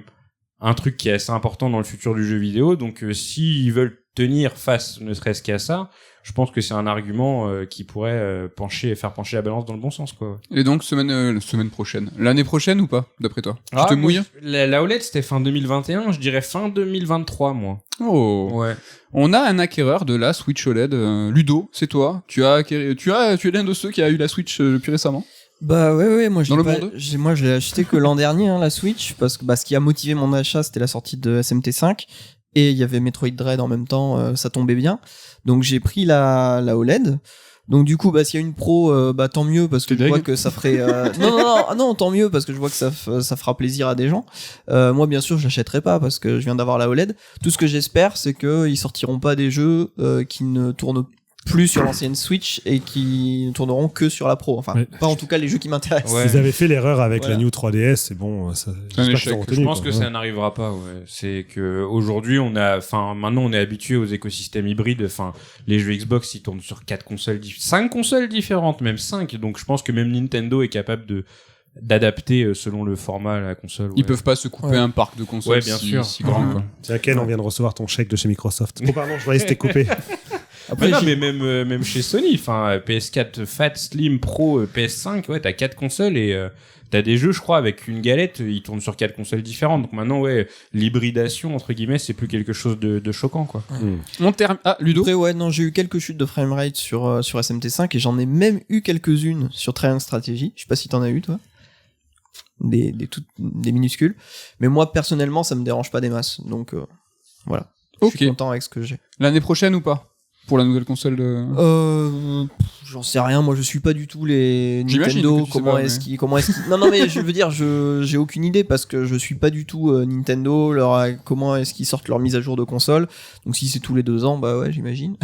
un truc qui est assez important dans le futur du jeu vidéo. Donc s'ils veulent tenir face, ne serait-ce qu'à ça, je pense que c'est un argument qui pourrait faire pencher la balance dans le bon sens, quoi. Et donc semaine prochaine, l'année prochaine ou pas, d'après toi? Tu te moi, mouilles? La OLED, c'était fin 2021, je dirais fin 2023, moi. Oh. Ouais. On a un acquéreur de la Switch OLED, Ludo, c'est toi. Tu es l'un de ceux qui a eu la Switch plus récemment. Bah ouais, moi Dans le monde. je l'ai acheté que l'an dernier, la Switch, parce que ce qui a motivé mon achat, c'était la sortie de SMT5, et il y avait Metroid Dread en même temps, ça tombait bien. Donc j'ai pris la OLED. Donc du coup, s'il y a une Pro, tant mieux, parce que je vois que ça ferait... non, tant mieux, parce que je vois que ça fera plaisir à des gens. Moi, bien sûr, je l'achèterai pas, parce que je viens d'avoir la OLED. Tout ce que j'espère, c'est qu'ils sortiront pas des jeux qui ne tournent plus sur l'ancienne Switch et qui ne tourneront que sur la Pro. Enfin, Ouais. pas en tout cas les jeux qui m'intéressent. Ouais. Ils avaient fait l'erreur avec Voilà. la New 3DS, c'est bon, ça, j'espère échec. qu'ils ont Je retenu, pense quoi. que ça n'arrivera pas, ouais. C'est que aujourd'hui, maintenant, on est habitué aux écosystèmes hybrides. Enfin, les jeux Xbox, ils tournent sur 5 consoles différentes, même 5. Donc, je pense que même Nintendo est capable d'adapter selon le format la console. Ils ouais. peuvent pas se couper Ouais. un parc de consoles Ouais, bien sûr. si grand, quoi. Tiens, Ken, on vient de recevoir ton chèque de chez Microsoft. Oh pardon, je voyais que c'était coupé. Après, non, j'ai- mais même chez Sony, enfin, PS4 Fat, Slim, Pro, PS5, ouais, t'as 4 consoles et t'as des jeux, je crois, avec une galette, ils tournent sur 4 consoles différentes. Donc maintenant, ouais, l'hybridation, entre guillemets, c'est plus quelque chose de choquant, quoi. On termine. Ah, Ludo. Après, ouais, non, j'ai eu quelques chutes de framerate sur SMT5 et j'en ai même eu quelques-unes sur Triangle Strategy. Je sais pas si t'en as eu, toi. Des minuscules. Mais moi, personnellement, ça me dérange pas des masses. Donc, voilà. Je suis Ok. content avec ce que j'ai. L'année prochaine ou pas? Pour la nouvelle console de... J'en sais rien. Moi, je suis pas du tout les J'imagine Nintendo. que tu sais pas, Comment est-ce qu'ils... Non, mais je veux dire, j'ai aucune idée parce que je suis pas du tout Nintendo. Comment est-ce qu'ils sortent leur mise à jour de console. Donc, si c'est tous les 2 ans, bah ouais, j'imagine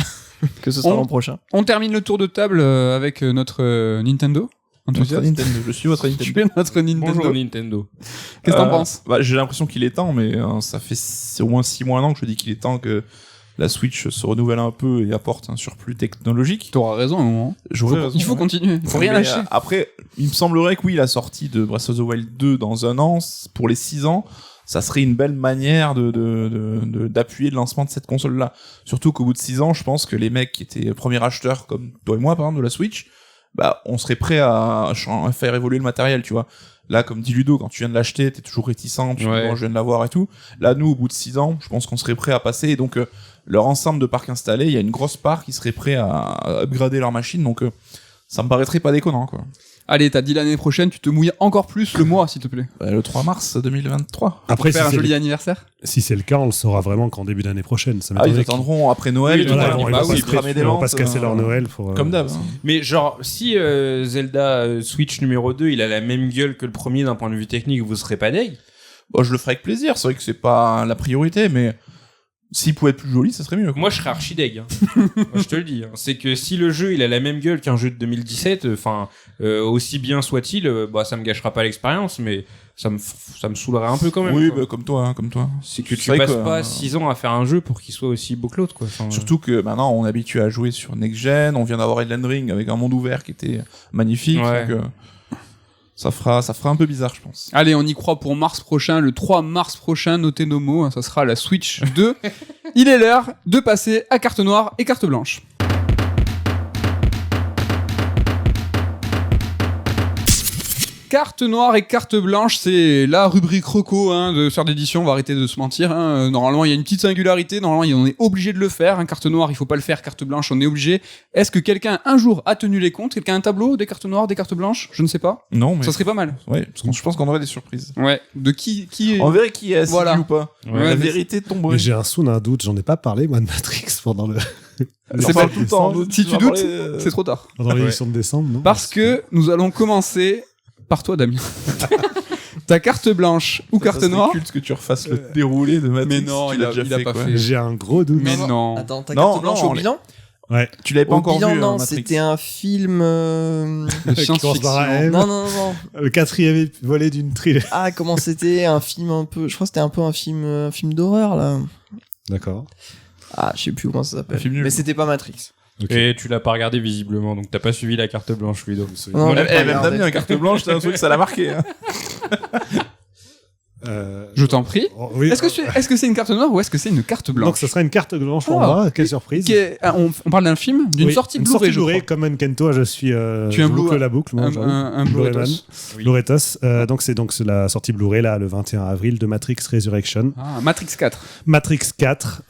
que ce sera l'an prochain. On termine le tour de table avec notre Nintendo. Votre Enthousiaste. Nintendo, je suis votre Tu Nintendo. es notre Nintendo. Bonjour Nintendo. Qu'est-ce que t'en penses? J'ai l'impression qu'il est temps, mais ça fait au moins 6 mois, 1 an que je dis qu'il est temps que la Switch se renouvelle un peu et apporte un surplus technologique. T'auras raison à un moment. J'aurais raison, Il faut ouais. continuer. Faut rien Mais, lâcher. après, il me semblerait que oui, la sortie de Breath of the Wild 2 dans 1 an, pour les 6 ans, ça serait une belle manière d'appuyer le lancement de cette console-là. Surtout qu'au bout de 6 ans, je pense que les mecs qui étaient premiers acheteurs, comme toi et moi, par exemple, de la Switch, on serait prêt à faire évoluer le matériel, tu vois. Là, comme dit Ludo, quand tu viens de l'acheter, t'es toujours réticent, tu dis, Ouais. bon, je viens de l'avoir et tout. Là, nous, au bout de 6 ans, je pense qu'on serait prêt à passer. Et donc, leur ensemble de parcs installés, il y a une grosse part qui serait prêt à upgrader leur machine. Donc, ça me paraîtrait pas déconnant, quoi. Allez, t'as dit l'année prochaine, tu te mouilles encore plus le mois, s'il te plaît. Le 3 mars 2023. Après, Faire un si joli anniversaire. c'est le cas, on le saura vraiment qu'en début d'année prochaine. Ça Ah, ils m'étonnerait attendront après Noël. Oui, et tout, voilà, ils ils vont vont pas pas se se cramer des ils vont lances. pas se casser leur Noël pour. Comme d'hab. Mais genre, si Zelda Switch numéro 2, il a la même gueule que le premier d'un point de vue technique, vous serez pas deg? Bon, je le ferai avec plaisir. C'est vrai que c'est pas la priorité, mais s'il pouvait être plus joli, ça serait mieux. Quoi. Moi, je serais archi deg. Hein. Moi, je te le dis. Hein. C'est que si le jeu, il a la même gueule qu'un jeu de 2017, enfin, aussi bien soit-il, bah, ça me gâchera pas l'expérience, mais ça me saoulerait un peu quand même. Oui, quoi. bah, comme toi, hein, comme toi. C'est que tu vrai passes que, pas 6 ans à faire un jeu pour qu'il soit aussi beau que l'autre, quoi. Enfin, Surtout que maintenant, on est habitué à jouer sur Next Gen. On vient d'avoir Elden Ring avec un monde ouvert qui était magnifique. Ouais. Donc, ça fera un peu bizarre, je pense. Allez, on y croit pour mars prochain, le 3 mars prochain, notez nos mots, hein, ça sera la Switch 2. Il est l'heure de passer à carte noire et carte blanche. Carte noire et carte blanche, c'est la rubrique reco de Sœur d'édition, on va arrêter de se mentir. Normalement, il y a une petite singularité, normalement, on est obligé de le faire. Carte noire, il faut pas le faire, carte blanche, on est obligé. Est-ce que quelqu'un, un jour, a tenu les comptes? Quelqu'un a un tableau des cartes noires, des cartes blanches? Je ne sais pas. Non, mais. Ça serait pas mal. Ouais, parce que je pense qu'on aurait des surprises. Ouais. De qui est... On verrait qui est assis Voilà. ou pas. Ouais, La mais vérité Mais tomberait. j'ai un doute, j'en ai pas parlé, moi, de Matrix pendant le. C'est pas pas tout le temps. Si tu doutes, c'est trop tard. Pendant l'émission de décembre, non? Parce que nous allons commencer par toi, Damien. Ta carte blanche ou carte noire? C'est que tu refasses le déroulé de Matrix. Mais non, tu il l'as a déjà pas quoi. fait. J'ai un gros doute. Mais non. Attends, ta Non, carte blanche non, au bilan? Ouais. Tu l'avais pas Au encore bilan, vu, non, Matrix. c'était un film. De Qui commence par un science-fiction. M. Non. Le 4e volet d'une trilogie. Ah, comment c'était? Un film un peu. Je crois que c'était un peu un film d'horreur, là. D'accord. Ah, je sais plus comment ça Un s'appelle. film nul. Mais c'était pas Matrix. Ok. Et tu l'as pas regardé visiblement, donc t'as pas suivi la carte blanche, Ludo. Non, j'ai pas Même regardé. Damien, carte blanche, c'est un truc, ça l'a marqué. Hein. Je t'en prie. Oh, oui. Est-ce que c'est une carte noire ou est-ce que c'est une carte Donc, blanche? ce sera une carte blanche pour Ah. moi. Quelle surprise. On parle d'un film, d'une Oui, sortie une Blu-ray, sortie je crois. Blu-ray, comme Kento, je suis. Tu es un je boucle Blu-ray. la boucle, moi, j'avoue. Un Blu-ray Blu-ray man. tos. Blu-ray tos. Donc c'est la sortie Blu-ray là le 21 avril de Matrix Resurrection. Ah, Matrix 4. Matrix 4,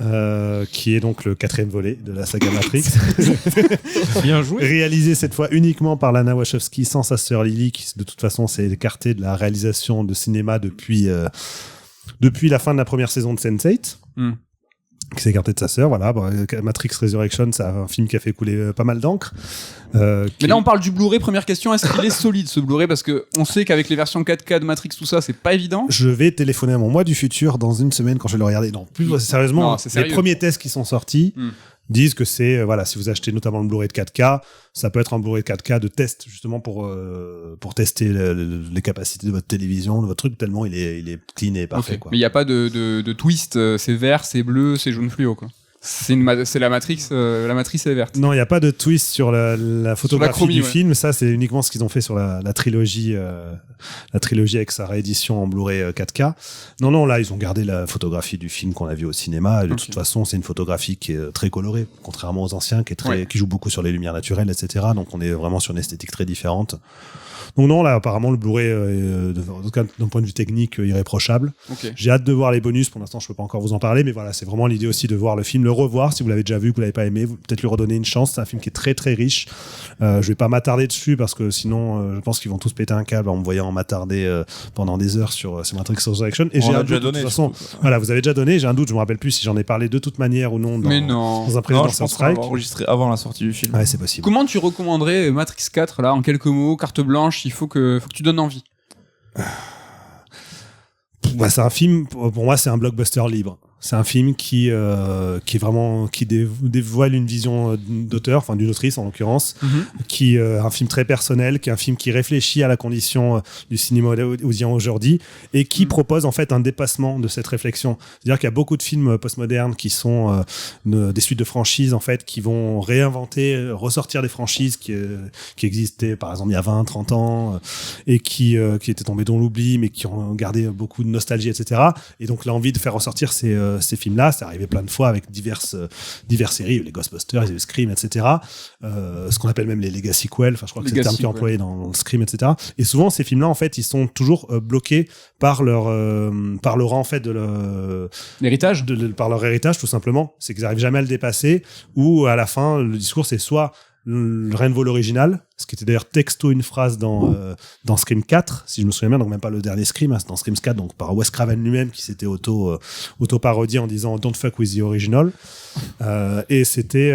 qui est donc le 4e volet de la saga Matrix, Bien joué. réalisé cette fois uniquement par Lana Wachowski sans sa sœur Lily, qui de toute façon s'est écartée de la réalisation de cinéma depuis la fin de la première saison de Sense8. Hmm. Qui s'est écarté de sa sœur, voilà. Bon, Matrix Resurrection, c'est un film qui a fait couler pas mal d'encre. Mais là, on parle du Blu-ray. Première question, est-ce qu'il est solide ce Blu-ray? Parce que on sait qu'avec les versions 4K de Matrix, tout ça, c'est pas évident. Je vais téléphoner à mon moi du futur dans une semaine quand je vais le regarder. Non, plus sérieusement, Non, c'est sérieux. les premiers tests qui sont sortis disent que c'est, voilà, si vous achetez notamment le Blu-ray de 4K, ça peut être un Blu-ray 4K de test, justement pour tester les capacités de votre télévision, de votre truc, tellement il est clean et parfait, Ok. quoi. Mais il n'y a pas de twist. C'est vert, c'est bleu, c'est jaune fluo, quoi. C'est la Matrix. La matrice est verte. Non, il n'y a pas de twist sur la photographie chromie, du ouais. film. Ça, c'est uniquement ce qu'ils ont fait sur la trilogie avec sa réédition en Blu-ray 4K. Non, là, ils ont gardé la photographie du film qu'on a vu au cinéma. Et de toute façon, c'est une photographie qui est très colorée, contrairement aux anciens, qui joue beaucoup sur les lumières naturelles, etc. Donc, on est vraiment sur une esthétique très différente. Donc non, là, apparemment, le Blu-ray, en tout cas, d'un point de vue technique, irréprochable. Ok. J'ai hâte de voir les bonus. Pour l'instant, je peux pas encore vous en parler, mais voilà, c'est vraiment l'idée aussi de voir le film, le revoir. Si vous l'avez déjà vu, que vous l'avez pas aimé, peut-être lui redonner une chance. C'est un film qui est très très riche. Je vais pas m'attarder dessus parce que sinon, je pense qu'ils vont tous péter un câble en me voyant m'attarder pendant des heures sur Matrix Resurrection. Et On j'ai a un déjà doute, de donné. toute façon, surtout. voilà, vous avez déjà donné. J'ai un doute. Je me rappelle plus si j'en ai parlé de toute manière ou non Mais non. dans un Non, précédent je pense qu'on Strike. va enregistrer avant la sortie du film. Ouais, c'est possible. Comment tu recommanderais Matrix 4 là en quelques mots, carte blanche? Il faut que tu donnes envie. Bah, c'est un film, pour moi, c'est un blockbuster libre. C'est un film qui est vraiment, qui dévoile une vision d'auteur, enfin d'une autrice en l'occurrence, qui un film très personnel, qui est un film qui réfléchit à la condition du cinéma hollywoodien aujourd'hui et qui propose en fait un dépassement de cette réflexion. C'est-à-dire qu'il y a beaucoup de films postmodernes qui sont des suites de franchises en fait, qui vont réinventer, ressortir des franchises qui existaient par exemple il y a 20, 30 ans et qui étaient tombées dans l'oubli mais qui ont gardé beaucoup de nostalgie, etc. Et donc l'envie de faire ressortir ces films-là, c'est arrivé plein de fois avec diverses séries, les Ghostbusters, les Scream, etc. Ce qu'on appelle même les Legacy Sequels, enfin je crois que c'est le terme qui est employé dans le Scream, etc. Et souvent ces films-là, en fait, ils sont toujours bloqués par leur rang, en fait, L'héritage. par leur héritage, tout simplement. C'est qu'ils n'arrivent jamais à le dépasser, ou à la fin, le discours, c'est soit rien ne vaut l'original, ce qui était d'ailleurs texto une phrase dans Scream 4, si je me souviens bien, donc même pas le dernier Scream, c'est dans Scream 4, donc par Wes Craven lui-même qui s'était auto-parodié en disant Don't fuck with the original. Et c'était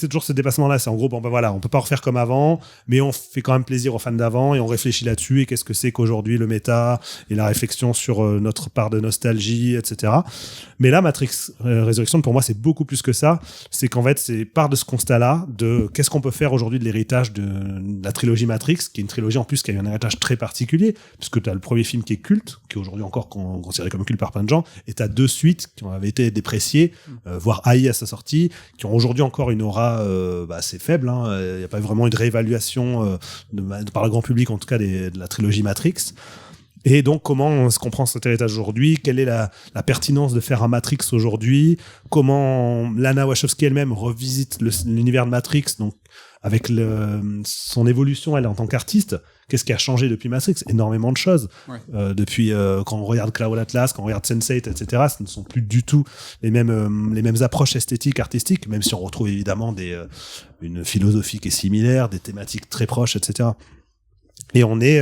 toujours ce dépassement-là. C'est en gros, bon, ben voilà, on peut pas refaire comme avant, mais on fait quand même plaisir aux fans d'avant et on réfléchit là-dessus. Et qu'est-ce que c'est qu'aujourd'hui le méta et la réflexion sur notre part de nostalgie, etc. Mais là, Matrix Résurrection, pour moi, c'est beaucoup plus que ça. C'est qu'en fait, c'est part de ce constat-là de qu'est-ce qu'on peut faire aujourd'hui de l'héritage de la trilogie Matrix, qui est une trilogie en plus qui a eu un héritage très particulier, puisque tu as le premier film qui est culte, qui est aujourd'hui encore considéré comme culte par plein de gens, et tu as 2 suites qui avaient été dépréciées, voire haï à sa sortie, qui ont aujourd'hui encore une aura assez faible. Il n'y a pas vraiment eu de réévaluation par le grand public, en tout cas de la trilogie Matrix. Et donc, comment se comprend cet héritage aujourd'hui? Quelle est la pertinence de faire un Matrix aujourd'hui? Comment Lana Wachowski elle-même revisite l'univers de Matrix, donc avec son évolution, elle, en tant qu'artiste? Qu'est-ce qui a changé depuis Matrix? Énormément de choses. Ouais. Depuis quand on regarde Cloud Atlas, quand on regarde Sense8, etc., ce ne sont plus du tout les mêmes approches esthétiques, artistiques, même si on retrouve évidemment une philosophie qui est similaire, des thématiques très proches, etc. Et on est...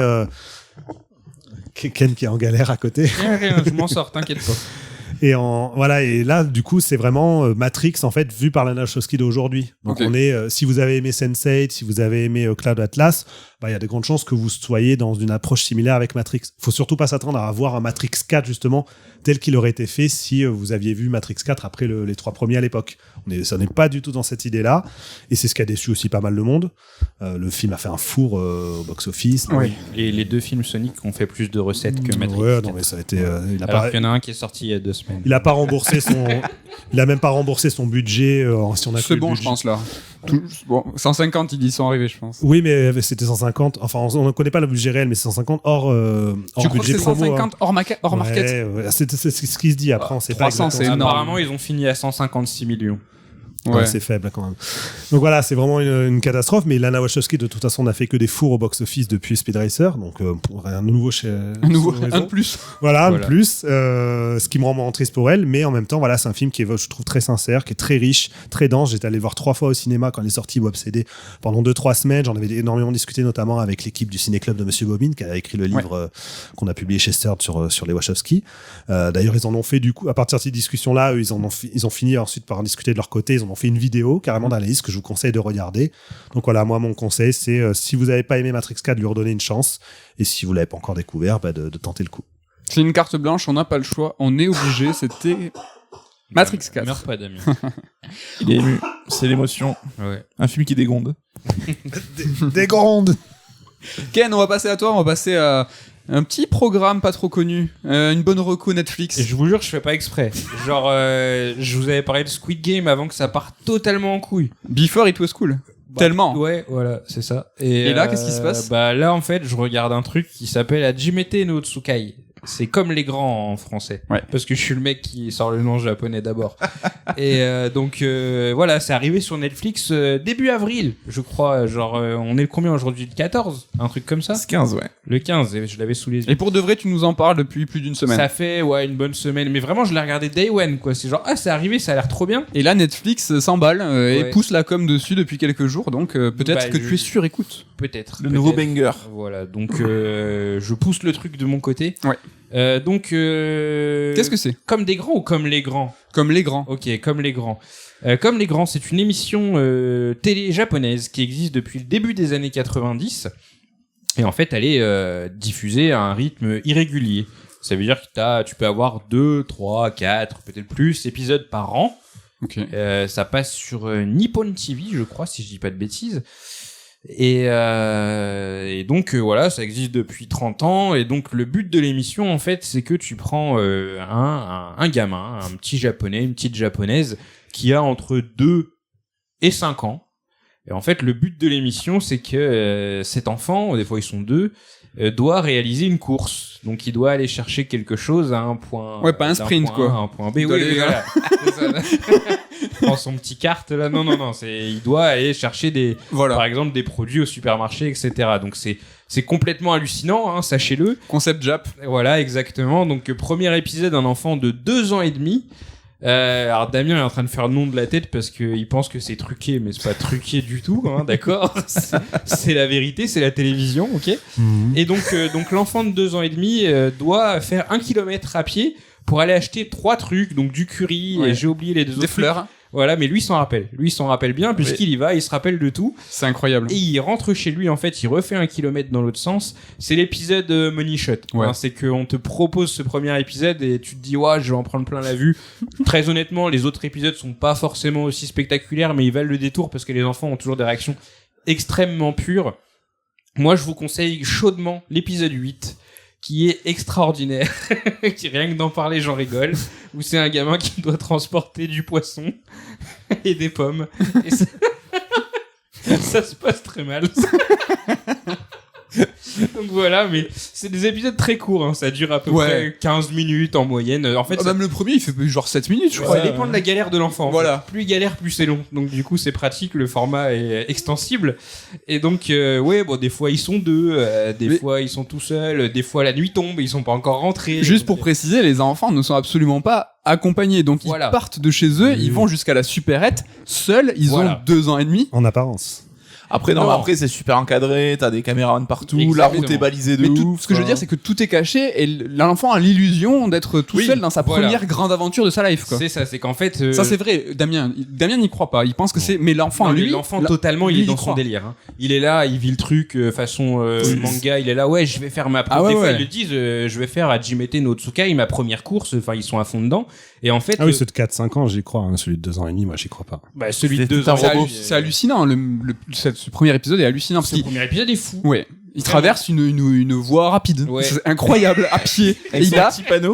Ken qui est en galère à côté. Rien, je m'en sors, t'inquiète pas. Et là, du coup, c'est vraiment Matrix, en fait, vu par la Wachowski d'aujourd'hui. Donc, on est, si vous avez aimé Sense8, si vous avez aimé Cloud Atlas, il y a de grandes chances que vous soyez dans une approche similaire avec Matrix. Faut surtout pas s'attendre à avoir un Matrix 4, justement, tel qu'il aurait été fait si vous aviez vu Matrix 4 après les 3 premiers à l'époque. Ça n'est pas du tout dans cette idée-là. Et c'est ce qui a déçu aussi pas mal de monde. Le film a fait un four au box-office. Oui. Les 2 films Sonic ont fait plus de recettes que Matrix 4. Ouais, non, mais ça a été... Alors qu'il y en a un qui est sorti il y a 2 semaines. Il a pas remboursé il a même pas remboursé son budget. Si on a c'est bon, budget. Je pense, là. Bon, 150, ils y sont arrivés, je pense. Oui, mais c'était 150. Enfin, on ne connaît pas le budget réel, mais c'est 150 hors tu budget crois que c'est promo. 150 hors market? Ouais, c'est ce qui se dit. Après, on sait 300, pas c'est énorme. Apparemment, ils ont fini à 156 millions. Ouais, c'est faible quand même. Donc voilà, c'est vraiment une catastrophe. Mais Lana Wachowski, de toute façon, n'a fait que des fours au box-office depuis Speed Racer. Donc un nouveau chez un de plus. Voilà, un de plus. Ce qui me rend triste pour elle. Mais en même temps, voilà, c'est un film qui est, je trouve, très sincère, qui est très riche, très dense. J'étais allé le voir 3 fois au cinéma quand il est sorti, Web CD, pendant 2-3 semaines. J'en avais énormément discuté, notamment avec l'équipe du Ciné-Club de Monsieur Bobine, qui a écrit le livre qu'on a publié chez Stern sur les Wachowski. D'ailleurs, ils en ont fait, du coup, à partir de ces discussions-là, ils ont fini ensuite par en discuter de leur côté. Ils en ont fait une vidéo carrément d'analyse que je vous conseille de regarder. Donc voilà, moi, mon conseil, c'est si vous n'avez pas aimé Matrix 4, lui redonner une chance. Et si vous ne l'avez pas encore découvert, de tenter le coup. C'est une carte blanche, on n'a pas le choix, on est obligé. C'était Matrix 4. Meurs pas, Damien. Il est ému, c'est l'émotion. Ouais. Un film qui dégronde. Dégronde. Ken, on va passer à toi, on va passer à un petit programme pas trop connu, une bonne reco Netflix. Et je vous jure, je fais pas exprès. Genre, je vous avais parlé de Squid Game avant que ça parte totalement en couille. Before it was cool. Tellement. Ouais, voilà, c'est ça. Et là, qu'est-ce qui se passe? Là, en fait, je regarde un truc qui s'appelle Hajimete no Tsukai. C'est comme les grands en français. Ouais. Parce que je suis le mec qui sort le nom japonais d'abord. Et donc voilà, c'est arrivé sur Netflix début avril, je crois. Genre, on est combien aujourd'hui? Le 14? Un truc comme ça? C'est 15, ouais. Le 15, je l'avais sous les yeux. Et pour de vrai, tu nous en parles depuis plus d'une semaine. Ça fait, une bonne semaine. Mais vraiment, je l'ai regardé day one, quoi. C'est genre, c'est arrivé, ça a l'air trop bien. Et là, Netflix s'emballe et pousse la com dessus depuis quelques jours. Donc peut-être que tu es sur écoute. Peut-être. Le nouveau banger. Voilà, donc je pousse le truc de mon côté. Ouais. Qu'est-ce que c'est? Comme des grands ou comme les grands? Comme les grands. Ok, comme les grands. Comme les grands, c'est une émission télé japonaise qui existe depuis le début des années 90. Et en fait, elle est diffusée à un rythme irrégulier. Ça veut dire que tu peux avoir 2, 3, 4, peut-être plus épisodes par an. Okay. Ça passe sur Nippon TV, je crois, si je dis pas de bêtises. Et donc voilà, ça existe depuis 30 ans. Et donc le but de l'émission, en fait, c'est que tu prends un gamin, un petit japonais, une petite japonaise qui a entre 2 et 5 ans. Et en fait, le but de l'émission, c'est que cet enfant, des fois ils sont 2, doit réaliser une course. Donc il doit aller chercher quelque chose à un point. Ouais, pas un sprint, point quoi. A à un point B. Oui, voilà. Prend son petit carte là. Non. Il doit aller chercher par exemple, des produits au supermarché, etc. Donc c'est complètement hallucinant, hein, sachez-le. Concept Jap. Voilà, exactement. Donc premier épisode, un enfant de 2 ans et demi. Alors Damien est en train de faire non de la tête parce qu'il pense que c'est truqué, mais c'est pas truqué du tout, hein, d'accord. C'est la vérité, c'est la télévision, ok. Et donc l'enfant de 2 ans et demi doit faire 1 kilomètre à pied pour aller acheter 3 trucs, donc du curry, et j'ai oublié les 2 autres Des fleurs. trucs. Voilà, mais lui s'en rappelle. Lui s'en rappelle bien puisqu'il y va, il se rappelle de tout. C'est incroyable. Et il rentre chez lui, en fait, il refait 1 kilomètre dans l'autre sens. C'est l'épisode Money Shot. Ouais. Hein, c'est qu'on te propose ce premier épisode et tu te dis, ouais, je vais en prendre plein la vue. Très honnêtement, les autres épisodes sont pas forcément aussi spectaculaires, mais ils valent le détour parce que les enfants ont toujours des réactions extrêmement pures. Moi, je vous conseille chaudement l'épisode 8. Qui est extraordinaire, qui rien que d'en parler j'en rigole, où c'est un gamin qui doit transporter du poisson et des pommes, et ça se passe très mal. Donc voilà, mais c'est des épisodes très courts, hein. Ça dure à peu près 15 minutes en moyenne. En fait, même le premier, il fait genre 7 minutes, je crois. Ça dépend de la galère de l'enfant. Voilà. En fait. Plus il galère, plus c'est long. Donc du coup, c'est pratique, le format est extensible. Et donc, des fois ils sont 2, des fois ils sont tout seuls, des fois la nuit tombe, ils sont pas encore rentrés. Juste pour préciser, les enfants ne sont absolument pas accompagnés. Donc ils partent de chez eux, ils vont jusqu'à la supérette, seuls, ils ont 2 ans et demi. En apparence. Après, après, c'est super encadré, t'as des caméramans partout, la route est balisée de ouf. Ce que je veux dire, c'est que tout est caché et l'enfant a l'illusion d'être tout seul dans sa première grande aventure de sa life, quoi. C'est ça, c'est qu'en fait... Ça, c'est vrai. Damien n'y croit pas. Il pense que c'est... Mais l'enfant, lui... L'enfant, totalement, il est dans son délire. Hein. Il est là, il vit le truc façon manga, il est là, je vais faire ma première... Des fois, ils le disent, je vais faire Hajimete no Tsukai, ma première course, enfin, ils sont à fond dedans. Et en fait... Ah oui, ceux de 4-5 ans, j'y crois. Hein. Celui de 2 ans et demi, moi, j'y crois pas. Bah, celui de 2 ans... C'est hallucinant. Ce premier épisode est hallucinant. Ce premier épisode est fou. Ouais. Il traverse une voie rapide. Ouais. C'est incroyable, à pied. Et il a...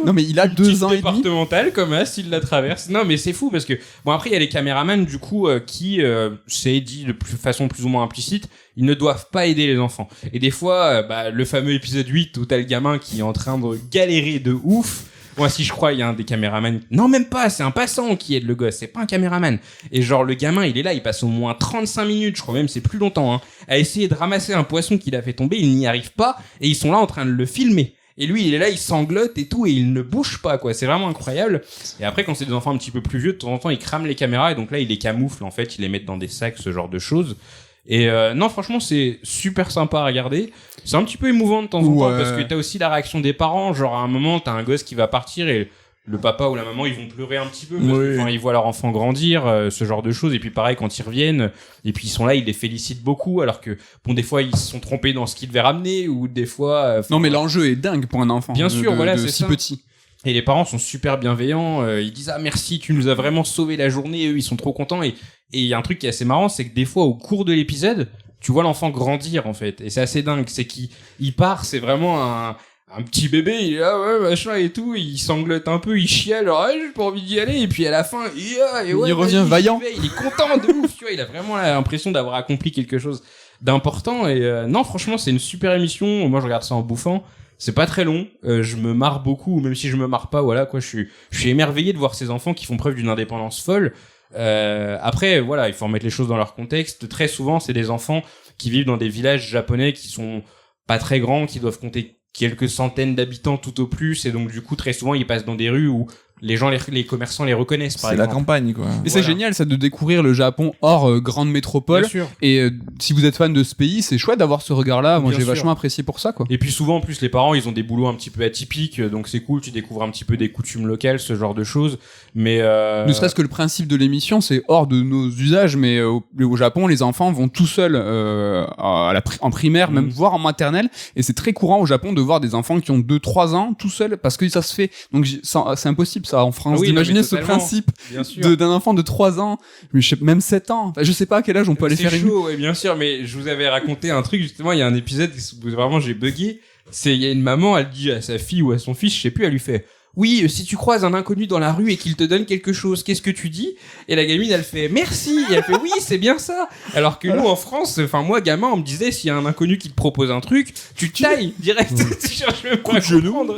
Non, mais il a 2 ans et demi. Départemental, comme As, il la traverse. Non, mais c'est fou parce que, bon, après, il y a les caméramans, du coup, qui, c'est dit de façon plus ou moins implicite, ils ne doivent pas aider les enfants. Et des fois, le fameux épisode 8 où t'as le gamin qui est en train de galérer de ouf. Moi, si je crois, il y a un des caméramans. Non, même pas, c'est un passant qui aide le gosse, c'est pas un caméraman. Et genre, le gamin, il est là, il passe au moins 35 minutes, je crois même, c'est plus longtemps, hein, à essayer de ramasser un poisson qu'il a fait tomber, il n'y arrive pas, et ils sont là en train de le filmer. Et lui, il est là, il sanglote et tout, et il ne bouge pas, quoi. C'est vraiment incroyable. Et après, quand c'est des enfants un petit peu plus vieux, de temps en temps, ils crament les caméras, et donc là, ils les camouflent, en fait, ils les mettent dans des sacs, ce genre de choses. Et non, franchement, c'est super sympa à regarder. C'est un petit peu émouvant de temps en temps parce que t'as aussi la réaction des parents. Genre à un moment, t'as un gosse qui va partir et le papa ou la maman, ils vont pleurer un petit peu parce que, ils voient leur enfant grandir, ce genre de choses. Et puis pareil, quand ils reviennent, et puis ils sont là, ils les félicitent beaucoup, alors que bon, des fois ils se sont trompés dans ce qu'ils devaient ramener ou des fois. Non, mais l'enjeu est dingue pour un enfant. Bien sûr, voilà, c'est si ça. petit. Et les parents sont super bienveillants, ils disent merci, tu nous as vraiment sauvé la journée, eux ils sont trop contents. Et il y a un truc qui est assez marrant, c'est que des fois au cours de l'épisode, tu vois l'enfant grandir en fait, et c'est assez dingue, c'est qu'il part, c'est vraiment un petit bébé, il est là, machin et tout, il sanglote un peu, il chiale, genre j'ai pas envie d'y aller, et puis à la fin, il revient vaillant, il est content de ouf, tu vois, il a vraiment l'impression d'avoir accompli quelque chose d'important. Et non, franchement, c'est une super émission, moi je regarde ça en bouffant. C'est pas très long, je me marre beaucoup, même si je me marre pas, voilà quoi, je suis émerveillé de voir ces enfants qui font preuve d'une indépendance folle. Après, voilà, il faut remettre les choses dans leur contexte. Très souvent, c'est des enfants qui vivent dans des villages japonais qui sont pas très grands, qui doivent compter quelques centaines d'habitants tout au plus, et donc du coup, très souvent, ils passent dans des rues où les gens, les commerçants les reconnaissent, par exemple. C'est la campagne, quoi. Mais c'est génial, ça, de découvrir le Japon hors grande métropole. Bien sûr. Et si vous êtes fan de ce pays, c'est chouette d'avoir ce regard-là. Moi, j'ai vachement apprécié pour ça, quoi. Et puis souvent, en plus, les parents, ils ont des boulots un petit peu atypiques, donc c'est cool, tu découvres un petit peu des coutumes locales, ce genre de choses. Mais ne serait-ce que le principe de l'émission, c'est hors de nos usages, mais au Japon, les enfants vont tout seuls en primaire, même voire en maternelle, et c'est très courant au Japon de voir des enfants qui ont 2-3 ans tout seuls, parce que ça se fait. Donc c'est impossible ça en France, d'imaginer ce principe d'un enfant de 3 ans, mais même 7 ans. Enfin, je sais pas à quel âge on peut aller faire une... C'est chaud, ouais, bien sûr, mais je vous avais raconté un truc, justement, il y a un épisode où vraiment j'ai bugué, il y a une maman, elle dit à sa fille ou à son fils, je sais plus, elle lui fait... Oui, si tu croises un inconnu dans la rue et qu'il te donne quelque chose, qu'est-ce que tu dis? Et la gamine, elle fait merci. Et elle fait oui, c'est bien ça. Alors que nous, en France, enfin, moi, gamin, on me disait, s'il y a un inconnu qui te propose un truc, tu tailles direct. Tu cherches même pas à comprendre.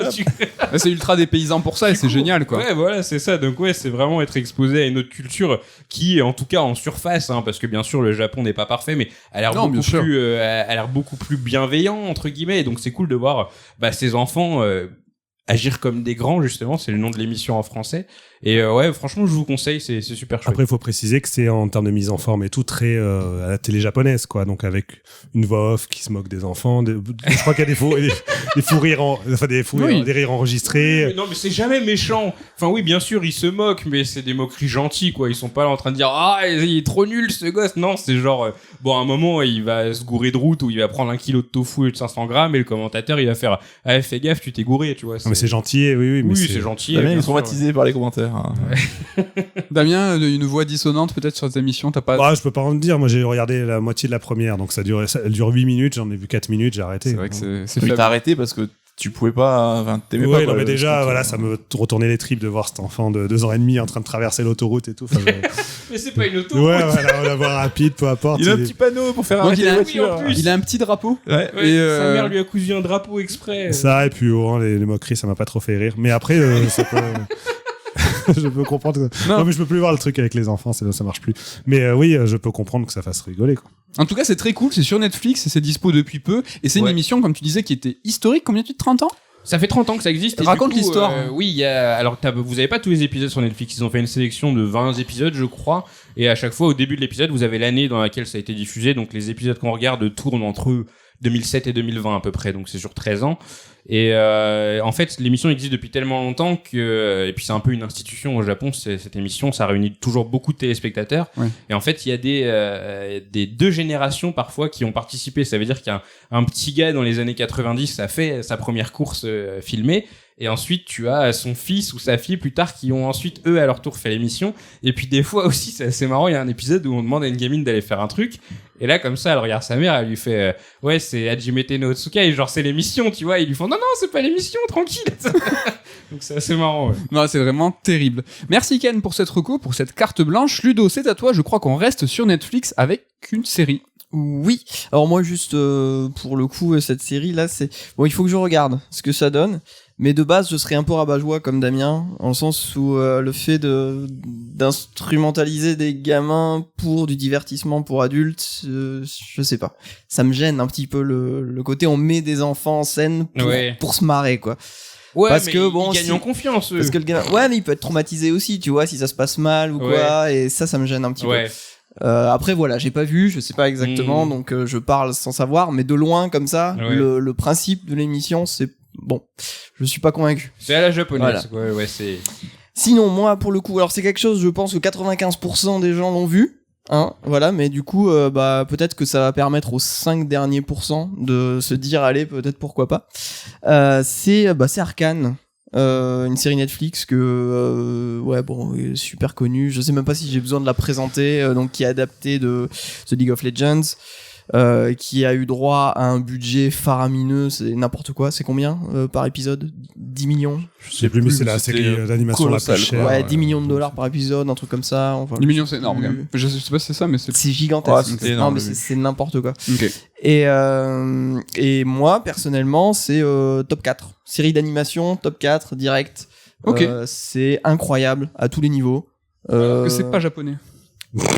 C'est ultra dépaysant pour ça et c'est génial, quoi. Ouais, voilà, c'est ça. Donc, ouais, c'est vraiment être exposé à une autre culture qui, en tout cas, en surface, hein, parce que bien sûr, le Japon n'est pas parfait, mais a l'air beaucoup plus bienveillant, entre guillemets. Et donc, c'est cool de voir, ces enfants, Agir comme des grands, justement, c'est le nom de l'émission en français. Et ouais, franchement, je vous conseille, c'est super chouette. Après, il faut préciser que c'est en termes de mise en forme et tout très à la télé japonaise, quoi. Donc avec une voix off qui se moque des enfants. Je crois qu'il y a des fous rires, des rires enregistrés. Mais non, mais c'est jamais méchant. Enfin oui, bien sûr, ils se moquent, mais c'est des moqueries gentilles, quoi. Ils sont pas là en train de dire il est trop nul ce gosse. Non, c'est genre bon, à un moment, il va se gourer de route ou il va prendre 1 kilo de tofu et de 500 grammes et le commentateur, il va faire fais gaffe, tu t'es gouré, tu vois. Non, mais c'est gentil, oui. Mais c'est gentil. Damien est traumatisé par les commentaires. Hein. Ouais. Damien, une voix dissonante peut-être sur cette émission, t'as pas... Bah, je peux pas en dire, moi j'ai regardé la moitié de la première, donc elle dure 8 minutes, j'en ai vu 4 minutes, j'ai arrêté. C'est vrai que c'est Mais faible. t'as arrêté parce que tu pouvais pas, t'aimais pas. Oui, quoi, mais déjà, truc, voilà, ça me retournait les tripes de voir cet enfant de 2 ans et demi en train de traverser l'autoroute et tout. Enfin, Mais c'est pas une autoroute. ouais, voilà, la voie rapide, peu importe. Il a un petit panneau pour faire Donc arrêter il a, les un, voitures. il a un petit drapeau. Ouais. Ouais, Et sa mère lui a cousu un drapeau exprès. Ça, et puis les moqueries, ça m'a pas trop fait rire. Mais après, ça peut... je peux comprendre que... Non. non, mais je peux plus voir le truc avec les enfants, ça marche plus. Mais oui, je peux comprendre que ça fasse rigoler, quoi. En tout cas, c'est très cool, c'est sur Netflix et c'est dispo depuis peu. Et c'est une émission, comme tu disais, qui était historique. Combien de 30 ans? Ça fait 30 ans que ça existe. Et Raconte du coup, l'histoire. Oui, il y a. Alors, vous avez pas tous les épisodes sur Netflix. Ils ont fait une sélection de 20 épisodes, je crois. Et à chaque fois, au début de l'épisode, vous avez l'année dans laquelle ça a été diffusé. Donc, les épisodes qu'on regarde tournent entre 2007 et 2020 à peu près. Donc, c'est sur 13 ans. Et en fait, l'émission existe depuis tellement longtemps que, et puis c'est un peu une institution au Japon, cette émission, ça réunit toujours beaucoup de téléspectateurs. Ouais. Et en fait, il y a des 2 générations parfois qui ont participé. Ça veut dire qu'il y a un petit gars dans les années 90 a fait sa première course filmée. Et ensuite, tu as son fils ou sa fille plus tard qui ont ensuite, eux, à leur tour fait l'émission. Et puis des fois aussi, c'est assez marrant, il y a un épisode où on demande à une gamine d'aller faire un truc. Et là, comme ça, elle regarde sa mère, elle lui fait ouais, c'est Hajime no Otsuka, et genre c'est l'émission, tu vois. Et ils lui font non, c'est pas l'émission, tranquille. Donc c'est assez marrant, ouais. Non, c'est vraiment terrible. Merci Ken pour cette reco, pour cette carte blanche. Ludo, c'est à toi, je crois qu'on reste sur Netflix avec une série. Oui. Alors moi juste pour le coup cette série là c'est bon, il faut que je regarde ce que ça donne. Mais de base, je serais un peu rabat-joie comme Damien, en le sens où le fait d'instrumentaliser des gamins pour du divertissement pour adultes, je sais pas. Ça me gêne un petit peu le côté on met des enfants en scène pour se marrer, quoi. Ouais, parce mais que bon, ils gagnent en confiance. Parce que le gamin, ouais, mais il peut être traumatisé aussi, tu vois, si ça se passe mal ou quoi, et ça me gêne un petit peu. Après voilà, j'ai pas vu, je sais pas exactement, donc je parle sans savoir, mais de loin comme ça, le principe de l'émission, c'est bon, je suis pas convaincu. C'est à la japonaise, voilà. Ouais, c'est. Sinon, moi, pour le coup, alors c'est quelque chose, je pense que 95% des gens l'ont vu, hein, voilà, mais du coup, peut-être que ça va permettre aux 5 derniers pourcents de se dire, allez, peut-être pourquoi pas. C'est Arcane. Une série Netflix que super connue, je sais même pas si j'ai besoin de la présenter, donc qui est adaptée de The League of Legends, qui a eu droit à un budget faramineux, c'est n'importe quoi, c'est combien par épisode? 10 millions? Je sais plus, mais c'est la série d'animation la plus chère. Ouais, 10 millions de dollars par épisode, un truc comme ça. Enfin, 10 millions, c'est énorme, quand même. Je sais pas si c'est ça, mais c'est gigantesque. C'est énorme, non, mais c'est n'importe quoi. Ok. Et moi, personnellement, c'est top 4. Série d'animation, top 4, direct. Ok. C'est incroyable, à tous les niveaux. Que c'est pas japonais.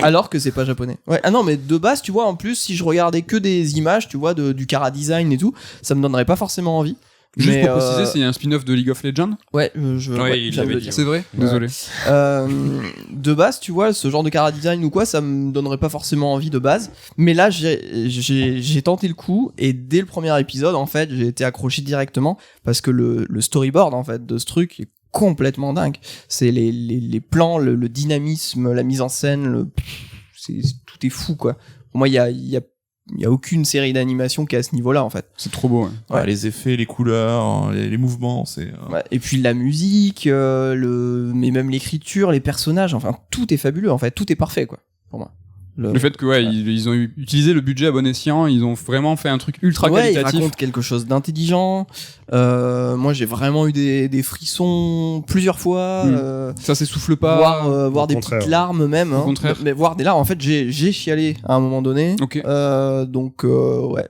Alors que c'est pas japonais. Ouais. Ah non, mais de base, tu vois, en plus, si je regardais que des images, tu vois, du chara design et tout, ça me donnerait pas forcément envie. Juste mais pour préciser, c'est un spin-off de League of Legends. Ouais, il je viens de l'avait le dit. dire. C'est vrai. Désolé. De base, tu vois, ce genre de chara design ou quoi, ça me donnerait pas forcément envie de base. Mais là, j'ai tenté le coup et dès le premier épisode, en fait, j'ai été accroché directement parce que le storyboard, en fait, de ce truc est complètement dingue. C'est les plans, le dynamisme, la mise en scène, tout est fou, quoi. Pour moi, il y a aucune série d'animation qui est à ce niveau-là, en fait. C'est trop beau. Ouais, les effets, les couleurs, les mouvements, c'est. Ouais, et puis la musique, mais même l'écriture, les personnages, enfin tout est fabuleux, en fait, tout est parfait, quoi, pour moi. Le fait que ils ont utilisé le budget à bon escient, ils ont vraiment fait un truc ultra qualitatif. Ils racontent quelque chose d'intelligent. Moi, j'ai vraiment eu des frissons plusieurs fois. Ça s'essouffle pas. Voir des petites larmes même. Au contraire. Mais voir des larmes, en fait, j'ai chialé à un moment donné. Ok. Donc, ouais,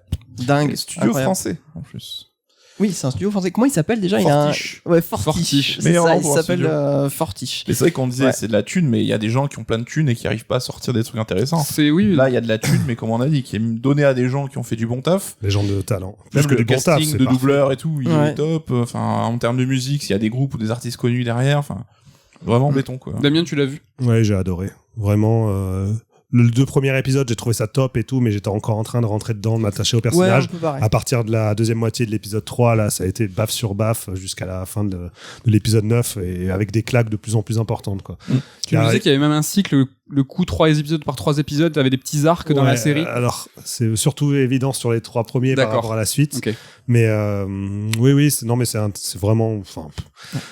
dingue. Studio incroyable. français, en plus. Oui, c'est un studio français. Comment il s'appelle déjà? Fortiche. Il a un... Ouais, Fortiche. C'est Meilleur ça, nom il pour un s'appelle studio. Fortiche. Mais c'est vrai qu'on disait Ouais. c'est de la thune, mais il y a des gens qui ont plein de thunes et qui arrivent pas à sortir des trucs intéressants. C'est oui. Là, il y a de la thune, mais comme on a dit, qui est donnée à des gens qui ont fait du bon taf. Les gens de talent. Même Plus que le du bon taf, casting c'est de parfait. doubleurs et tout, il Ouais. est top. Enfin, en termes de musique, s'il y a des groupes ou des artistes connus derrière, enfin, vraiment béton, quoi. Damien, tu l'as vu? Ouais, j'ai adoré. Vraiment, le 2 premiers épisodes, j'ai trouvé ça top et tout, mais j'étais encore en train de rentrer dedans, de m'attacher au Ouais, un personnage. peu pareil. À partir de la deuxième moitié de l'épisode 3, là, ça a été baffe sur baffe jusqu'à la fin de l'épisode 9 et avec des claques de plus en plus importantes, quoi. Tu me disais qu'il y avait même un cycle, le coup 3 épisodes par 3 épisodes, t'avais des petits arcs dans la Ouais, série. Alors, c'est surtout évident sur les 3 premiers par D'accord. rapport à la suite. Ok. Mais oui, c'est vraiment, enfin,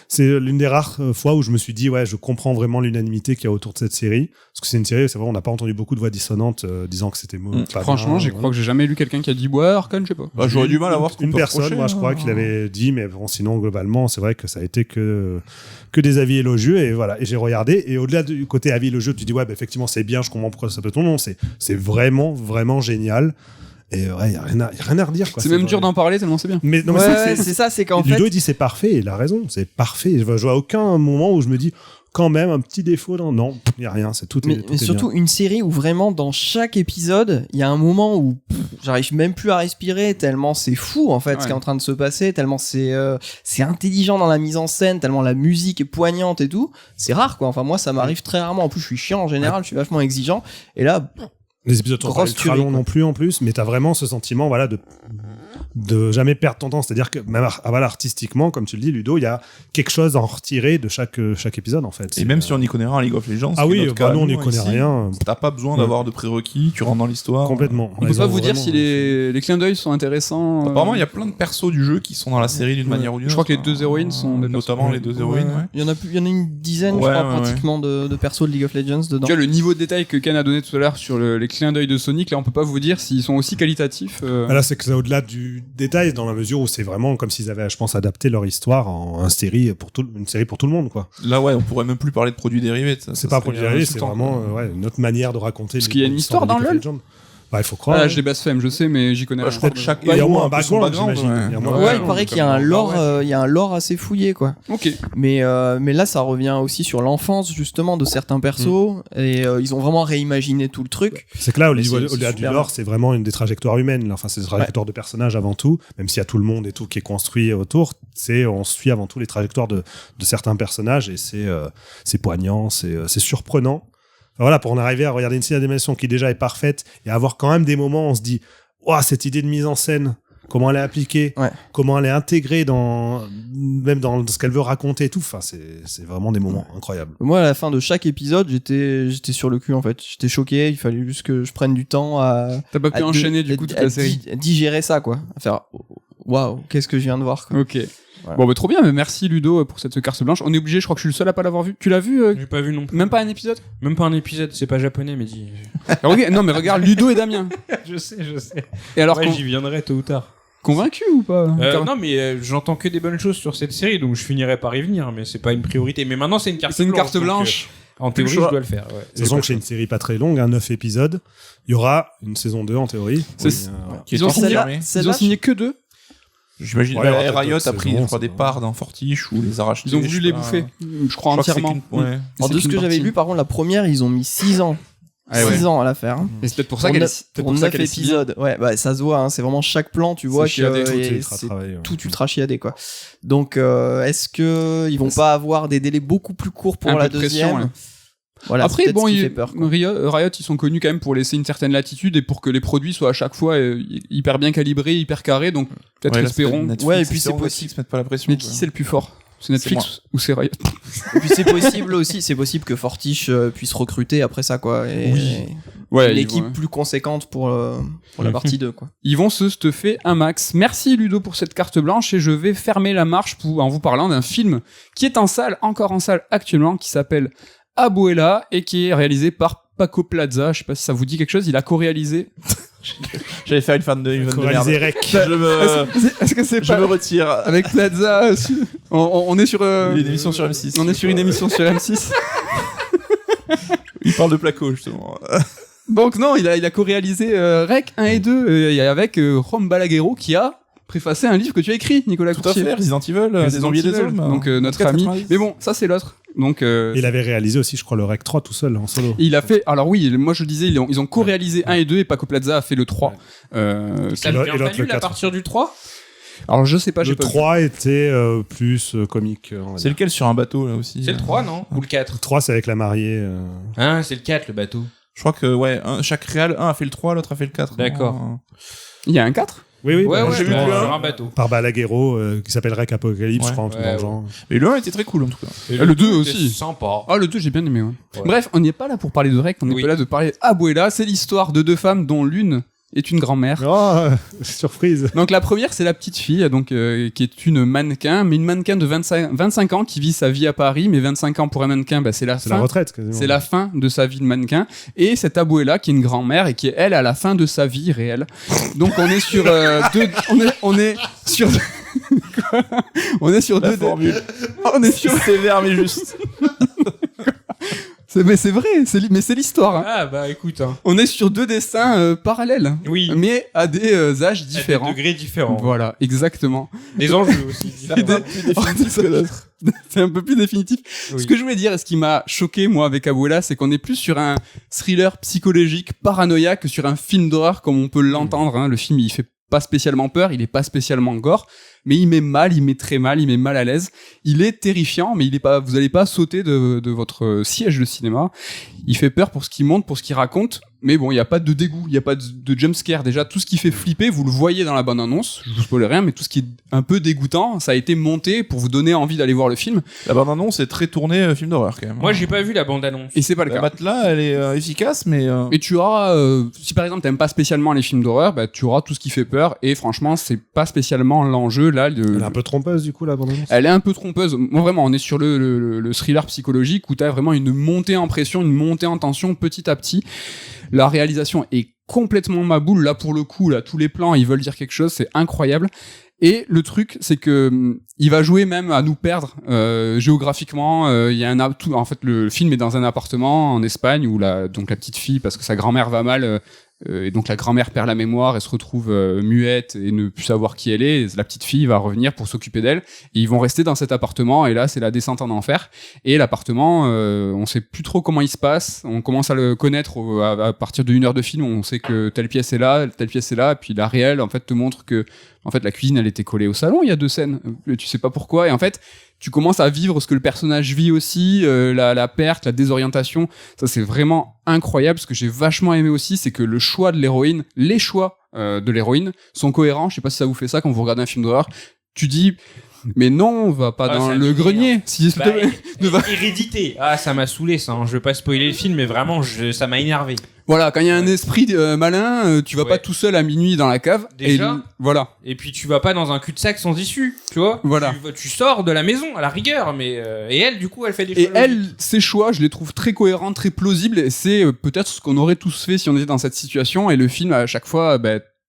c'est l'une des rares fois où je me suis dit, ouais, je comprends vraiment l'unanimité qu'il y a autour de cette série. Parce que c'est une série, c'est vrai, on n'a pas entendu beaucoup de voix dissonantes disant que c'était pas Franchement, bien, je crois que j'ai jamais lu quelqu'un qui a dit ouais, Arkane, je sais pas. Bah, j'aurais du mal à voir ce qu'on une peut personne, reprocher, moi je crois hein. qu'il avait dit, mais bon, sinon globalement, c'est vrai que ça a été que des avis élogieux et voilà. Et j'ai regardé et au-delà du côté avis élogieux, tu dis ouais, bah, effectivement c'est bien, je comprends pourquoi ça peut ton nom, c'est vraiment génial. Et ouais, y a rien à redire, quoi. C'est même vrai. dur d'en parler tellement c'est bien. Mais non, mais Ouais, c'est ça, c'est qu'en fait. Ludo il dit c'est parfait, et il a raison, c'est parfait. Je vois aucun moment où je me dis quand même un petit défaut dans. Non, il y a rien, c'est tout. Mais Tout est surtout bien. une série où vraiment dans chaque épisode il y a un moment où j'arrive même plus à respirer tellement c'est fou en fait ce qui est en train de se passer, tellement c'est intelligent dans la mise en scène, tellement la musique est poignante et tout. C'est rare quoi, enfin moi ça m'arrive très rarement, en plus je suis chiant en général, je suis vachement exigeant et là Les épisodes sont pas grosse ultra tuerie, longs quoi. non plus en plus, mais t'as vraiment ce sentiment voilà de jamais perdre ton temps, c'est-à-dire que même voilà, artistiquement comme tu le dis Ludo, il y a quelque chose à en retirer de chaque épisode en fait. Et même si on n'y connaît rien à League of Legends, ah ce qui est oui, notre cas, nous on n'y nous, connaît ici, rien T'as pas besoin d'avoir de prérequis, tu rentres dans l'histoire. complètement. On peut pas vous dire si les clins d'œil sont intéressants. Apparemment, il y a plein de persos du jeu qui sont dans la série d'une manière ou d'une autre. Je crois que les 2 héroïnes sont des notamment persos. les 2 héroïnes. Ouais. il y en a une dizaine je Ouais, crois ouais, pratiquement de persos de League of Legends dedans. Tu vois le niveau de détail que Ken a donné tout à l'heure sur les clins d'œil de Sonic, là on peut pas vous dire s'ils sont aussi qualitatifs. Là, c'est que c'est au-delà du détail, dans la mesure où c'est vraiment comme s'ils avaient, je pense, adapté leur histoire en une série pour tout le monde, quoi. Là, ouais, on pourrait même plus parler de produits dérivés. C'est pas pour dériver, c'est vraiment une autre manière de raconter. Parce qu'il y a une histoire dans LoL. Bah, il faut croire. Ah, j'ai blasphème, je sais, mais j'y connais je rien. crois que chaque Il y a au moins un peu son background, j'imagine. Il y a moins Ouais, Ouais, il paraît qu'il y a un lore, il y a un lore assez fouillé quoi. Ok. Mais là, ça revient aussi sur l'enfance justement de certains persos et ils ont vraiment réimaginé tout le truc. C'est que là, Mais c'est au-delà du super lore, bien. c'est vraiment une des trajectoires humaines. Là. Enfin, c'est des trajectoires de personnages avant tout, même s'il y a tout le monde et tout qui est construit autour. On suit avant tout les trajectoires de certains personnages et c'est poignant, c'est surprenant. Enfin, voilà, pour en arriver à regarder une série d'animation qui déjà est parfaite et avoir quand même des moments où on se dit, ouah, cette idée de mise en scène, comment elle est appliquée, comment elle est intégrée même dans ce qu'elle veut raconter et tout. Enfin, c'est vraiment des moments incroyables. Moi, à la fin de chaque épisode, j'étais sur le cul en fait. J'étais choqué. Il fallait juste que je prenne du temps à. T'as pas pu enchaîner du coup toute la série. Digérer ça quoi. À faire. Waouh, qu'est-ce que je viens de voir quoi. Ok. Voilà. Bon, bah trop bien, mais merci Ludo pour cette carte blanche. On est obligé, je crois que je suis le seul à pas l'avoir vu. Tu l'as vu J'ai pas vu non plus. Même pas un épisode. Même pas un épisode, c'est pas japonais, mais dis. Non, mais regarde Ludo et Damien. Je sais. Et alors, Ouais, j'y viendrai tôt ou tard. convaincu ou pas Non, mais j'entends que des bonnes choses sur cette série, donc je finirai par y venir, mais c'est pas une priorité. Mais maintenant, c'est une carte C'est une blanche. carte blanche. En théorie, je dois le faire. Ouais. Sachant que c'est une série pas très longue, 9 épisodes. Il y aura une saison 2 en théorie. Ils ont signé que 2. J'imagine Ouais, Riot peut-être a pris saison, des parts dans Fortiche ou les a rachetés. Ils ont voulu les bouffer, je crois entièrement. Alors, de ce que j'avais lu, par contre, la première, ils ont mis 6 ans. 6 ans à la faire. Et c'est peut-être pour ça qu'elle est. Pour 9 épisodes. Ouais, bah, ça se voit, hein, c'est vraiment chaque plan, tu vois que c'est tout ultra chiadé, quoi. Donc, est-ce que ils vont pas avoir des délais beaucoup plus courts pour la deuxième? Voilà, après, bon, fait peur, Riot, ils sont connus quand même pour laisser une certaine latitude et pour que les produits soient à chaque fois hyper bien calibrés, hyper carrés. Donc, peut-être espérons. Ouais, et puis c'est possible. Mettre pas la pression. Mais qui c'est le plus fort? C'est Netflix ou c'est Riot? Et puis c'est possible aussi, c'est possible que Fortiche puisse recruter après ça, quoi. Et une équipe plus conséquente pour la partie 2, quoi. Ils vont se stuffer un max. Merci Ludo pour cette carte blanche et je vais fermer la marche en vous parlant d'un film qui est encore en salle actuellement, qui s'appelle Abuela et qui est réalisé par Paco Plaza. Je sais pas si ça vous dit quelque chose. Il a co-réalisé. J'allais faire une fan de merde. Est-ce que c'est Je me retire. avec Plaza? On est sur une émission sur M6. On est sur une émission sur M6. Il parle de Placo justement. Donc non, il a co-réalisé Rec 1 et 2 avec Rom Balaguerro qui a préfacé un livre que tu as écrit, Nicolas Tout à Courtier. fait, Resident Evil, des zombies et des hommes. Donc notre ami. Mais bon, ça c'est l'autre. Donc Il avait réalisé aussi, je crois, le Rec 3 tout seul en solo. il a fait. Alors oui, moi je disais, ils ont co-réalisé 1 et 2 et Paco Plaza a fait le 3. Ça Et devient l'autre, pas le nul à 4. partir du 3 Alors je sais pas, j'ai Le pas vu. 3 était plus comique. on va C'est dire. lequel sur un bateau là aussi C'est le 3, non? Ou le 4? Le 3, c'est avec la mariée. Hein, c'est le 4, le bateau. Je crois que chaque réal, un a fait le 3, l'autre a fait le 4. D'accord. Il y a un 4 Oui, oui. Ouais, bah, ouais, j'ai vu justement, plus sur un bateau. par Balaguerro, qui s'appelle Rec Apocalypse, Ouais. je crois, un truc Ouais, dans le ouais. genre. Mais le 1 était très cool en tout cas. Et le 2 était aussi. Sympa. Ah, le 2, j'ai bien aimé, ouais. Ouais. Bref, on n'est pas là pour parler de Rec, on est Oui. pas là de parler Abuela. C'est l'histoire de deux femmes dont l'une est une grand-mère. Oh, surprise. Donc la première, c'est la petite fille, donc qui est une mannequin, mais une mannequin de 25 ans qui vit sa vie à Paris, mais 25 ans pour un mannequin, bah, c'est la C'est fin. la retraite, quasiment. C'est la fin de sa vie de mannequin. Et cette Abuela, qui est une grand-mère et qui est, elle, à la fin de sa vie réelle. Donc on est sur on est sur Quoi on est sur La deux formule. on est sur Sévère mais juste. mais c'est vrai, mais c'est l'histoire. Hein. Ah, bah écoute, hein. On est sur deux destins parallèles, Oui. mais à des âges différents. À des degrés différents. Voilà, exactement. Les enjeux aussi. différents. C'est un peu plus définitif. Oui. Ce que je voulais dire, et ce qui m'a choqué, moi, avec Abuela, c'est qu'on est plus sur un thriller psychologique, paranoïaque, que sur un film d'horreur, comme on peut l'entendre. Hein. Le film, il fait pas spécialement peur, il est pas spécialement gore, mais il met mal, il met très mal, il met mal à l'aise. Il est terrifiant, mais il est pas, vous allez pas sauter de votre siège de cinéma. Il fait peur pour ce qu'il montre, pour ce qu'il raconte, mais bon, il y a pas de dégoût, il y a pas de jumpscare. Déjà, tout ce qui fait flipper, vous le voyez dans la bande-annonce, je vous spoil rien, mais tout ce qui est un peu dégoûtant, ça a été monté pour vous donner envie d'aller voir le film, La bande-annonce est très tournée film d'horreur quand même. Moi, j'ai pas vu la bande-annonce. et c'est pas le La cas. matelas, elle est efficace, mais Et tu auras, si par exemple t'aimes pas spécialement les films d'horreur, bah tu auras tout ce qui fait peur, et franchement c'est pas spécialement l'enjeu là. Elle est un peu trompeuse, du coup, la bande-annonce. Elle est un peu trompeuse. Moi vraiment, on est sur le thriller psychologique où t'as vraiment une montée en pression, une montée en tension petit à petit. La réalisation est complètement maboule. Là pour le coup, là tous les plans ils veulent dire quelque chose, c'est incroyable. Et le truc, c'est que il va jouer même à nous perdre géographiquement. Il y a en fait, le film est dans un appartement en Espagne où donc la petite fille, parce que sa grand-mère va mal, et donc la grand-mère perd la mémoire, elle se retrouve muette et ne plus savoir qui elle est. Et la petite fille va revenir pour s'occuper d'elle. Et ils vont rester dans cet appartement. Et là, c'est la descente en enfer. Et l'appartement, on sait plus trop comment il se passe. On commence à le connaître à partir de 1 heure de film. On sait que telle pièce est là, telle pièce est là. Et puis la réelle, en fait, te montre que en fait, la cuisine, elle était collée au salon. Il y a 2 scènes. Tu sais pas pourquoi. Et en fait, tu commences à vivre ce que le personnage vit aussi, la perte, la désorientation. Ça, c'est vraiment incroyable. Ce que j'ai vachement aimé aussi, c'est que le choix de l'héroïne, les choix de l'héroïne sont cohérents. Je sais pas si ça vous fait ça quand vous regardez un film d'horreur. Tu dis, mais non, on va pas Ah, dans ça le me grenier. Si, Bah, Hérédité. Ah, ça m'a saoulé, ça. Hein. Je veux pas spoiler le film, mais vraiment, ça m'a énervé. voilà, quand il y a un esprit malin, tu vas Ouais. pas tout seul à minuit dans la cave. Déjà. Et voilà. Et puis, tu vas pas dans un cul-de-sac sans issue, tu vois. Voilà. Tu sors de la maison, à la rigueur, mais... et elle, du coup, elle fait des Et choses elle, ses choix, je les trouve très cohérents, très plausibles, et c'est peut-être ce qu'on aurait tous fait si on était dans cette situation, et le film, à chaque fois,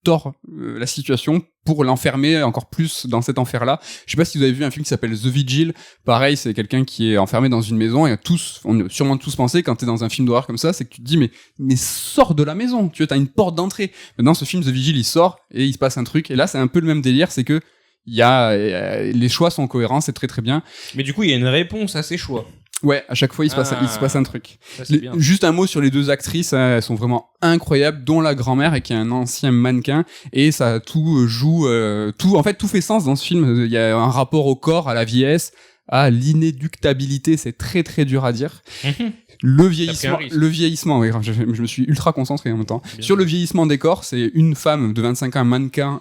tord la situation pour l'enfermer encore plus dans cet enfer-là. Je sais pas si vous avez vu un film qui s'appelle The Vigil. Pareil, c'est quelqu'un qui est enfermé dans une maison, et on a sûrement tous pensé, quand t'es dans un film d'horreur comme ça, c'est que tu te dis, mais sors de la maison, tu vois, t'as une porte d'entrée. Mais dans ce film, The Vigil, il sort, et il se passe un truc, et là, c'est un peu le même délire, c'est que les choix sont cohérents, c'est très très bien. Mais du coup, il y a une réponse à ses choix. Ouais, à chaque fois, il se passe un truc. Ça, c'est bien. Juste un mot sur les 2 actrices, hein, elles sont vraiment incroyables, dont la grand-mère, et qui est un ancien mannequin, et ça tout joue, tout fait sens dans ce film. Il y a un rapport au corps, à la vieillesse, à l'inéductabilité, c'est très très dur à dire. Le vieillissement, oui, je me suis ultra concentré en même temps. Bien Sur le vieillissement des corps, c'est une femme de 25 ans,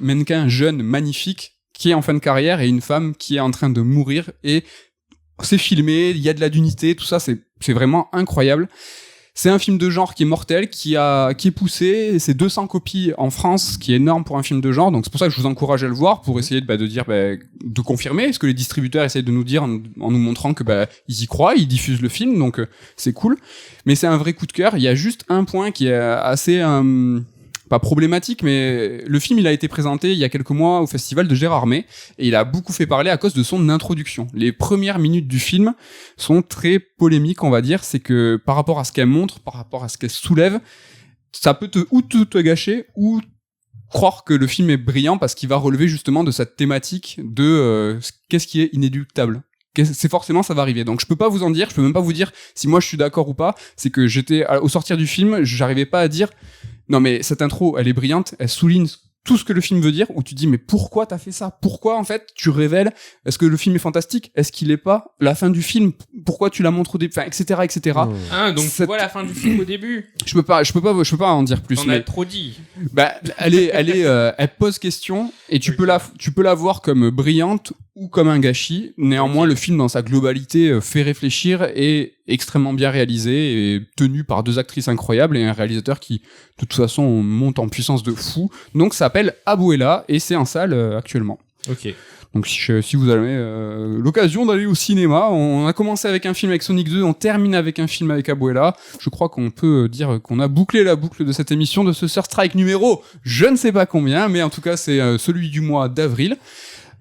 mannequin jeune, magnifique, qui est en fin de carrière, et une femme qui est en train de mourir, et c'est filmé, il y a de la dignité, tout ça, c'est vraiment incroyable. C'est un film de genre qui est mortel, qui est poussé, c'est 200 copies en France, ce qui est énorme pour un film de genre, donc c'est pour ça que je vous encourage à le voir, pour essayer de dire, de confirmer ce que les distributeurs essayent de nous dire en nous montrant que ils y croient, ils diffusent le film, donc c'est cool. Mais c'est un vrai coup de cœur. Il y a juste un point qui est assez pas problématique, mais le film, il a été présenté il y a quelques mois au festival de Gérardmer, et il a beaucoup fait parler à cause de son introduction. Les premières minutes du film sont très polémiques, on va dire. C'est que par rapport à ce qu'elle montre, par rapport à ce qu'elle soulève, ça peut tout te gâcher ou croire que le film est brillant parce qu'il va relever justement de cette thématique de qu'est-ce qui est inéluctable. C'est forcément, ça va arriver. Donc je peux pas vous en dire, je peux même pas vous dire si moi je suis d'accord ou pas. C'est que au sortir du film, j'arrivais pas à dire non mais cette intro, elle est brillante, elle souligne tout ce que le film veut dire, où tu dis mais pourquoi t'as fait ça? Pourquoi en fait tu révèles? Est-ce que le film est fantastique? Est-ce qu'il est pas? La fin du film, pourquoi tu la montres au début? Enfin, etc. Donc tu vois la fin du film au début. Je peux pas en dire plus. On a trop dit. Bah, elle pose question et tu peux la voir comme brillante ou comme un gâchis. Néanmoins, le film dans sa globalité fait réfléchir et extrêmement bien réalisé et tenu par 2 actrices incroyables et un réalisateur qui, de toute façon, monte en puissance de fou. Donc, ça s'appelle Abuela et c'est en salle actuellement. Ok. Donc, si vous avez l'occasion d'aller au cinéma, on a commencé avec un film avec Sonic 2, on termine avec un film avec Abuela. Je crois qu'on peut dire qu'on a bouclé la boucle de cette émission de ce Third Strike numéro, je ne sais pas combien, mais en tout cas, c'est celui du mois d'avril.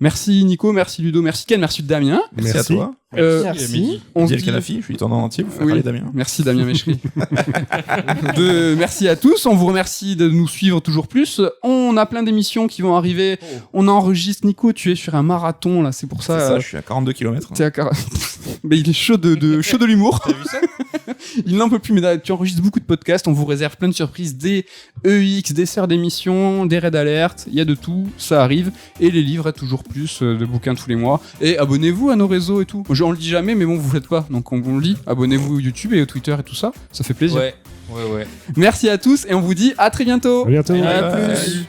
Merci Nico, merci Ludo, merci Ken, merci Damien. Merci à toi. Merci. On se Diel dit... Kalafi, je suis tendant entier, vous faites parler Damien. Merci Damien Méchery. Merci à tous, on vous remercie de nous suivre toujours plus. On a plein d'émissions qui vont arriver. On enregistre, Nico, tu es sur un marathon là, c'est pour ça. C'est ça, je suis à 42 km. Mais il est chaud de l'humour. T'as vu ça? Il n'en peut plus, mais tu enregistres beaucoup de podcasts, on vous réserve plein de surprises, des EX, des sœurs d'émissions, des raids alert, il y a de tout, ça arrive. Et les livres, toujours plus de bouquins tous les mois. Et abonnez-vous à nos réseaux et tout. On le dit jamais, mais bon, vous faites pas, donc on le dit. Abonnez-vous au YouTube et au Twitter et tout ça, ça fait plaisir. Ouais. Merci à tous et on vous dit à très bientôt. À bientôt. À Bye. plus.